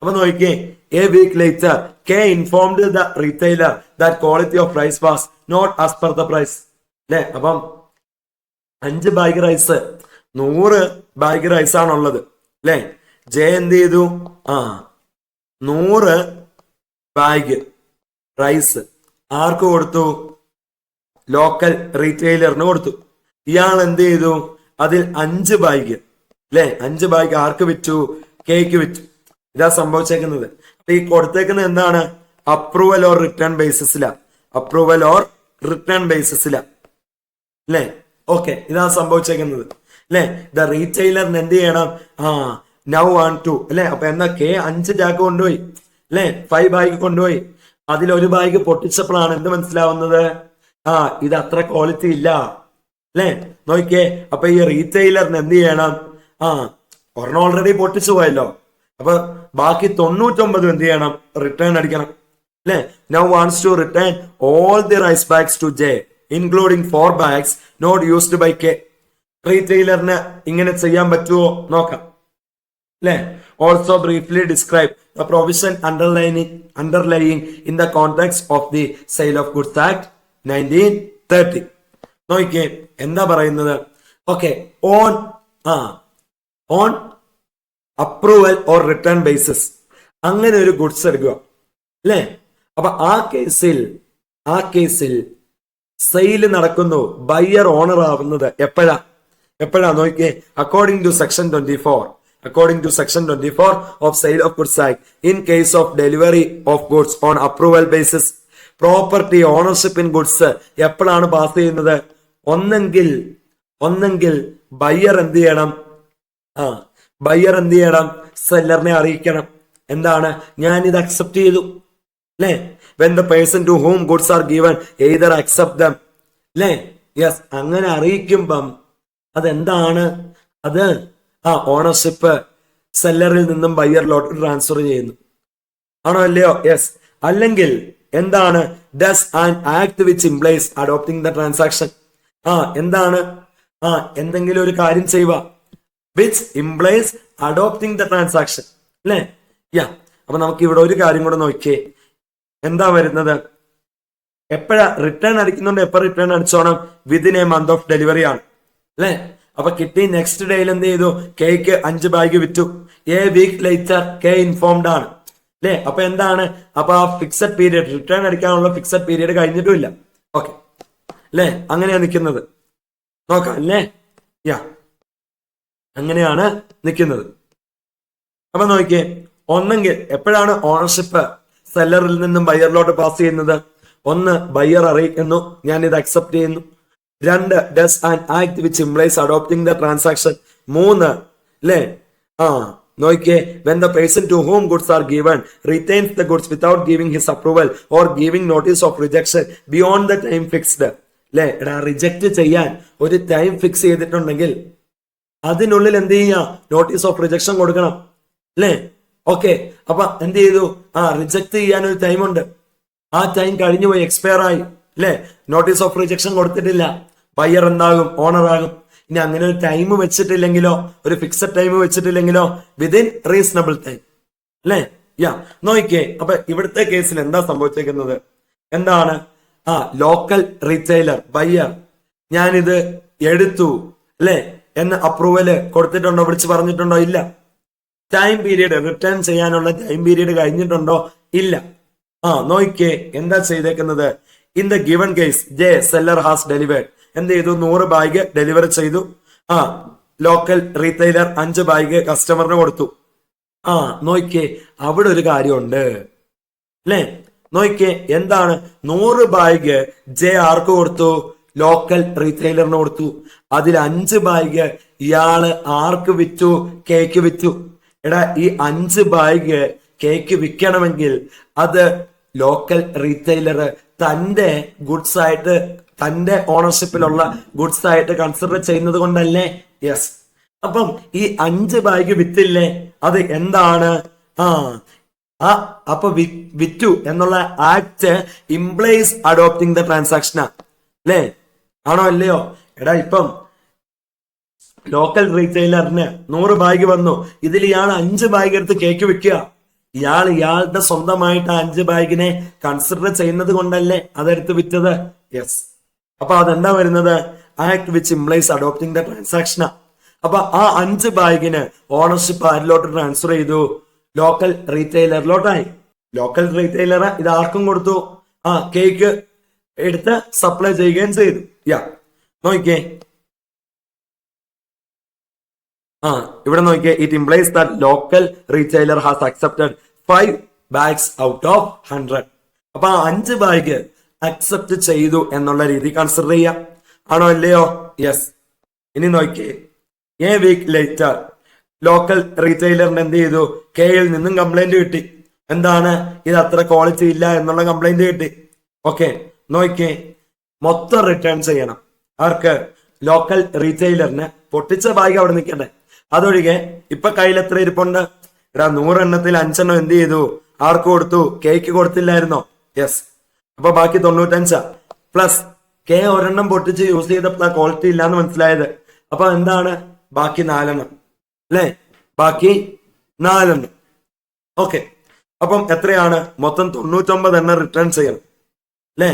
അപ്പൊ നോക്കിയേ, a week later K informed the retailer that quality of rice was not as per the price, അല്ലെ? അപ്പം 5 ബാഗ് റൈസ്, 100 ബാഗ് റൈസ് ആണുള്ളത്, അല്ലെ? ജെ എന്ത് ചെയ്തു? 100 ബാഗ് റൈസ് ആർക്ക് കൊടുത്തു? ലോക്കൽ റീറ്റെയിലറിന് കൊടുത്തു. ഇയാൾ എന്ത് ചെയ്തു? അതിൽ 5 ബാഗ്, അല്ലെ, 5 ബാഗ് ആർക്ക് വിറ്റു? കേക്ക് വിറ്റു. ഇതാ സംഭവിച്ചേക്കുന്നത്. അപ്പൊ ഈ കൊടുത്തേക്കുന്നത് എന്താണ്? അപ്രൂവൽ ഓർ റിട്ടേൺ ബേസിസിലാ, അപ്രൂവൽ ഓർ റിട്ടേൺ ബേസിസിലാ, അല്ലെ? ഓക്കെ, ഇതാ സംഭവിച്ചേക്കുന്നത്, അല്ലെ? ദ റീറ്റെയിലറിന് എന്ത് ചെയ്യണം? നൗ വാണ്ട് ടു, അല്ലെ? അപ്പൊ എന്നാ കെ 5 ചാക്ക് കൊണ്ടുപോയി, അല്ലെ? 5 ബാഗ് കൊണ്ടുപോയി. അതിലൊരു ബാഗ് പൊട്ടിച്ചപ്പോഴാണ് എന്ത് മനസ്സിലാവുന്നത്? ഇത് അത്ര ക്വാളിറ്റി ഇല്ല, അല്ലെ? നോക്കിയേ, അപ്പൊ ഈ റീറ്റെയിലറിന് എന്ത് ചെയ്യണം? ഒരെണ്ണം ഓൾറെഡി പൊട്ടിച്ചു പോയല്ലോ, അപ്പൊ ബാക്കി 99 എന്ത് ചെയ്യണം? റിട്ടേൺ അടിക്കണം, അല്ലെ? Now wants to return all the rice bags to J including 4 bags not used by K. റീറ്റെയിലറിന് ഇങ്ങനെ ചെയ്യാൻ പറ്റുമോ? നോക്കാം, അല്ലെ? Also briefly describe the provision underlying in the context of the sale of goods act 1930. നോക്കിയേ, എന്താ പറയുന്നത്? Okay, on approval or return basis അങ്ങനെ ഒരു ഗുഡ്സ് എടുക്കുക, അല്ലെ? അപ്പൊ ആ കേസിൽ സെയിൽ നടക്കുന്നു, ബയ്യർ ഓണർ ആവുന്നത് എപ്പോഴാ നോക്കിയേ, according to section 24 of Sale of Goods Act, in case of delivery of goods on approval basis, property ownership in goods എപ്പോഴാണ് പാസ് ചെയ്യുന്നത്? ഒന്നെങ്കിൽ ബയ്യർ എന്ത് ചെയ്യണം? സെല്ലറിനെ അറിയിക്കണം. എന്താണ്? ഞാൻ ഇത് അക്സെപ്റ്റ് ചെയ്തു, അല്ലെ? when the person to whom goods are given either accept them, അല്ലെ? യെസ്, അങ്ങനെ അറിയിക്കുമ്പം അതെന്താണ്? അത് ഓണർഷിപ്പ് സെല്ലറിൽ നിന്നും ബയ്യറിലോട്ട് ട്രാൻസ്ഫർ ചെയ്യുന്നു. ആണോ അല്ലയോ? യെസ്. അല്ലെങ്കിൽ എന്താണ്? Does an act which implies adopting the transaction. എന്താണ്? എന്തെങ്കിലും ഒരു കാര്യം ചെയ്യുക which implies adopting the transaction, അല്ലേ? അപ്പൊ നമുക്ക് ഇവിടെ ഒരു കാര്യം കൂടെ നോക്കിയേ. എന്താ വരുന്നത്? എപ്പോഴാ റിട്ടേൺ അടിക്കുന്നുണ്ട്? എപ്പോ റിട്ടേൺ അടിച്ചോണം? Within a month of delivery ആണ്, അല്ലേ? അപ്പൊ കിട്ടി. നെക്സ്റ്റ് ഡേയിൽ എന്ത് ചെയ്തു? കേക്ക് 5 ബാഗ് വിറ്റു. A week later K informed ആണ്, അല്ലേ? അപ്പൊ എന്താണ്? അപ്പൊ ആ ഫിക്സഡ് പീരീഡ്, റിട്ടേൺ അടിക്കാനുള്ള ഫിക്സഡ് പീരീഡ് കഴിഞ്ഞിട്ടുമില്ല. ഓക്കെ അല്ലേ? അങ്ങനെയാ നിൽക്കുന്നത്. നോക്കാം അല്ലേ? അങ്ങനെയാണ് നിൽക്കുന്നത്. അപ്പൊ നോക്കിയേ, ഒന്നെങ്കിൽ എപ്പോഴാണ് ഓണർഷിപ്പ് സെല്ലറിൽ നിന്നും ബയ്യറിലോട്ട് പാസ് ചെയ്യുന്നത്? ഒന്ന്, ബയ്യർ അറിയിക്കുന്നു ഞാൻ ഇത് അക്സെപ്റ്റ് ചെയ്യുന്നു. 2, does an act which implies adopting the transaction. 3, അല്ലേ? നോക്കിയേ, when the person to whom goods are given retains the goods without giving his approval or giving notice of rejection beyond the time fixed. അല്ലേ? Reject ചെയ്യാൻ ഒരു time fix ചെയ്തിട്ടുണ്ടെങ്കിൽ അതിനുള്ളിൽ എന്ത് ചെയ്യുക? Notice of rejection കൊടുക്കണം, അല്ലേ? ഓക്കെ. അപ്പൊ എന്ത് ചെയ്തു? റിജക്ട് ചെയ്യാൻ ഒരു ടൈം ഉണ്ട്. ആ ടൈം കഴിഞ്ഞു പോയി, എക്സ്പയർ ആയി, അല്ലേ? നോട്ടീസ് ഓഫ് റിജക്ഷൻ കൊടുത്തിട്ടില്ല. ബയ്യർ എന്താകും? ഓണർ ആകും. ഇനി അങ്ങനെ ഒരു ടൈം വെച്ചിട്ടില്ലെങ്കിലോ, ഒരു ഫിക്സഡ് ടൈം വെച്ചിട്ടില്ലെങ്കിലോ, വിതിൻ റീസണബിൾ ടൈം, അല്ലേ? നോക്കിയേ, അപ്പൊ ഇവിടുത്തെ കേസിൽ എന്താ സംഭവിച്ചിരിക്കുന്നത്? എന്താണ്? ലോക്കൽ റീറ്റെയിലർ ബയ്യർ ഞാനിത് എടുത്തു, അല്ലേ എന്ന് അപ്രൂവല് കൊടുത്തിട്ടുണ്ടോ? വിളിച്ച് പറഞ്ഞിട്ടുണ്ടോ? ഇല്ല. ടൈം പീരീഡ്, റിട്ടേൺ ചെയ്യാനുള്ള ടൈം പീരീഡ് കഴിഞ്ഞിട്ടുണ്ടോ? ഇല്ല. നോക്കിയേ, എന്താ ചെയ്തേക്കുന്നത്? In the given case J seller has delivered. എന്ത് ചെയ്തു? 100 ബാഗ് ഡെലിവർ ചെയ്തു. ലോക്കൽ റീറ്റെയിലർ 5 ബാഗ് കസ്റ്റമറിന് കൊടുത്തു. നോക്കിയേ, അവിടെ ഒരു കാര്യമുണ്ട്, അല്ലേ? നോക്കിയേ, എന്താണ്? 100 ബാഗ് ജെ ആർക്ക് കൊടുത്തു? ലോക്കൽ റീറ്റെയിലറിന് കൊടുത്തു. അതിൽ 5 ബാഗ് ഇയാള് ആർക്ക് വിറ്റു? കേക്ക് വിറ്റു. ഈ 5 ബാഗ് കേക്ക് വിൽക്കണമെങ്കിൽ അത് ലോക്കൽ റീറ്റെയിലർ തന്റെ ഗുഡ്സ് ആയിട്ട്, തന്റെ ഓണർഷിപ്പിലുള്ള ഗുഡ്സ് ആയിട്ട് കൺസിഡർ ചെയ്യുന്നത് കൊണ്ടല്ലേ? യെസ്. അപ്പം ഈ 5 ബാഗ് വിറ്റില്ലേ? അത് എന്താണ്? അപ്പൊ വിറ്റു എന്നുള്ള ആക്ട് ഇംപ്ലൈസ് അഡോപ്റ്റിംഗ് ദ ട്രാൻസാക്ഷനാ, അല്ലേ? ആണോ അല്ലയോ? ഇപ്പം ലോക്കൽ റീറ്റെയിലറിന് 100 ബാഗ് വന്നു. ഇതിൽ ഇയാൾ 5 ബാഗ് എടുത്ത് കേക്ക് വിൽക്കുക. ഇയാളുടെ സ്വന്തമായിട്ട് 5 ബാഗിനെ കൺസിഡർ ചെയ്യുന്നത് കൊണ്ടല്ലേ അതെടുത്ത് വിറ്റത്? യെസ്. അപ്പൊ അതെന്താ വരുന്നത്? Act which implies adopting the ട്രാൻസാക്ഷനാ. അപ്പൊ ആ 5 ബാഗിന് ഓണർഷിപ്പ് ആരിലോട്ട് ട്രാൻസ്ഫർ ചെയ്തു? ലോക്കൽ റീറ്റെയിലറിലോട്ടായി. ലോക്കൽ റീറ്റെയിലർ ഇത് ആർക്കും കൊടുത്തു? കേക്ക് എടുത്ത് സപ്ലൈ ചെയ്യുകയും ചെയ്തു. നോക്കിയേ, ഇവിടെ നോക്കിയേ, it implies that local retailer has accepted 5 bags out of 100. അപ്പൊ 5 ബാഗ് അക്സെപ്റ്റ് ചെയ്തു എന്നുള്ള രീതി കൺസിഡർ ചെയ്യാം. ആണോ അല്ലയോ? യെസ്. ഇനി നോക്കിയേ, എ വീക്ക് ലേറ്റർ ലോക്കൽ റീറ്റെയിലറിന് എന്ത് ചെയ്തു? കെയിൽ നിന്നും കംപ്ലൈന്റ് കിട്ടി. എന്താണ്? ഇത് അത്ര ക്വാളിറ്റി ഇല്ല എന്നുള്ള കംപ്ലൈന്റ് കിട്ടി. ഓക്കെ. നോക്കിയേ, മൊത്തം റിട്ടേൺ ചെയ്യണം. ആർക്ക്? ലോക്കൽ റീറ്റെയിലറിന്. പൊട്ടിച്ച ബാഗ് അവിടെ നിൽക്കണ്ടേ? അതൊഴികെ ഇപ്പൊ കയ്യിൽ എത്ര ഇരിപ്പുണ്ട്? 100 എണ്ണത്തിൽ 5 എണ്ണം എന്ത് ചെയ്തു? ആർക്ക് കൊടുത്തു? കേക്ക് കൊടുത്തില്ലായിരുന്നോ? യെസ്. അപ്പൊ ബാക്കി 95 പ്ലസ് കെ ഒരെണ്ണം പൊട്ടിച്ച് യൂസ് ചെയ്തപ്പോൾ ക്വാളിറ്റി ഇല്ലാന്ന് മനസ്സിലായത്. അപ്പൊ എന്താണ്? ബാക്കി 4 എണ്ണം, അല്ലേ? ബാക്കി 4 എണ്ണം. ഓക്കെ. അപ്പം എത്രയാണ്? മൊത്തം 99 എണ്ണം റിട്ടേൺ ചെയ്യണം, അല്ലേ?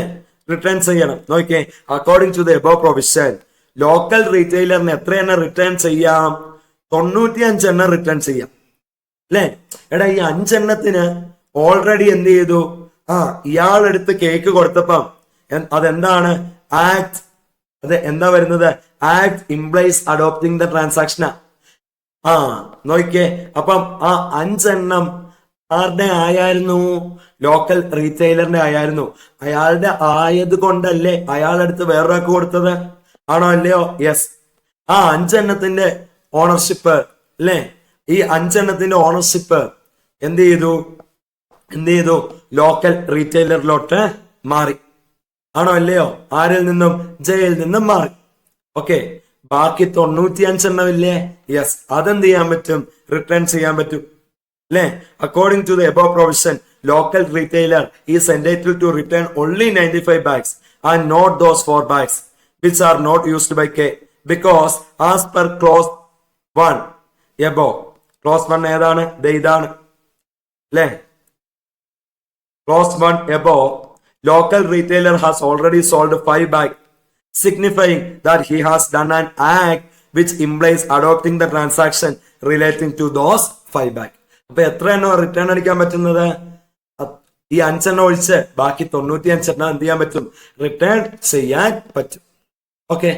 റിട്ടേൺ ചെയ്യണം. നോക്കിയേ, according to the above provision local റീറ്റെയിലറിന് എത്ര എണ്ണം റിട്ടേൺ ചെയ്യാം? 95 എണ്ണം റിട്ടേൺ ചെയ്യാം, അല്ലേ? ഈ 5 എണ്ണത്തിന് ഓൾറെഡി എന്ത് ചെയ്തു? ഇയാളെടുത്ത് കേക്ക് കൊടുത്തപ്പം അതെന്താണ്? ആക്ട്. അത് എന്താ വരുന്നത്? ആക്ട് ഇംപ്ലൈസ് അഡോപ്റ്റിംഗ് ദ ട്രാൻസാക്ഷനാ. നോക്കിയേ, അപ്പം ആ 5 എണ്ണം ആരുടെ ആയായിരുന്നു? ലോക്കൽ റീറ്റെയിലറിന്റെ ആയായിരുന്നു. അയാളുടെ ആയത് കൊണ്ടല്ലേ അയാളെടുത്ത് വേറൊരാൾക്ക് കൊടുത്തത്? ആണോ അല്ലയോ? യെസ്. 5 എണ്ണത്തിന്റെ ഓണർഷിപ്പ്, അല്ലേ? ഈ 5 എണ്ണത്തിന്റെ ഓണർഷിപ്പ് എന്ത് ചെയ്തു? ലോക്കൽ റീറ്റെയിലറിലോട്ട് മാറി. ആണോ അല്ലയോ? ആരിൽ നിന്നും? ജയിൽ നിന്നും മാറി. ഓക്കെ. ബാക്കി 95 ഇല്ലേ? യെസ്, അതെന്ത് ചെയ്യാൻ പറ്റും? റിട്ടേൺ ചെയ്യാൻ പറ്റും അല്ലേ? According to the above provision, local retailer is entitled to return only 95 bags and not those 4 bags which are not used by K because as per clause 1 above. Clause 1 ഏതാണ്? ഇതാണ് അല്ലേ? Clause 1 above, local retailer has already sold 5 bags, signifying that he has done an act which implies adopting the transaction relating to those 5 bags. അപ്പൊ എത്ര എണ്ണോ return അടിക്കാൻ പറ്റുന്നത്? ഈ 5 ഒഴിച്ച് ബാക്കി 95 എന്ത് ചെയ്യാൻ പറ്റും? റിട്ടേൺ ചെയ്യാൻ പറ്റും. ഓക്കെ.